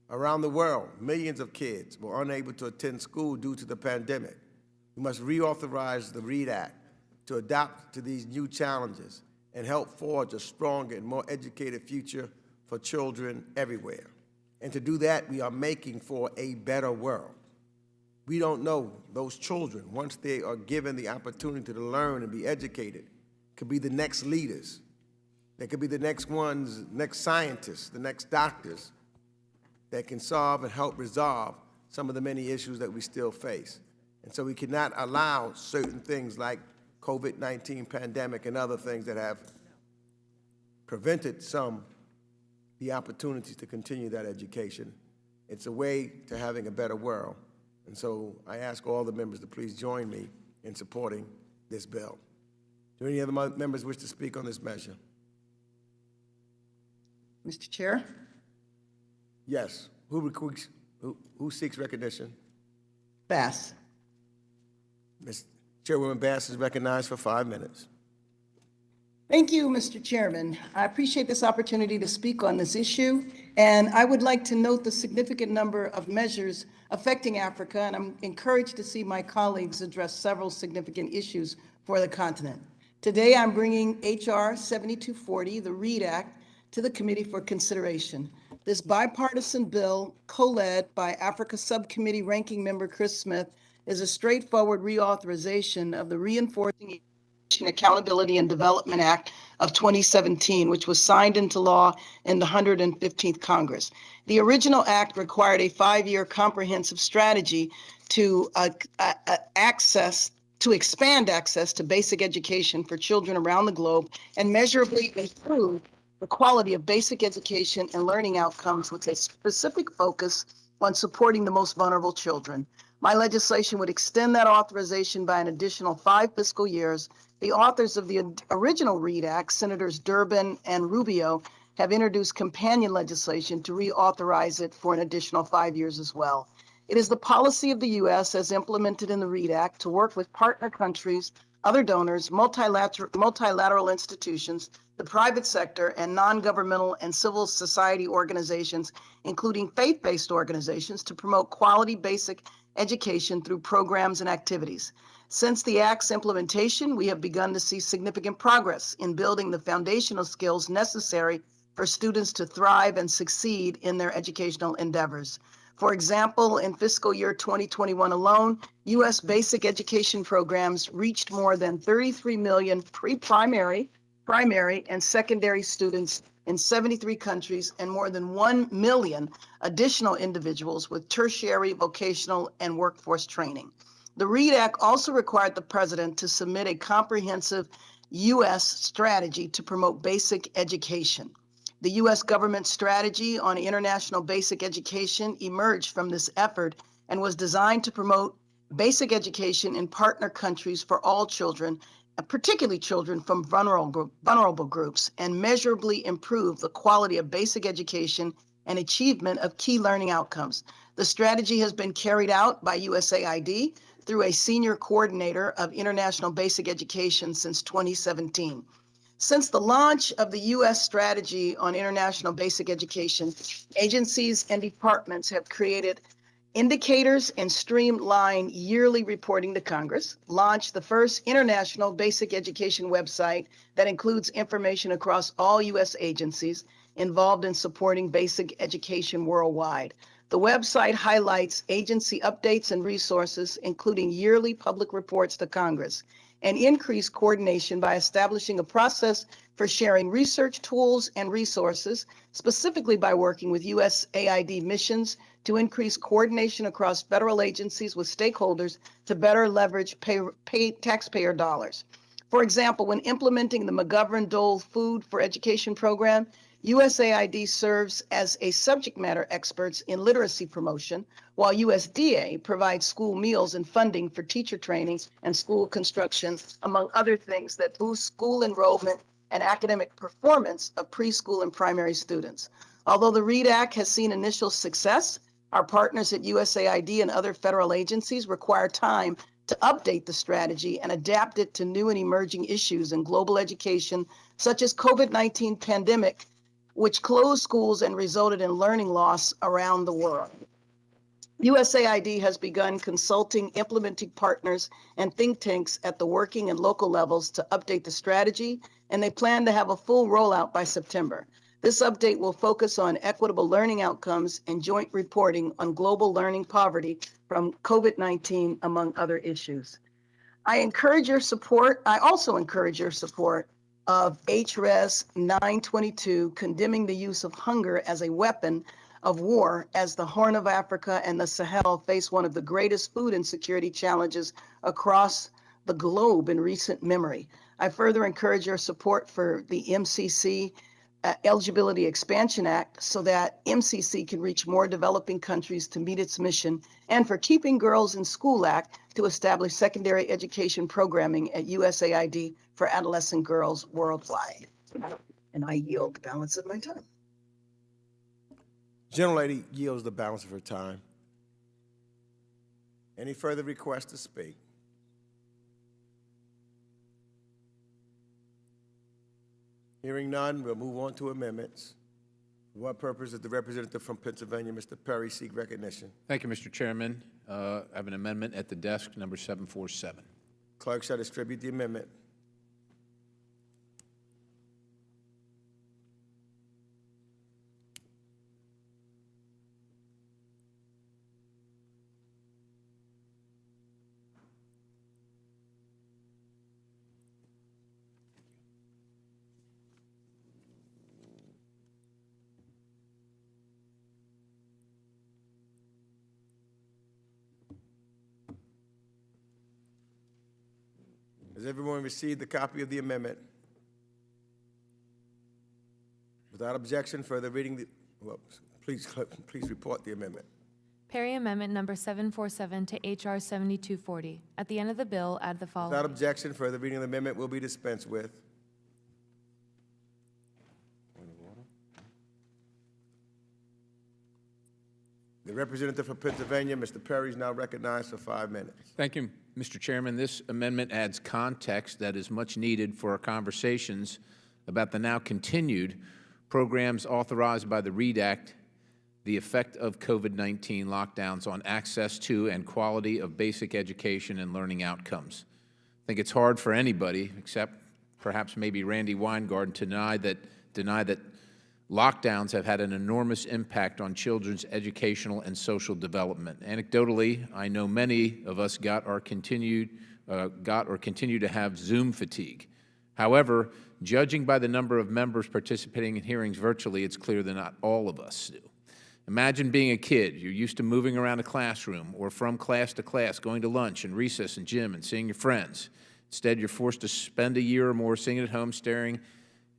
Around the world, millions of kids were unable to attend school due to the pandemic. We must reauthorize the READ Act to adapt to these new challenges and help forge a stronger and more educated future for children everywhere. And to do that, we are making for a better world. We don't know those children, once they are given the opportunity to learn and be educated, could be the next leaders. They could be the next ones, next scientists, the next doctors that can solve and help resolve some of the many issues that we still face. And so we cannot allow certain things like COVID-19 pandemic and other things that have prevented some the opportunities to continue that education. It's a way to having a better world. And so I ask all the members to please join me in supporting this bill. Do any other members wish to speak on this measure? Mr. Chair? Yes. Who seeks recognition? Bass. Ms. Chairwoman Bass is recognized for 5 minutes. Thank you, Mr. Chairman. I appreciate this opportunity to speak on this issue, and I would like to note the significant number of measures affecting Africa, and I'm encouraged to see my colleagues address several significant issues for the continent. Today, I'm bringing H.R. 7240, the READ Act, to the committee for consideration. This bipartisan bill, co-led by Africa Subcommittee Ranking Member Chris Smith, is a straightforward reauthorization of the Reinforcing Accountability and Development Act of 2017, which was signed into law in the 115th Congress. The original act required a 5-year comprehensive strategy to expand access to basic education for children around the globe and measurably improve the quality of basic education and learning outcomes with a specific focus on supporting the most vulnerable children. My legislation would extend that authorization by an additional 5 fiscal years. The authors of the original READ Act, Senators Durbin and Rubio, have introduced companion legislation to reauthorize it for an additional 5 years as well. It is the policy of the U.S. as implemented in the READ Act to work with partner countries, other donors, multilateral institutions, the private sector, and non-governmental and civil society organizations, including faith-based organizations, to promote quality basic education through programs and activities. Since the Act's implementation, we have begun to see significant progress in building the foundational skills necessary for students to thrive and succeed in their educational endeavors. For example, in fiscal year 2021 alone, U.S. basic education programs reached more than 33 million pre-primary, primary, and secondary students in 73 countries and more than 1 million additional individuals with tertiary, vocational, and workforce training. The READ Act also required the president to submit a comprehensive U.S. strategy to promote basic education. The U.S. government strategy on international basic education emerged from this effort and was designed to promote basic education in partner countries for all children, particularly children from vulnerable groups, and measurably improve the quality of basic education and achievement of key learning outcomes. The strategy has been carried out by USAID through a senior coordinator of international basic education since 2017. Since the launch of the U.S. strategy on international basic education, agencies and departments have created indicators and streamlined yearly reporting to Congress, launched the first international basic education website that includes information across all U.S. agencies involved in supporting basic education worldwide. The website highlights agency updates and resources, including yearly public reports to Congress, and increased coordination by establishing a process for sharing research tools and resources, specifically by working with USAID missions to increase coordination across federal agencies with stakeholders to better leverage taxpayer dollars. For example, when implementing the McGovern-Dole Food for Education program, USAID serves as a subject matter experts in literacy promotion, while USDA provides school meals and funding for teacher training and school construction, among other things that boost school enrollment and academic performance of preschool and primary students. Although the READ Act has seen initial success, our partners at USAID and other federal agencies require time to update the strategy and adapt it to new and emerging issues in global education, such as COVID-19 pandemic, which closed schools and resulted in learning loss around the world. USAID has begun consulting implementing partners and think tanks at the working and local levels to update the strategy, and they plan to have a full rollout by September. This update will focus on equitable learning outcomes and joint reporting on global learning poverty from COVID-19, among other issues. I also encourage your support of H.Res 922, condemning the use of hunger as a weapon of war as the Horn of Africa and the Sahel face one of the greatest food insecurity challenges across the globe in recent memory. I further encourage your support for the MCC Eligibility Expansion Act so that MCC can reach more developing countries to meet its mission, and for Keeping Girls in School Act to establish secondary education programming at USAID for adolescent girls worldwide. And I yield the balance of my time. Gentlelady yields the balance of her time. Any further requests to speak? Hearing none, we'll move on to amendments. For what purpose does the representative from Pennsylvania, Mr. Perry, seek recognition? Thank you, Mr. Chairman. I have an amendment at the desk, number 747. Clerk shall distribute the amendment. Has everyone received the copy of the amendment? Without objection, further reading the, well, please report the amendment. Perry Amendment Number 747 to H.R. 7240. At the end of the bill, add the following. Without objection, further reading of the amendment will be dispensed with. The representative from Pennsylvania, Mr. Perry, is now recognized for 5 minutes. Thank you, Mr. Chairman. This amendment adds context that is much needed for our conversations about the now continued programs authorized by the READ Act, the effect of COVID-19 lockdowns on access to and quality of basic education and learning outcomes. I think it's hard for anybody, except perhaps maybe Randy Weingarten, to deny that lockdowns have had an enormous impact on children's educational and social development. Anecdotally, I know many of us got or continue to have Zoom fatigue. However, judging by the number of members participating in hearings virtually, it's clear that not all of us do. Imagine being a kid. You're used to moving around a classroom or from class to class, going to lunch and recess and gym and seeing your friends. Instead, you're forced to spend a year or more sitting at home staring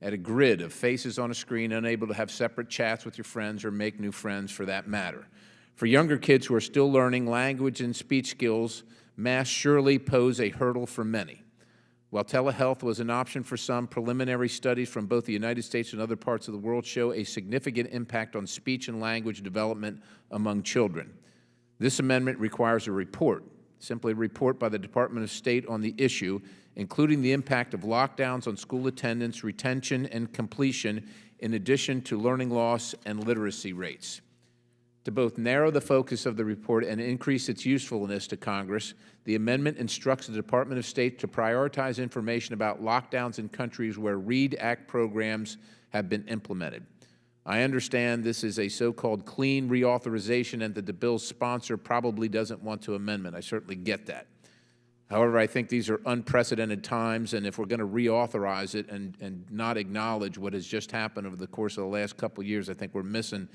at a grid of faces on a screen, unable to have separate chats with your friends or make new friends for that matter. For younger kids who are still learning language and speech skills, masks surely pose a hurdle for many. While telehealth was an option for some, preliminary studies from both the United States and other parts of the world show a significant impact on speech and language development among children. This amendment requires a report, simply a report by the Department of State on the issue, including the impact of lockdowns on school attendance, retention, and completion, in addition to learning loss and literacy rates. To both narrow the focus of the report and increase its usefulness to Congress, the amendment instructs the Department of State to prioritize information about lockdowns in countries where READ Act programs have been implemented. I understand this is a so-called clean reauthorization and that the bill's sponsor probably doesn't want to amendment. I certainly get that. However, I think these are unprecedented times, and if we're going to reauthorize it and not acknowledge what has just happened over the course of the last couple of years, I think we're missing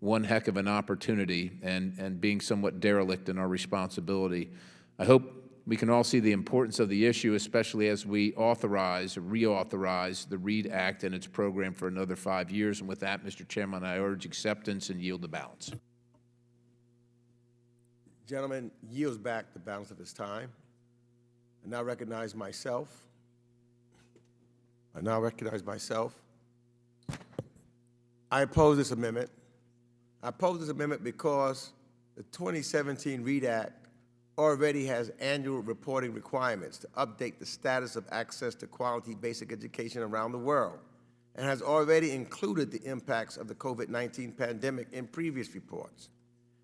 one heck of an opportunity and being somewhat derelict in our responsibility. I hope we can all see the importance of the issue, especially as we reauthorize the READ Act and its program for another 5 years. And with that, Mr. Chairman, I urge acceptance and yield the balance. Gentleman yields back the balance of his time. I now recognize myself. I now recognize myself. I oppose this amendment. I oppose this amendment because the 2017 READ Act already has annual reporting requirements to update the status of access to quality basic education around the world, and has already included the impacts of the COVID-19 pandemic in previous reports.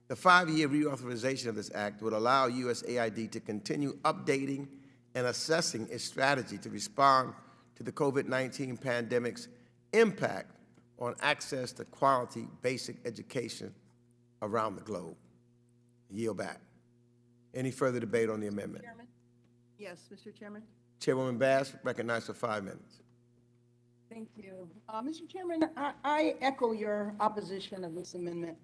The 5-year reauthorization of this act would allow USAID to continue updating and assessing its strategy to respond to the COVID-19 pandemic's impact on access to quality basic education around the globe. Yield back. Any further debate on the amendment? Chairman? Yes, Mr. Chairman. Chairwoman Bass, recognized for 5 minutes. Thank you. Mr. Chairman, I echo your opposition of this amendment,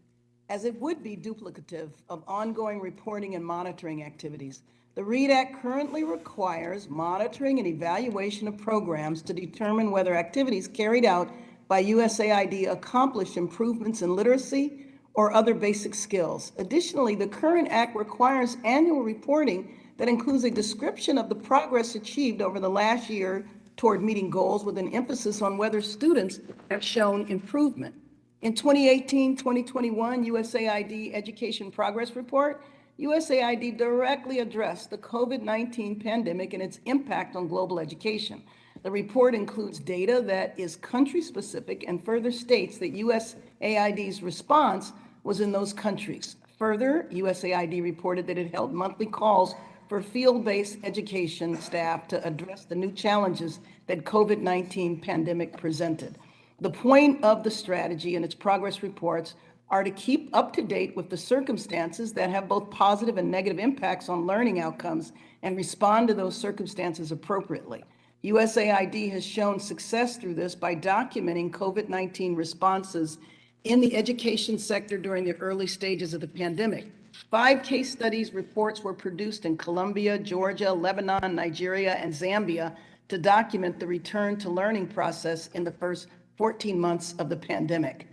as it would be duplicative of ongoing reporting and monitoring activities. The READ Act currently requires monitoring and evaluation of programs to determine whether activities carried out by USAID accomplish improvements in literacy or other basic skills. Additionally, the current act requires annual reporting that includes a description of the progress achieved over the last year toward meeting goals, with an emphasis on whether students have shown improvement. In 2018-2021 USAID Education Progress Report, USAID directly addressed the COVID-19 pandemic and its impact on global education. The report includes data that is country-specific and further states that USAID's response was in those countries. Further, USAID reported that it held monthly calls for field-based education staff to address the new challenges that COVID-19 pandemic presented. The point of the strategy and its progress reports are to keep up to date with the circumstances that have both positive and negative impacts on learning outcomes and respond to those circumstances appropriately. USAID has shown success through this by documenting COVID-19 responses in the education sector during the early stages of the pandemic. 5 case studies reports were produced in Colombia, Georgia, Lebanon, Nigeria, and Zambia to document the return to learning process in the first 14 months of the pandemic.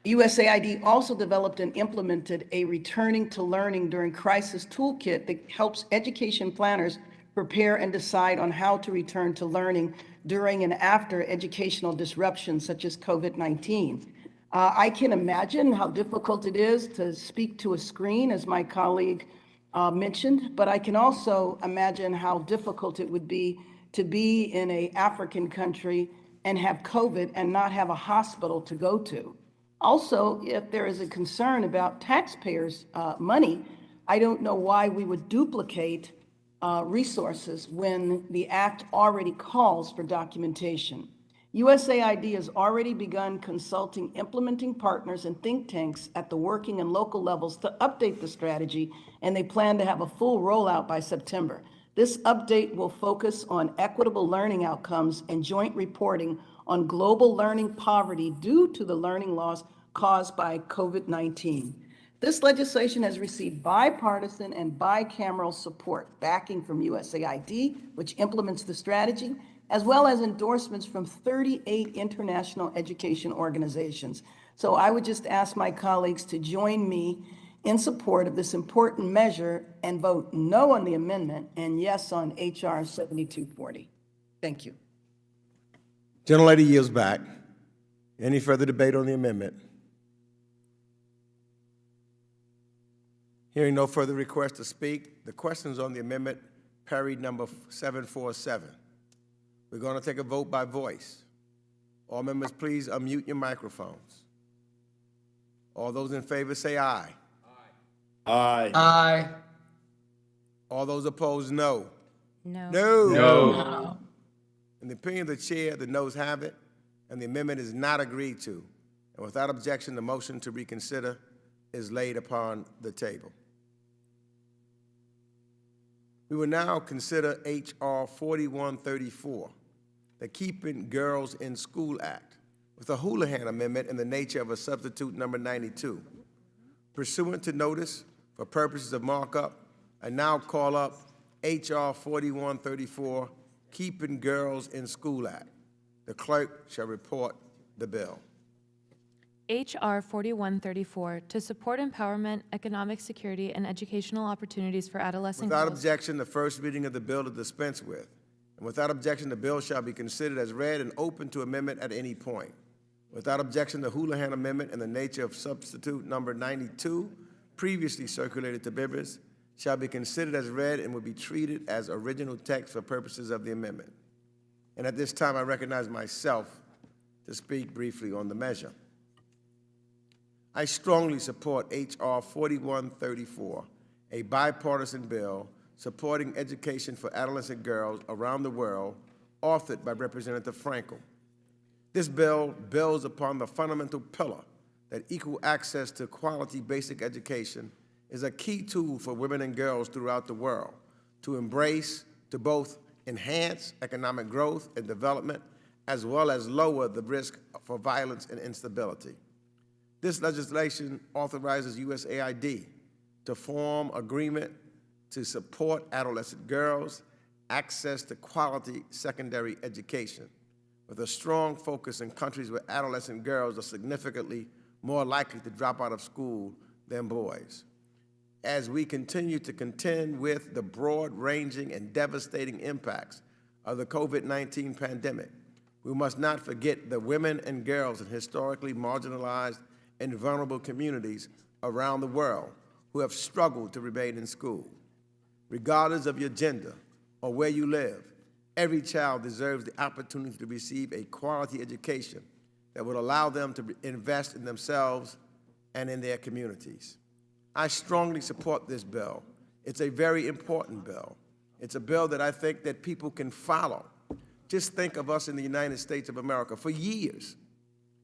USAID also developed and implemented a returning to learning during crisis toolkit that helps education planners prepare and decide on how to return to learning during and after educational disruptions such as COVID-19. I can imagine how difficult it is to speak to a screen, as my colleague mentioned, but I can also imagine how difficult it would be to be in an African country and have COVID and not have a hospital to go to. Also, if there is a concern about taxpayers' money, I don't know why we would duplicate resources when the Act already calls for documentation. USAID has already begun consulting implementing partners and think tanks at the working and local levels to update the strategy, and they plan to have a full rollout by September. This update will focus on equitable learning outcomes and joint reporting on global learning poverty due to the learning loss caused by COVID-19. This legislation has received bipartisan and bicameral support, backing from USAID, which implements the strategy, as well as endorsements from 38 international education organizations. So I would just ask my colleagues to join me in support of this important measure and vote no on the amendment and yes on H.R. 7240. Thank you. Gentlelady yields back. Any further debate on the amendment? Hearing no further requests to speak, the questions on the amendment parried number 747. We're going to take a vote by voice. All members, please unmute your microphones. All those in favor say aye. Aye. Aye. All those opposed, no. No. No. No. In the opinion of the chair, the noes have it, and the amendment is not agreed to. And without objection, the motion to reconsider is laid upon the table. We will now consider H.R. 4134, the Keeping Girls in School Act, with a Houlihan amendment in the nature of a substitute number 92. Pursuant to notice, for purposes of markup, I now call up H.R. 4134, Keeping Girls in School Act. The clerk shall report the bill. H.R. 4134, to support empowerment, economic security, and educational opportunities for adolescent Without girls. objection, the first reading of the bill to dispense with. And without objection, the bill shall be considered as read and open to amendment at any point. Without objection, the Houlihan Amendment in the nature of substitute number 92, previously circulated to members, shall be considered as read and will be treated as original text for purposes of the amendment. And at this time, I recognize myself to speak briefly on the measure. I strongly support H.R. 4134, a bipartisan bill supporting education for adolescent girls around the world, authored by Representative Frankel. This bill builds upon the fundamental pillar that equal access to quality basic education is a key tool for women and girls throughout the world to embrace, to both enhance economic growth and development, as well as lower the risk for violence and instability. This legislation authorizes USAID to form agreement to support adolescent girls' access to quality secondary education, with a strong focus in countries where adolescent girls are significantly more likely to drop out of school than boys. As we continue to contend with the broad-ranging and devastating impacts of the COVID-19 pandemic, we must not forget the women and girls in historically marginalized and vulnerable communities around the world who have struggled to remain in school. Regardless of your gender or where you live, every child deserves the opportunity to receive a quality education that will allow them to invest in themselves and in their communities. I strongly support this bill. It's a very important bill. It's a bill that I think that people can follow. Just think of us in the United States of America. For years,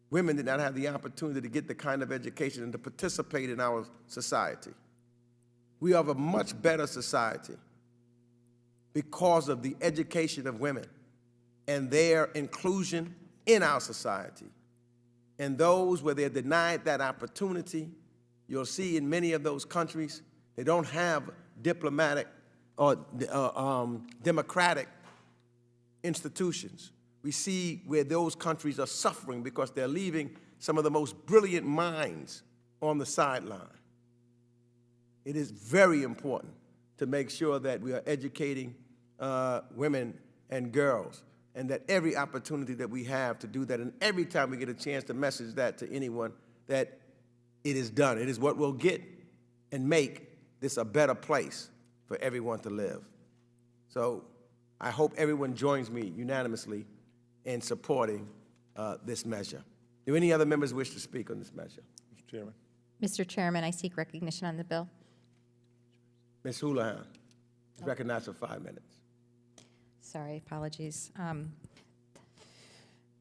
women did not have the opportunity to get the kind of education and to participate in our society. We have a much better society because of the education of women and their inclusion in our society. And those where they're denied that opportunity, you'll see in many of those countries, they don't have diplomatic or democratic institutions. We see where those countries are suffering because they're leaving some of the most brilliant minds on the sideline. It is very important to make sure that we are educating women and girls, and that every opportunity that we have to do that, and every time we get a chance to message that to anyone, that it is done. It is what will get and make this a better place for everyone to live. So I hope everyone joins me unanimously in supporting this measure. Do any other members wish to speak on this measure? Mr. Chairman. Mr. Chairman, I seek recognition on the bill. Ms. Houlihan, recognized for 5 minutes. Sorry, apologies.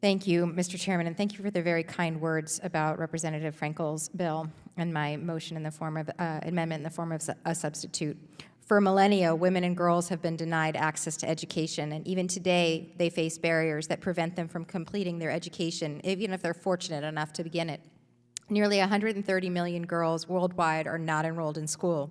Thank you, Mr. Chairman, and thank you for the very kind words about Representative Frankel's bill and my motion in the form of amendment in the form of a substitute. For millennia, women and girls have been denied access to education, and even today, they face barriers that prevent them from completing their education, even if they're fortunate enough to begin it. Nearly 130 million girls worldwide are not enrolled in school.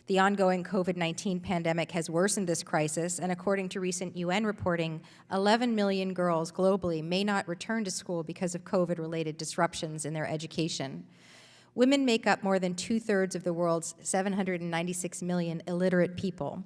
The ongoing COVID-19 pandemic has worsened this crisis, and according to recent UN reporting, 11 million girls globally may not return to school because of COVID-related disruptions in their education. Women make up more than 2/3 of the world's 796 million illiterate people.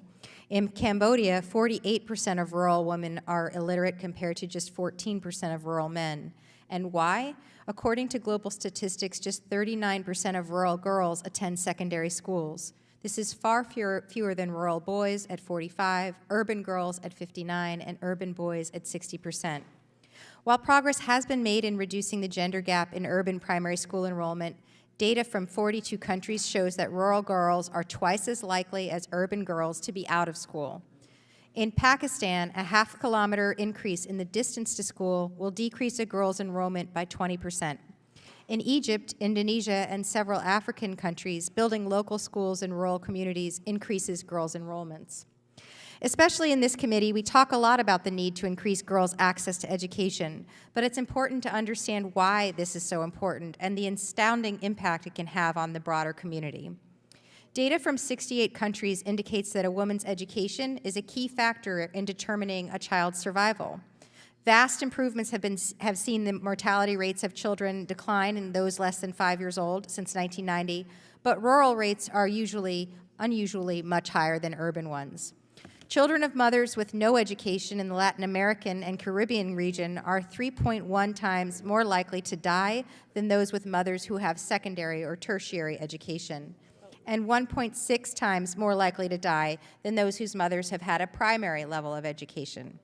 In Cambodia, 48% of rural women are illiterate compared to just 14% of rural men. And why? According to global statistics, just 39% of rural girls attend secondary schools. This is far fewer than rural boys at 45, urban girls at 59, and urban boys at 60%. While progress has been made in reducing the gender gap in urban primary school enrollment, data from 42 countries shows that rural girls are twice as likely as urban girls to be out of school. In Pakistan, a half-kilometer increase in the distance to school will decrease a girl's enrollment by 20%. In Egypt, Indonesia, and several African countries, building local schools in rural communities increases girls' enrollments. Especially in this committee, we talk a lot about the need to increase girls' access to education, but it's important to understand why this is so important and the astounding impact it can have on the broader community. Data from 68 countries indicates that a woman's education is a key factor in determining a child's survival. Vast improvements have seen the mortality rates of children decline in those less than 5 years old since 1990, but rural rates are unusually much higher than urban ones. Children of mothers with no education in the Latin American and Caribbean region are 3.1 times more likely to die than those with mothers who have secondary or tertiary education, and 1.6 times more likely to die than those whose mothers have had a primary level of education.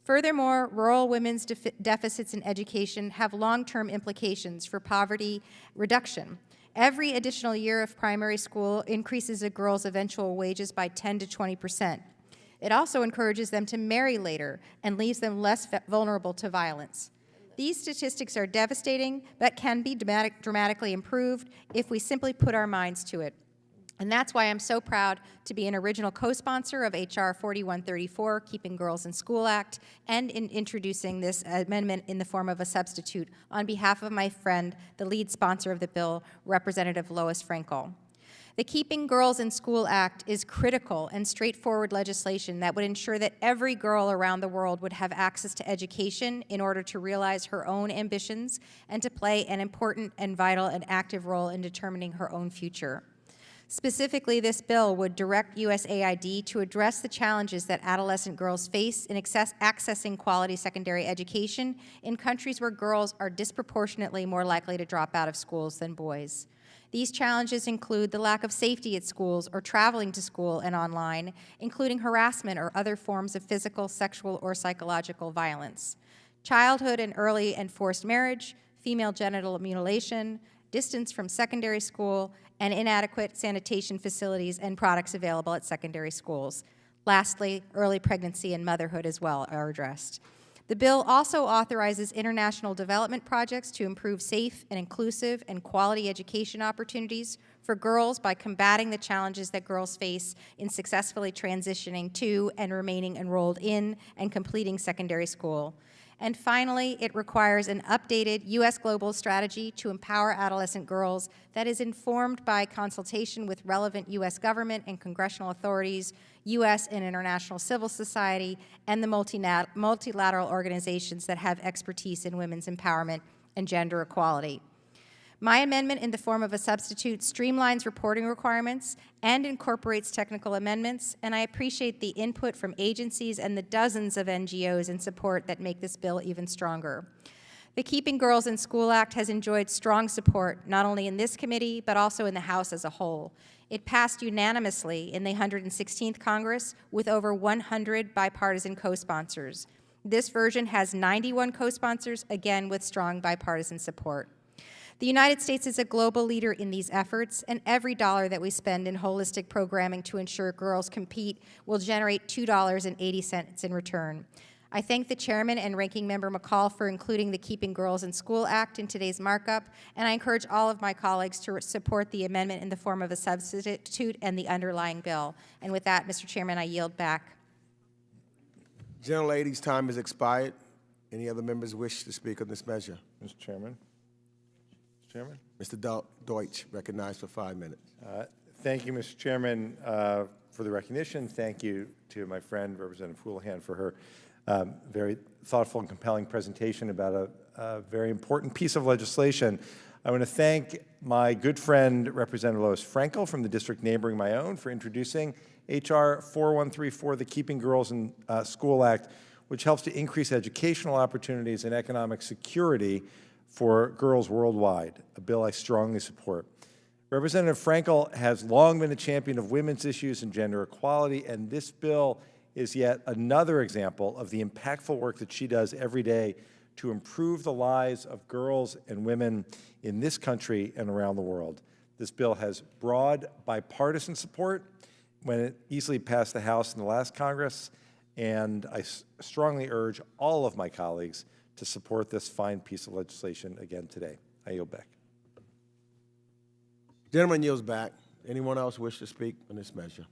Furthermore, rural women's deficits in education have long-term implications for poverty reduction. Every additional year of primary school increases a girl's eventual wages by 10 to 20%. It also encourages them to marry later and leaves them less vulnerable to violence. These statistics are devastating, but can be dramatically improved if we simply put our minds to it. And that's why I'm so proud to be an original co-sponsor of H.R. 4134, Keeping Girls in School Act, and in introducing this amendment in the form of a substitute on behalf of my friend, the lead sponsor of the bill, Representative Lois Frankel. The Keeping Girls in School Act is critical and straightforward legislation that would ensure that every girl around the world would have access to education in order to realize her own ambitions and to play an important and vital and active role in determining her own future. Specifically, this bill would direct USAID to address the challenges that adolescent girls face in accessing quality secondary education in countries where girls are disproportionately more likely to drop out of schools than boys. These challenges include the lack of safety at schools or traveling to school and online, including harassment or other forms of physical, sexual, or psychological violence, childhood and early and forced marriage, female genital mutilation, distance from secondary school, and inadequate sanitation facilities and products available at secondary schools. Lastly, early pregnancy and motherhood as well are addressed. The bill also authorizes international development projects to improve safe and inclusive and quality education opportunities for girls by combating the challenges that girls face in successfully transitioning to and remaining enrolled in and completing secondary school. And finally, it requires an updated U.S. global strategy to empower adolescent girls that is informed by consultation with relevant U.S. government and congressional authorities, U.S. and international civil society, and the multilateral organizations that have expertise in women's empowerment and gender equality. My amendment in the form of a substitute streamlines reporting requirements and incorporates technical amendments, and I appreciate the input from agencies and the dozens of NGOs in support that make this bill even stronger. The Keeping Girls in School Act has enjoyed strong support, not only in this committee, but also in the House as a whole. It passed unanimously in the 116th Congress with over 100 bipartisan co-sponsors. This version has 91 co-sponsors, again with strong bipartisan support. The United States is a global leader in these efforts, and every dollar that we spend in holistic programming to ensure girls compete will generate $2.80 in return. I thank the Chairman and Ranking Member McCall for including the Keeping Girls in School Act in today's markup, and I encourage all of my colleagues to support the amendment in the form of a substitute and the underlying bill. And with that, Mr. Chairman, I yield back. Gentlelady's time has expired. Any other members wish to speak on this measure? Mr. Chairman. Chairman? Mr. Deutsch, recognized for 5 minutes. Thank you, Mr. Chairman, for the recognition. Thank you to my friend, Representative Houlihan, for her very thoughtful and compelling presentation about a very important piece of legislation. I want to thank my good friend, Representative Lois Frankel from the district neighboring my own, for introducing H.R. 4134, the Keeping Girls in School Act, which helps to increase educational opportunities and economic security for girls worldwide, a bill I strongly support. Representative Frankel has long been a champion of women's issues and gender equality, and this bill is yet another example of the impactful work that she does every day to improve the lives of girls and women in this country and around the world. This bill has broad bipartisan support when it easily passed the House in the last Congress, and I strongly urge all of my colleagues to support this fine piece of legislation again today. I yield back. Gentleman yields back. Anyone else wish to speak on this measure?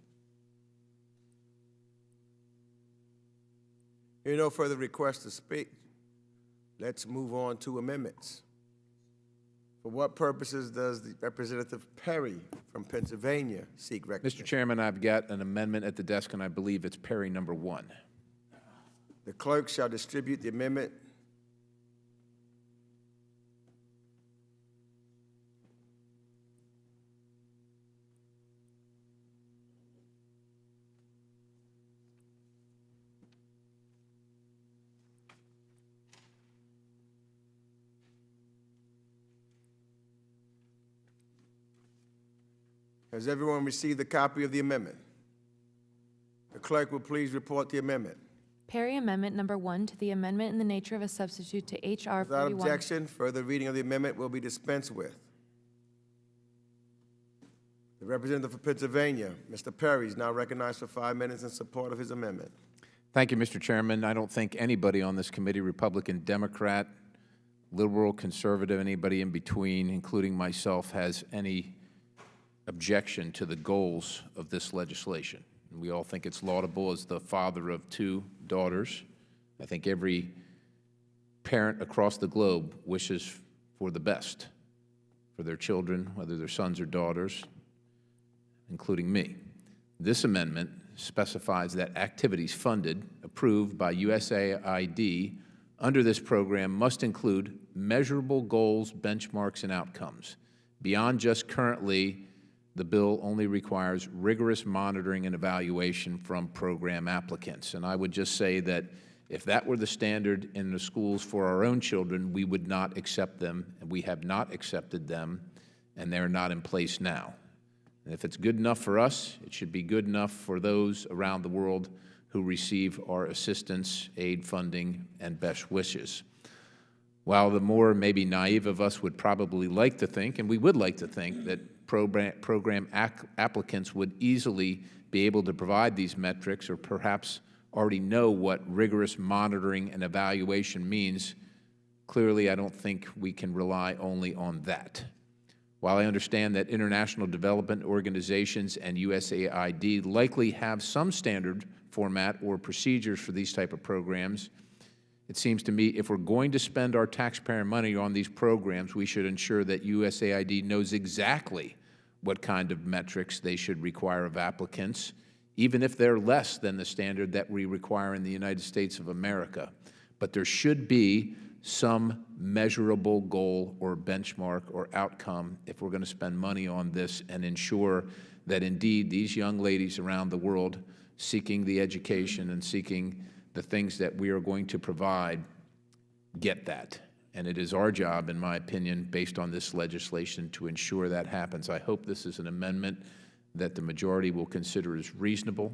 Hearing no further requests to speak, let's move on to amendments. For what purposes does the Representative Perry from Pennsylvania seek recognition? Mr. Chairman, I've got an amendment at the desk, and I believe it's Perry number 1. The clerk shall distribute the amendment. Has everyone received a copy of the amendment? The clerk will please report the amendment. Perry Amendment Number 1 to the amendment in the nature of a substitute to H.R. Without 41. objection, further reading of the amendment will be dispensed with. The representative for Pennsylvania, Mr. Perry, is now recognized for 5 minutes in support of his amendment. Thank you, Mr. Chairman. I don't think anybody on this committee, Republican, Democrat, liberal, conservative, anybody in between, including myself, has any objection to the goals of this legislation. We all think it's laudable. As the father of 2 daughters, I think every parent across the globe wishes for the best for their children, whether they're sons or daughters, including me. This amendment specifies that activities funded, approved by USAID under this program must include measurable goals, benchmarks, and outcomes. Beyond just currently, the bill only requires rigorous monitoring and evaluation from program applicants. And I would just say that if that were the standard in the schools for our own children, we would not accept them, and we have not accepted them, and they're not in place now. And if it's good enough for us, it should be good enough for those around the world who receive our assistance, aid, funding, and best wishes. While the more maybe naive of us would probably like to think, and we would like to think, that program applicants would easily be able to provide these metrics or perhaps already know what rigorous monitoring and evaluation means, clearly I don't think we can rely only on that. While I understand that international development organizations and USAID likely have some standard format or procedures for these type of programs, it seems to me if we're going to spend our taxpayer money on these programs, we should ensure that USAID knows exactly what kind of metrics they should require of applicants, even if they're less than the standard that we require in the United States of America. But there should be some measurable goal or benchmark or outcome if we're going to spend money on this and ensure that indeed these young ladies around the world seeking the education and seeking the things that we are going to provide get that. And it is our job, in my opinion, based on this legislation, to ensure that happens. I hope this is an amendment that the majority will consider as reasonable,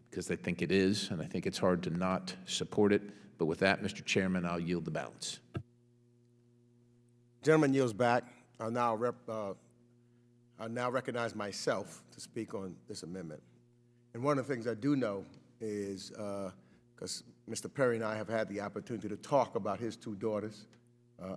because I think it is, and I think it's hard to not support it. But with that, Mr. Chairman, I'll yield the balance. Gentleman yields back. I'll now recognize myself to speak on this amendment. And one of the things I do know is, because Mr. Perry and I have had the opportunity to talk about his 2 daughters.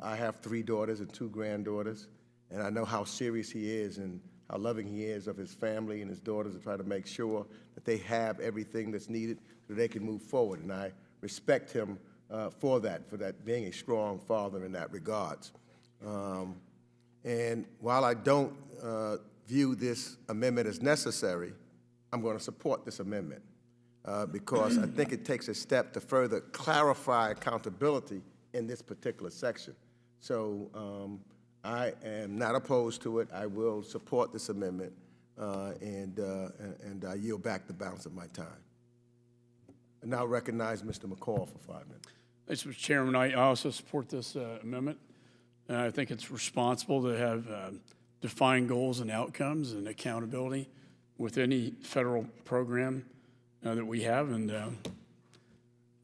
I have 3 daughters and 2 granddaughters, and I know how serious he is and how loving he is of his family and his daughters to try to make sure that they have everything that's needed so they can move forward. And I respect him for that being a strong father in that regards. And while I don't view this amendment as necessary, I'm going to support this amendment because I think it takes a step to further clarify accountability in this particular section. So I am not opposed to it. I will support this amendment, and I yield back the balance of my time. I now recognize Mr. McCall for 5 minutes. Thanks, Mr. Chairman. I also support this amendment. I think it's responsible to have defined goals and outcomes and accountability with any federal program that we have. And I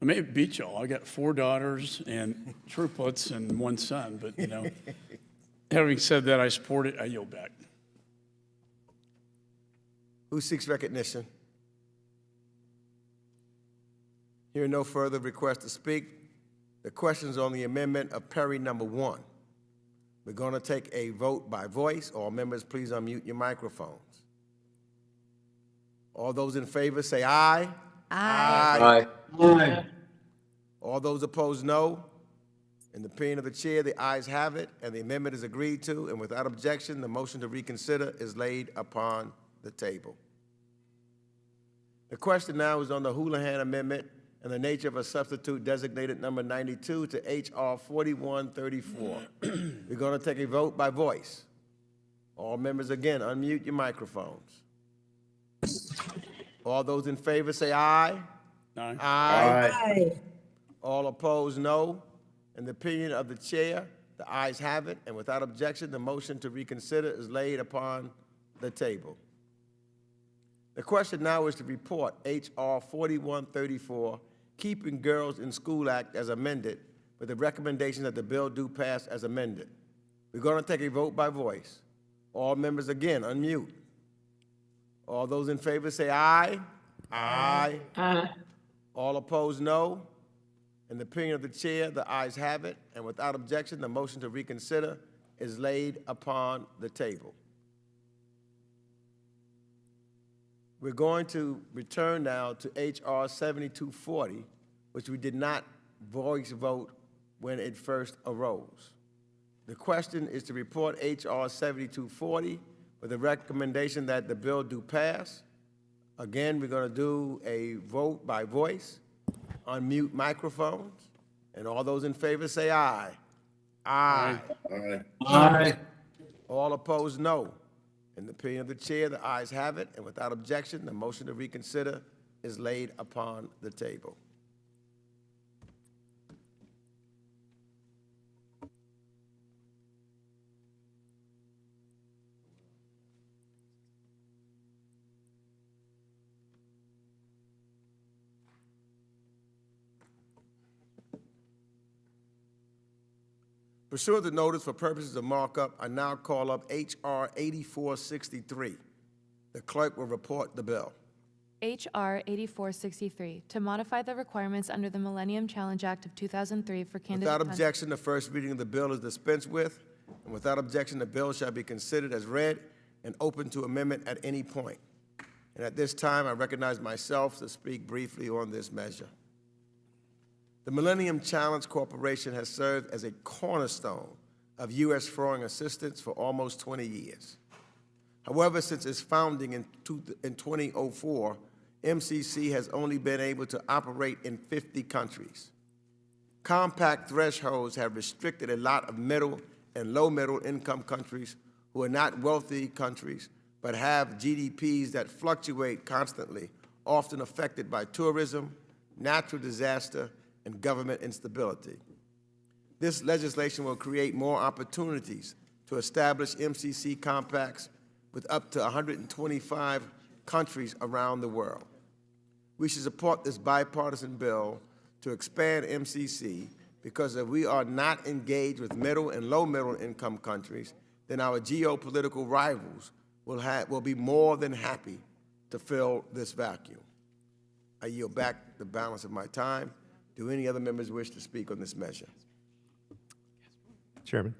may beat y'all. I got 4 daughters and triplets and 1 son. But, you know, having said that, I support it. I yield back. Who seeks recognition? Hearing no further request to speak, the questions on the amendment of Perry number 1. We're going to take a vote by voice. All members, please unmute your microphones. All those in favor say aye. Aye. Aye. All those opposed, no. In the opinion of the chair, the ayes have it, and the amendment is agreed to, and without objection, the motion to reconsider is laid upon the table. The question now is on the Houlihan Amendment and the nature of a substitute designated number 92 to H.R. 4134. We're going to take a vote by voice. All members, again, unmute your microphones. All those in favor say aye. Aye. Aye. All opposed, no. In the opinion of the chair, the ayes have it, and without objection, the motion to reconsider is laid upon the table. The question now is to report H.R. 4134, Keeping Girls in School Act as amended, with the recommendation that the bill do pass as amended. We're going to take a vote by voice. All members, again, unmute. All those in favor say aye. Aye. Aye. All opposed, no. In the opinion of the chair, the ayes have it, and without objection, the motion to reconsider is laid upon the table. We're going to return now to H.R. 7240, which we did not voice vote when it first arose. The question is to report H.R. 7240 with a recommendation that the bill do pass. Again, we're going to do a vote by voice. Unmute microphones. And all those in favor say aye. Aye. Aye. Aye. All opposed, no. In the opinion of the chair, the ayes have it, and without objection, the motion to reconsider is laid upon the table. Pursuant to notice for purposes of markup, I now call up H.R. 8463. The clerk will report the bill. H.R. 8463, to modify the requirements under the Millennium Challenge Act of 2003 for candidate... Without objection, the first reading of the bill is dispensed with, and without objection, the bill shall be considered as read and open to amendment at any point. And at this time, I recognize myself to speak briefly on this measure. The Millennium Challenge Corporation has served as a cornerstone of U.S. foreign assistance for almost 20 years. However, since its founding in 2004, MCC has only been able to operate in 50 countries. Compact thresholds have restricted a lot of middle and low-middle income countries who are not wealthy countries, but have GDPs that fluctuate constantly, often affected by tourism, natural disaster, and government instability. This legislation will create more opportunities to establish MCC compacts with up to 125 countries around the world. We should support this bipartisan bill to expand MCC because if we are not engaged with middle and low-middle income countries, then our geopolitical rivals will be more than happy to fill this vacuum. I yield back the balance of my time. Do any other members wish to speak on this measure? Chairman.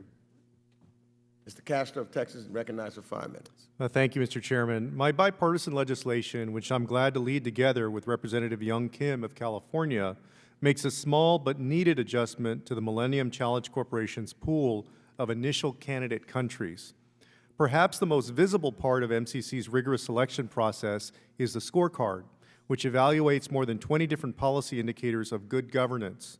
Mr. Castro of Texas, recognized for 5 minutes. Thank you, Mr. Chairman. My bipartisan legislation, which I'm glad to lead together with Representative Young Kim of California, makes a small but needed adjustment to the Millennium Challenge Corporation's pool of initial candidate countries. Perhaps the most visible part of MCC's rigorous selection process is the scorecard, which evaluates more than 20 different policy indicators of good governance.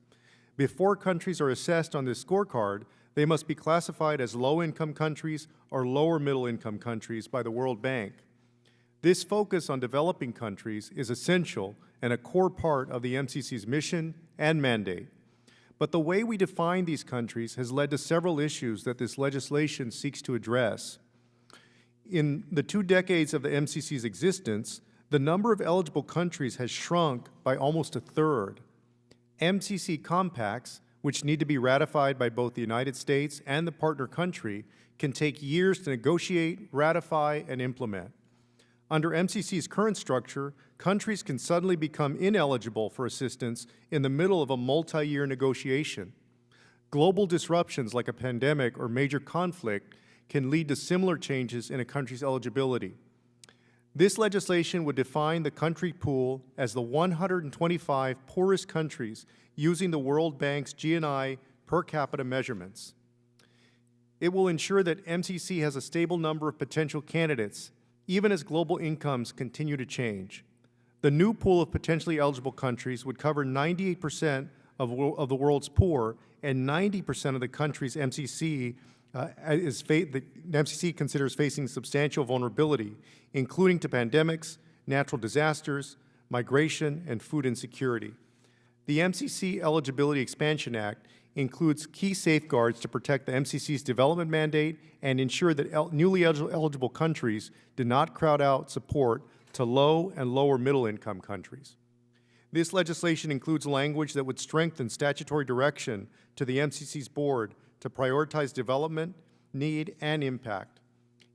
Before countries are assessed on this scorecard, they must be classified as low-income countries or lower-middle-income countries by the World Bank. This focus on developing countries is essential and a core part of the MCC's mission and mandate. But the way we define these countries has led to several issues that this legislation seeks to address. In the 2 decades of the MCC's existence, the number of eligible countries has shrunk by almost a third. MCC compacts, which need to be ratified by both the United States and the partner country, can take years to negotiate, ratify, and implement. Under MCC's current structure, countries can suddenly become ineligible for assistance in the middle of a multi-year negotiation. Global disruptions like a pandemic or major conflict can lead to similar changes in a country's eligibility. This legislation would define the country pool as the 125 poorest countries using the World Bank's GNI per capita measurements. It will ensure that MCC has a stable number of potential candidates, even as global incomes continue to change. The new pool of potentially eligible countries would cover 98% of the world's poor and 90% of the countries MCC the MCC considers facing substantial vulnerability, including to pandemics, natural disasters, migration, and food insecurity. The MCC Eligibility Expansion Act includes key safeguards to protect the MCC's development mandate and ensure that newly eligible countries do not crowd out support to low and lower middle income countries. This legislation includes language that would strengthen statutory direction to the MCC's board to prioritize development, need, and impact.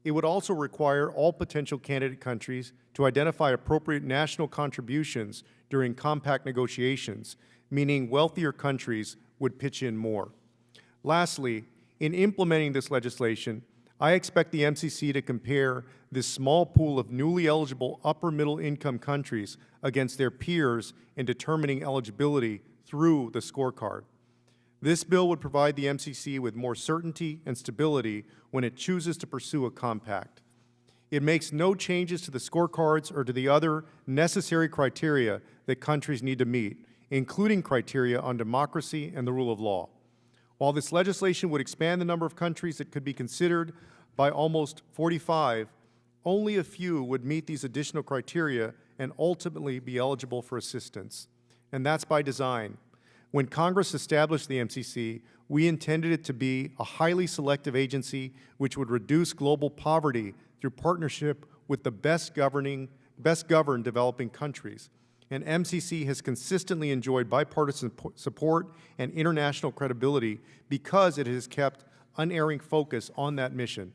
It would also require all potential candidate countries to identify appropriate national contributions during compact negotiations, meaning wealthier countries would pitch in more. Lastly, in implementing this legislation, I expect the MCC to compare this small pool of newly eligible upper middle income countries against their peers in determining eligibility through the scorecard. This bill would provide the MCC with more certainty and stability when it chooses to pursue a compact. It makes no changes to the scorecards or to the other necessary criteria that countries need to meet, including criteria on democracy and the rule of law. While this legislation would expand the number of countries that could be considered by almost 45, only a few would meet these additional criteria and ultimately be eligible for assistance. And that's by design. When Congress established the MCC, we intended it to be a highly selective agency which would reduce global poverty through partnership with the best governed developing countries. And MCC has consistently enjoyed bipartisan support and international credibility because it has kept unerring focus on that mission.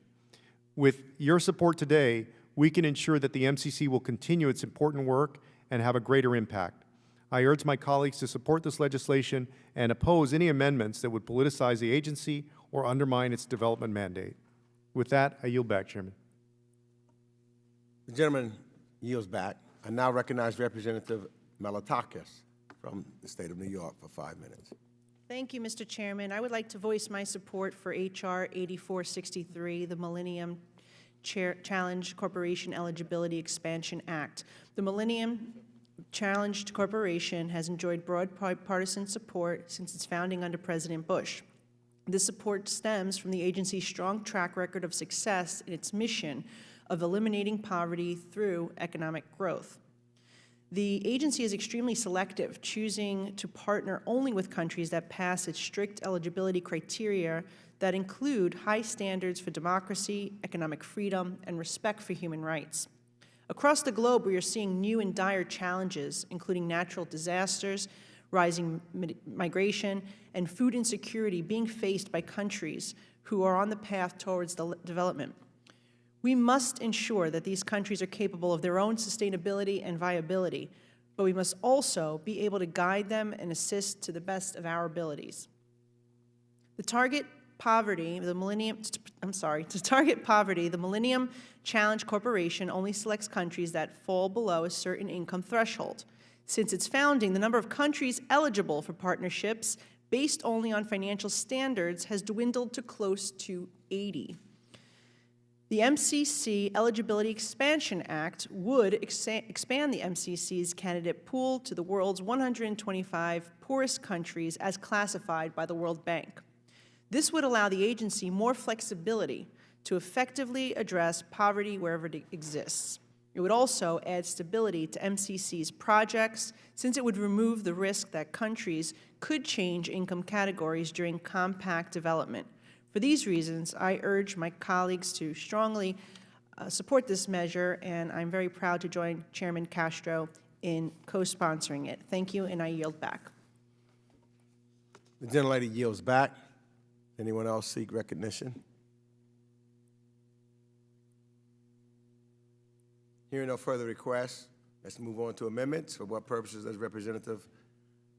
With your support today, we can ensure that the MCC will continue its important work and have a greater impact. I urge my colleagues to support this legislation and oppose any amendments that would politicize the agency or undermine its development mandate. With that, I yield back, Chairman. The gentleman yields back. I now recognize Representative Malatakis from the state of New York for 5 minutes. Thank you, Mr. Chairman. I would like to voice my support for H.R. 8463, the Millennium Challenge Corporation Eligibility Expansion Act. The Millennium Challenged Corporation has enjoyed broad bipartisan support since its founding under President Bush. This support stems from the agency's strong track record of success in its mission of eliminating poverty through economic growth. The agency is extremely selective, choosing to partner only with countries that pass its strict eligibility criteria that include high standards for democracy, economic freedom, and respect for human rights. Across the globe, we are seeing new and dire challenges, including natural disasters, rising migration, and food insecurity being faced by countries who are on the path towards development. We must ensure that these countries are capable of their own sustainability and viability, but we must also be able to guide them and assist to the best of our abilities. To target poverty, the Millennium Challenge Corporation only selects countries that fall below a certain income threshold. Since its founding, the number of countries eligible for partnerships based only on financial standards has dwindled to close to 80. The MCC Eligibility Expansion Act would expand the MCC's candidate pool to the world's 125 poorest countries as classified by the World Bank. This would allow the agency more flexibility to effectively address poverty wherever it exists. It would also add stability to MCC's projects, since it would remove the risk that countries could change income categories during compact development. For these reasons, I urge my colleagues to strongly support this measure, and I'm very proud to join Chairman Castro in co-sponsoring it. Thank you, and I yield back. The gentlelady yields back. Anyone else seek recognition? Hearing no further requests, let's move on to amendments. For what purposes does Representative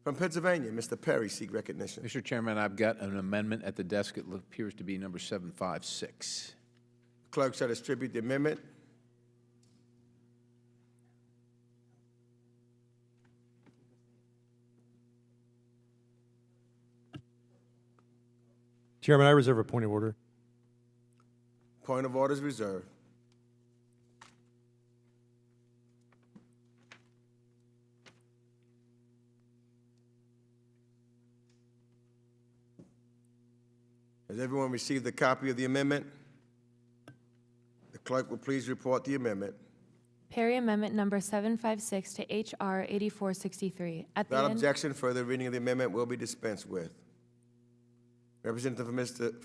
from Pennsylvania, Mr. Perry, seek recognition? Mr. Chairman, I've got an amendment at the desk. It appears to be number 756. Clerk shall distribute the amendment. Chairman, I reserve a point of order. Point of order is reserved. Has everyone received a copy of the amendment? The clerk will please report the amendment. Perry Amendment Number 756 to H.R. 8463. Without objection, further reading of the amendment will be dispensed with. Representative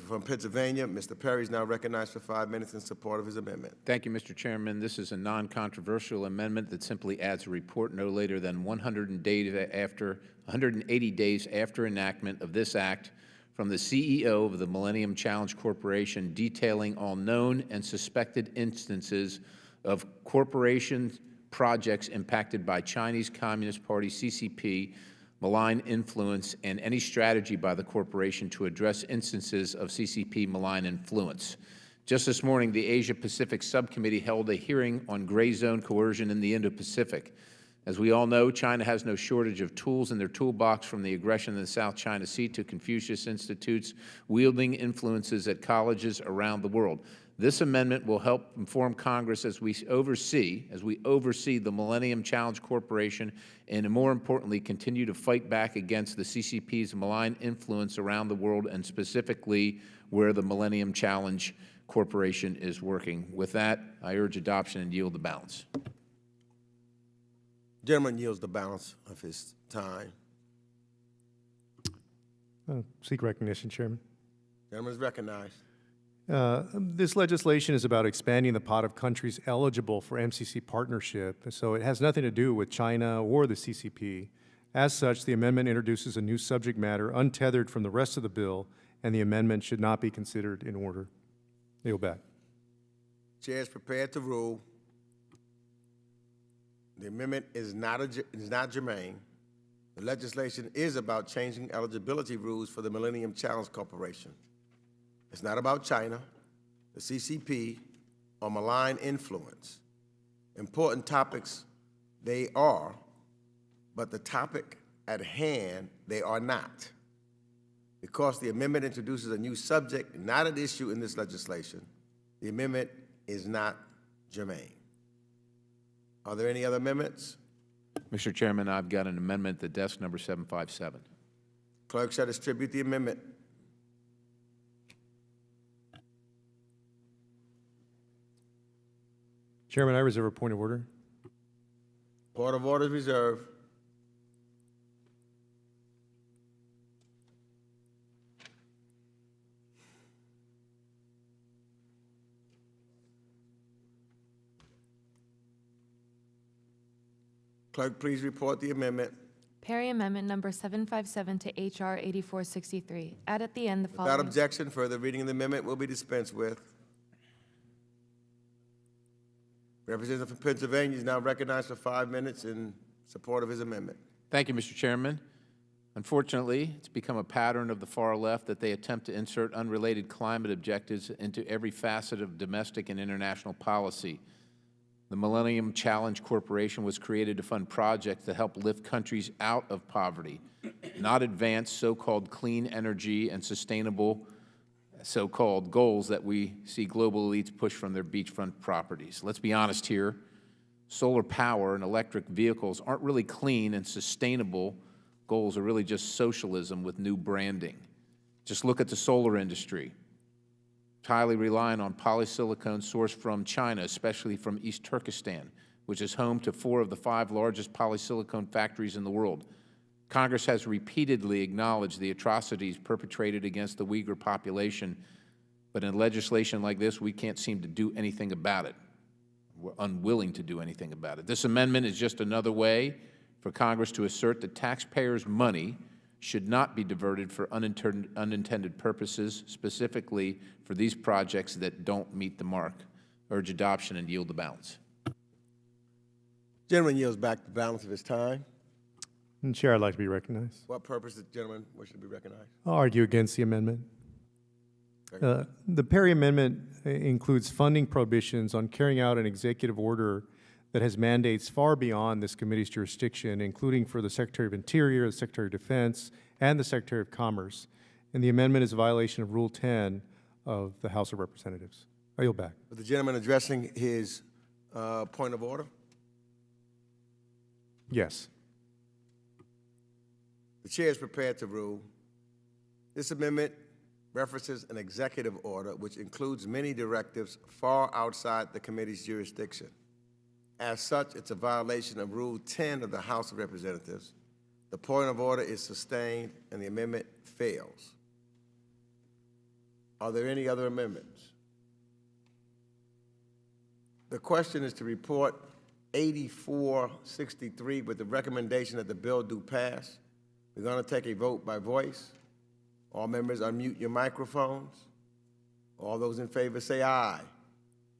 from Pennsylvania, Mr. Perry is now recognized for 5 minutes in support of his amendment. Thank you, Mr. Chairman. This is a non-controversial amendment that simply adds a report no later than 180 days after enactment of this act from the CEO of the Millennium Challenge Corporation detailing all known and suspected instances of corporation projects impacted by Chinese Communist Party, CCP, malign influence, and any strategy by the corporation to address instances of CCP malign influence. Just this morning, the Asia-Pacific Subcommittee held a hearing on gray zone coercion in the Indo-Pacific. As we all know, China has no shortage of tools in their toolbox, from the aggression in the South China Sea to Confucius Institutes wielding influences at colleges around the world. This amendment will help inform Congress as we oversee the Millennium Challenge Corporation and, more importantly, continue to fight back against the CCP's malign influence around the world, and specifically where the Millennium Challenge Corporation is working. With that, I urge adoption and yield the balance. Gentleman yields the balance of his time. Seek recognition, Chairman. Gentleman is recognized. This legislation is about expanding the pot of countries eligible for MCC partnership, so it has nothing to do with China or the CCP. As such, the amendment introduces a new subject matter untethered from the rest of the bill, and the amendment should not be considered in order. I yield back. Chair is prepared to rule. The amendment is not germane. The legislation is about changing eligibility rules for the Millennium Challenge Corporation. It's not about China, the CCP, or malign influence. Important topics they are, but the topic at hand they are not. Because the amendment introduces a new subject, not an issue in this legislation, the amendment is not germane. Are there any other amendments? Mr. Chairman, I've got an amendment at desk number 757. Clerk shall distribute the amendment. Chairman, I reserve a point of order. Point of order is reserved. Clerk, please report the amendment. Perry Amendment Number 757 to H.R. 8463. Add at the end the Without following. objection, further reading of the amendment will be dispensed with. Representative from Pennsylvania is now recognized for 5 minutes in support of his amendment. Thank you, Mr. Chairman. Unfortunately, it's become a pattern of the far left that they attempt to insert unrelated climate objectives into every facet of domestic and international policy. The Millennium Challenge Corporation was created to fund projects that help lift countries out of poverty, not advance so-called clean energy and sustainable so-called goals that we see global elites push from their beachfront properties. Let's be honest here. Solar power and electric vehicles aren't really clean and sustainable goals, are really just socialism with new branding. Just look at the solar industry. It's highly reliant on polysilicon sourced from China, especially from East Turkestan, which is home to 4 of the 5 largest polysilicon factories in the world. Congress has repeatedly acknowledged the atrocities perpetrated against the Uyghur population, but in legislation like this, we can't seem to do anything about it. We're unwilling to do anything about it. This amendment is just another way for Congress to assert that taxpayers' money should not be diverted for unintended purposes, specifically for these projects that don't meet the mark. Urge adoption and yield the balance. Gentleman yields back the balance of his time. And Chair, I'd like to be recognized. What purpose does the gentleman wish to be recognized? I'll argue against the amendment. The Perry Amendment includes funding prohibitions on carrying out an executive order that has mandates far beyond this committee's jurisdiction, including for the Secretary of Interior, the Secretary of Defense, and the Secretary of Commerce. And the amendment is a violation of Rule 10 of the House of Representatives. I yield back. With the gentleman addressing his point of order? Yes. The chair is prepared to rule. This amendment references an executive order which includes many directives far outside the committee's jurisdiction. As such, it's a violation of Rule 10 of the House of Representatives. The point of order is sustained and the amendment fails. Are there any other amendments? The question is to report 8463 with the recommendation that the bill do pass. We're going to take a vote by voice. All members unmute your microphones. All those in favor say aye.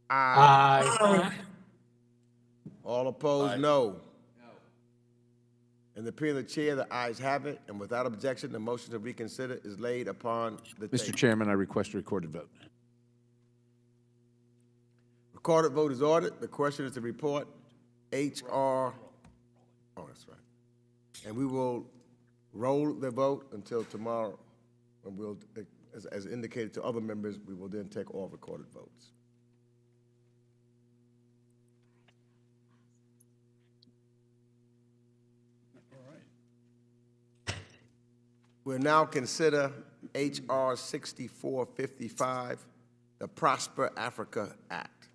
Aye. All opposed, no. In the opinion of the chair, the ayes have it, and without objection, the motion to reconsider is laid upon the table. Mr. Chairman, I request a recorded vote. Recorded vote is ordered. The question is to report H.R. Oh, that's right. And we will roll the vote until tomorrow, and we'll, as indicated to other members, we will then take all recorded votes. We'll now consider H.R. 6455, the Prosper Africa Act,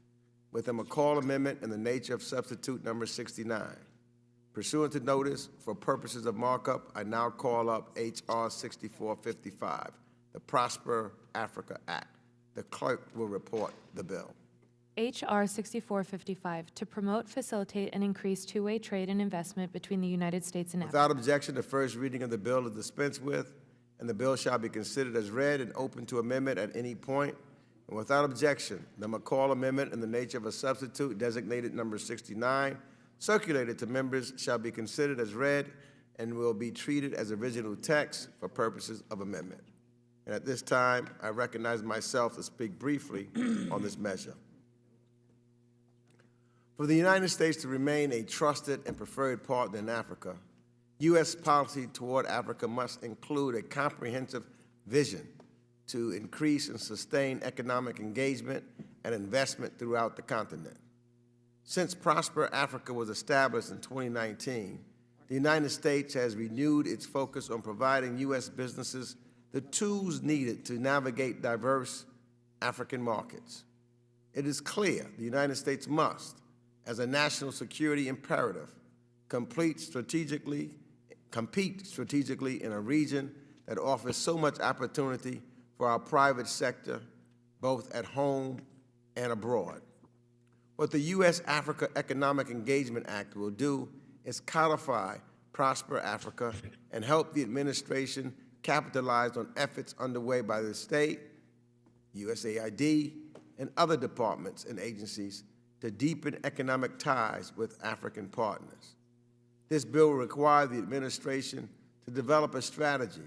with a McCall Amendment in the nature of substitute number 69. Pursuant to notice, for purposes of markup, I now call up H.R. 6455, the Prosper Africa Act. The clerk will report the bill. H.R. 6455, to promote, facilitate, and increase two-way trade and investment between the United States and Africa. Without objection, the first reading of the bill is dispensed with, and the bill shall be considered as read and open to amendment at any point. And without objection, the McCall Amendment in the nature of a substitute designated number 69, circulated to members, shall be considered as read and will be treated as original text for purposes of amendment. And at this time, I recognize myself to speak briefly on this measure. For the United States to remain a trusted and preferred partner in Africa, U.S. policy toward Africa must include a comprehensive vision to increase and sustain economic engagement and investment throughout the continent. Since Prosper Africa was established in 2019, the United States has renewed its focus on providing U.S. businesses the tools needed to navigate diverse African markets. It is clear the United States must, as a national security imperative, compete strategically in a region that offers so much opportunity for our private sector, both at home and abroad. What the U.S.-Africa Economic Engagement Act will do is codify Prosper Africa and help the administration capitalize on efforts underway by the state, USAID, and other departments and agencies to deepen economic ties with African partners. This bill will require the administration to develop a strategy,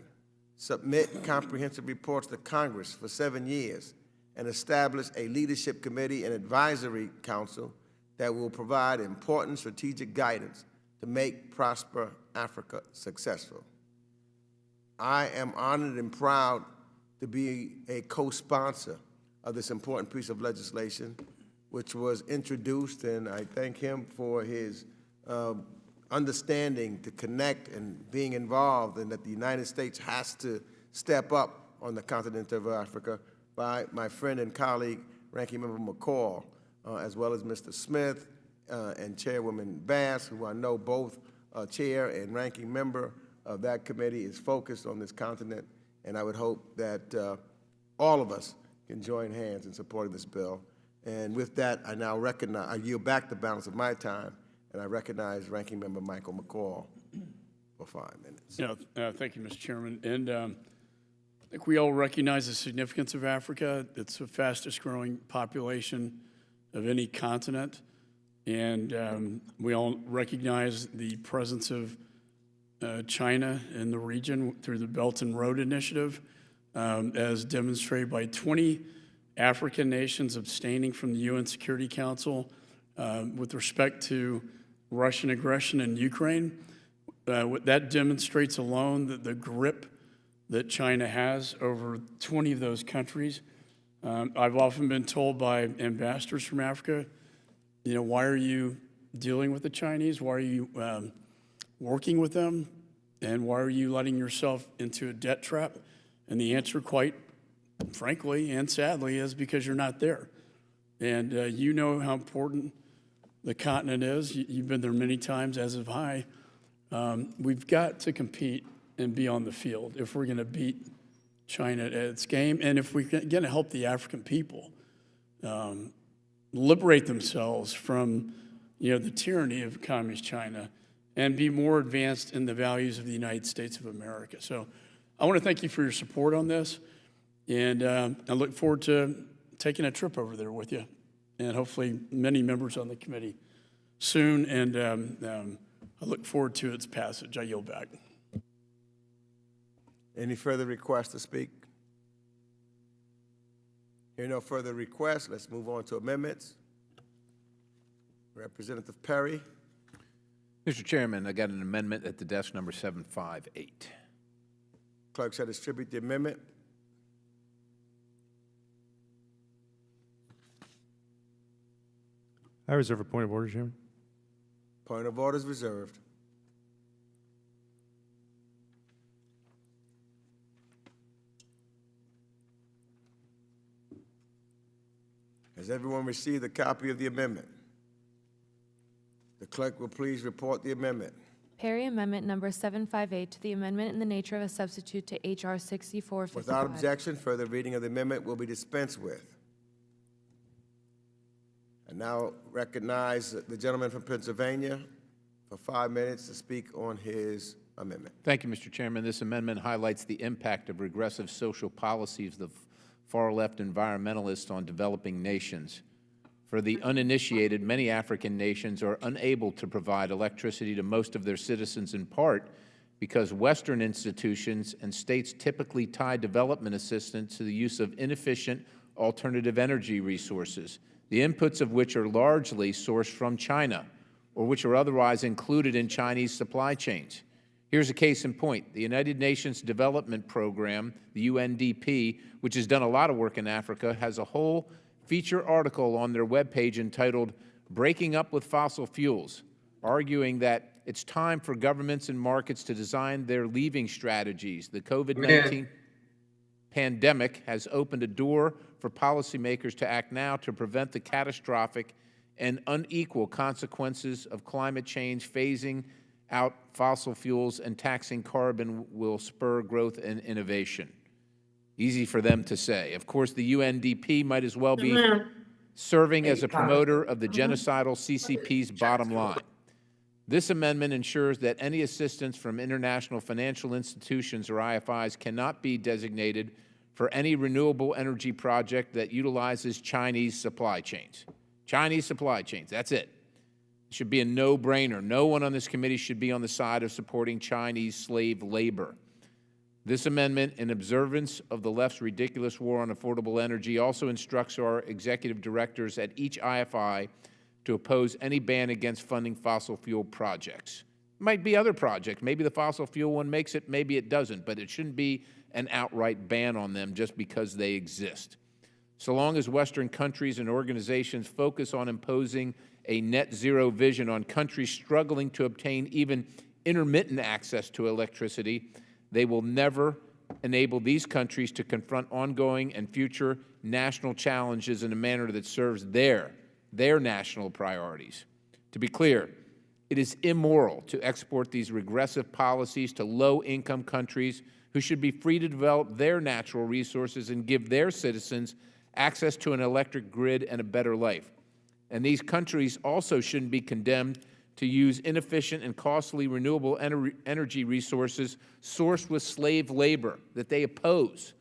submit comprehensive reports to Congress for 7 years, and establish a leadership committee and advisory council that will provide important strategic guidance to make Prosper Africa successful. I am honored and proud to be a co-sponsor of this important piece of legislation, which was introduced, and I thank him for his understanding to connect and being involved, and that the United States has to step up on the continent of Africa, by my friend and colleague, Ranking Member McCall, as well as Mr. Smith and Chairwoman Bass, who I know both chair and ranking member of that committee, is focused on this continent, and I would hope that all of us can join hands in supporting this bill. And with that, I now recognize, I yield back the balance of my time, and I recognize Ranking Member Michael McCall for 5 minutes. Thank you, Mr. Chairman. And I think we all recognize the significance of Africa. It's the fastest growing population of any continent. And we all recognize the presence of China in the region through the Belt and Road Initiative, as demonstrated by 20 African nations abstaining from the UN Security Council with respect to Russian aggression in Ukraine. That demonstrates alone the grip that China has over 20 of those countries. I've often been told by ambassadors from Africa, why are you dealing with the Chinese? Why are you working with them? And why are you letting yourself into a debt trap? And the answer, quite frankly and sadly, is because you're not there. And you know how important the continent is. You've been there many times, as have I. We've got to compete and be on the field if we're going to beat China at its game. And if we can, again, help the African people liberate themselves from, the tyranny of communist China and be more advanced in the values of the United States of America. So I want to thank you for your support on this. And I look forward to taking a trip over there with you, and hopefully many members on the committee soon. And I look forward to its passage. I yield back. Any further requests to speak? Hearing no further requests, let's move on to amendments. Representative Perry. Mr. Chairman, I got an amendment at the desk number 758. Clerk shall distribute the amendment. I reserve a point of order, Chairman. Point of order is reserved. Has everyone received a copy of the amendment? The clerk will please report the amendment. Perry Amendment Number 758 to the amendment in the nature of a substitute to H.R. 6455. Without objection, further reading of the amendment will be dispensed with. I now recognize the gentleman from Pennsylvania for 5 minutes to speak on his amendment. Thank you, Mr. Chairman. This amendment highlights the impact of regressive social policies of the far-left environmentalists on developing nations. For the uninitiated, many African nations are unable to provide electricity to most of their citizens in part because Western institutions and states typically tie development assistance to the use of inefficient alternative energy resources, the inputs of which are largely sourced from China or which are otherwise included in Chinese supply chains. Here's a case in point. The United Nations Development Program, the UNDP, which has done a lot of work in Africa, has a whole feature article on their webpage entitled Breaking Up with Fossil Fuels, arguing that it's time for governments and markets to design their leaving strategies. The COVID-19 pandemic has opened a door for policymakers to act now to prevent the catastrophic and unequal consequences of climate change. Phasing out fossil fuels and taxing carbon will spur growth and innovation. Easy for them to say. Of course, the UNDP might as well be serving as a promoter of the genocidal CCP's bottom line. This amendment ensures that any assistance from international financial institutions or IFIs cannot be designated for any renewable energy project that utilizes Chinese supply chains. Chinese supply chains, that's it. It should be a no-brainer. No one on this committee should be on the side of supporting Chinese slave labor. This amendment, in observance of the left's ridiculous war on affordable energy, also instructs our executive directors at each IFI to oppose any ban against funding fossil fuel projects. It might be other projects. Maybe the fossil fuel one makes it, maybe it doesn't, but it shouldn't be an outright ban on them just because they exist. So long as Western countries and organizations focus on imposing a net zero vision on countries struggling to obtain even intermittent access to electricity, they will never enable these countries to confront ongoing and future national challenges in a manner that serves their national priorities. To be clear, it is immoral to export these regressive policies to low-income countries who should be free to develop their natural resources and give their citizens access to an electric grid and a better life. And these countries also shouldn't be condemned to use inefficient and costly renewable energy resources sourced with slave labor that they oppose.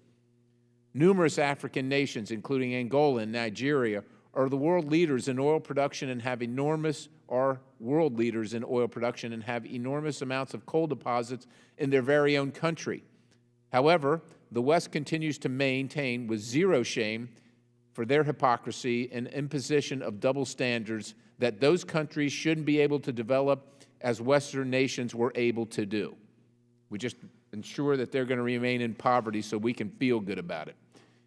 Numerous African nations, including Angola and Nigeria, are world leaders in oil production and have enormous amounts of coal deposits in their very own country. However, the West continues to maintain with zero shame for their hypocrisy and imposition of double standards that those countries shouldn't be able to develop as Western nations were able to do. We just ensure that they're going to remain in poverty so we can feel good about it.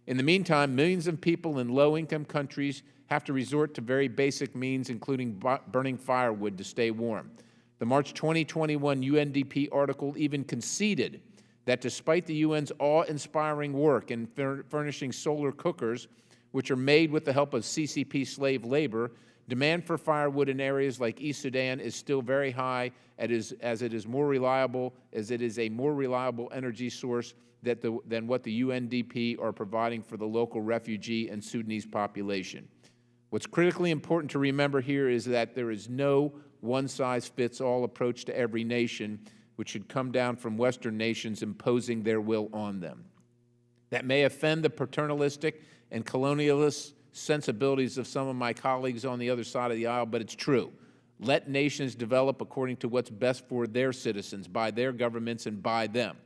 In the meantime, millions of people in low-income countries have to resort to very basic means, including burning firewood to stay warm. The March 2021 UNDP article even conceded that despite the UN's awe-inspiring work in furnishing solar cookers, which are made with the help of CCP slave labor, Demand for firewood in areas like East Sudan is still very high, as it is more reliable, as it is a more reliable energy source than what the UNDP are providing for the local refugee and Sudanese population. What's critically important to remember here is that there is no one-size-fits-all approach to every nation, which should come down from Western nations imposing their will on them. That may offend the paternalistic and colonialist sensibilities of some of my colleagues on the other side of the aisle, but it's true. Let nations develop according to what's best for their citizens, by their governments, and by them.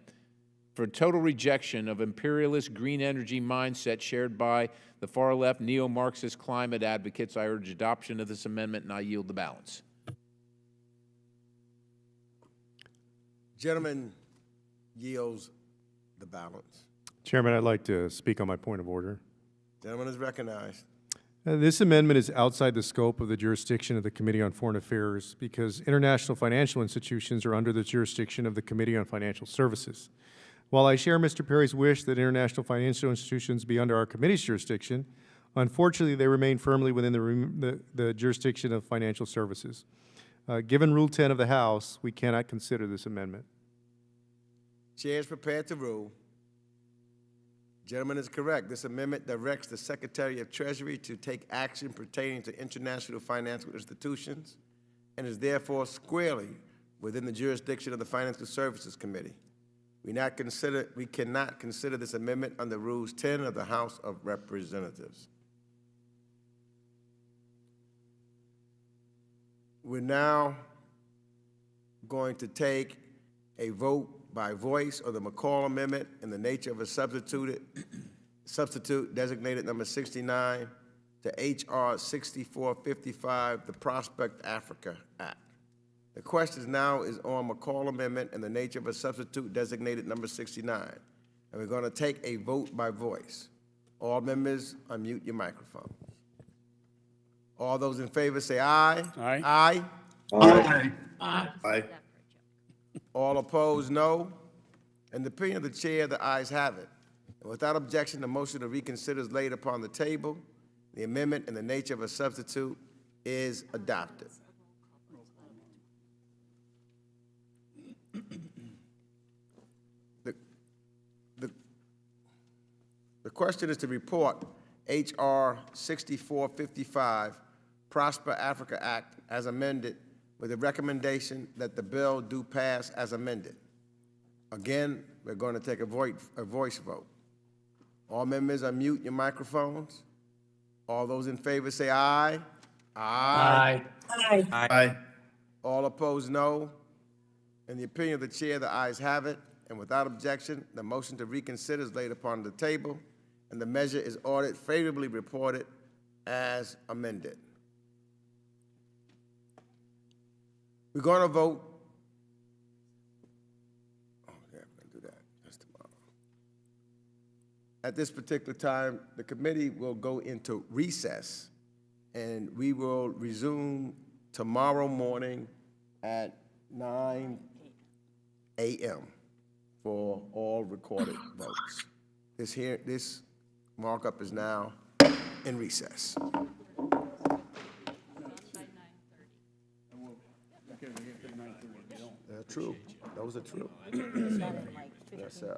For total rejection of imperialist green energy mindset shared by the far-left neo-Marxist climate advocates, I urge adoption of this amendment, and I yield the balance. Gentleman yields the balance. Chairman, I'd like to speak on my point of order. Gentleman is recognized. This amendment is outside the scope of the jurisdiction of the Committee on Foreign Affairs because international financial institutions are under the jurisdiction of the Committee on Financial Services. While I share Mr. Perry's wish that international financial institutions be under our committee's jurisdiction, unfortunately, they remain firmly within the jurisdiction of financial services. Given Rule 10 of the House, we cannot consider this amendment. Chair is prepared to rule. Gentleman is correct. This amendment directs the Secretary of Treasury to take action pertaining to international financial institutions and is therefore squarely within the jurisdiction of the Financial Services Committee. We cannot consider this amendment under Rules 10 of the House of Representatives. We're now going to take a vote by voice on the McCall Amendment in the nature of a substitute designated number 69 to H.R. 6455, the Prospect Africa Act. The question now is on McCall Amendment in the nature of a substitute designated number 69. And we're going to take a vote by voice. All members, unmute your microphone. All those in favor say aye. Aye. Aye. Aye. Aye. Aye. All opposed, no. In the opinion of the chair, the ayes have it. And without objection, the motion to reconsider is laid upon the table. The amendment in the nature of a substitute is adopted. The question is to report H.R. 6455, Prosper Africa Act, as amended, with a recommendation that the bill do pass as amended. Again, we're going to take a voice vote. All members, unmute your microphones. All those in favor say aye. Aye. Aye. Aye. All opposed, no. In the opinion of the chair, the ayes have it. And without objection, the motion to reconsider is laid upon the table, and the measure is ordered favorably reported as amended. We're going to vote. Oh, yeah, we're going to do that. That's tomorrow. At this particular time, the committee will go into recess, and we will resume tomorrow morning at 9 a.m. for all recorded votes. This markup is now in recess. True. Those are true. Yes, sir.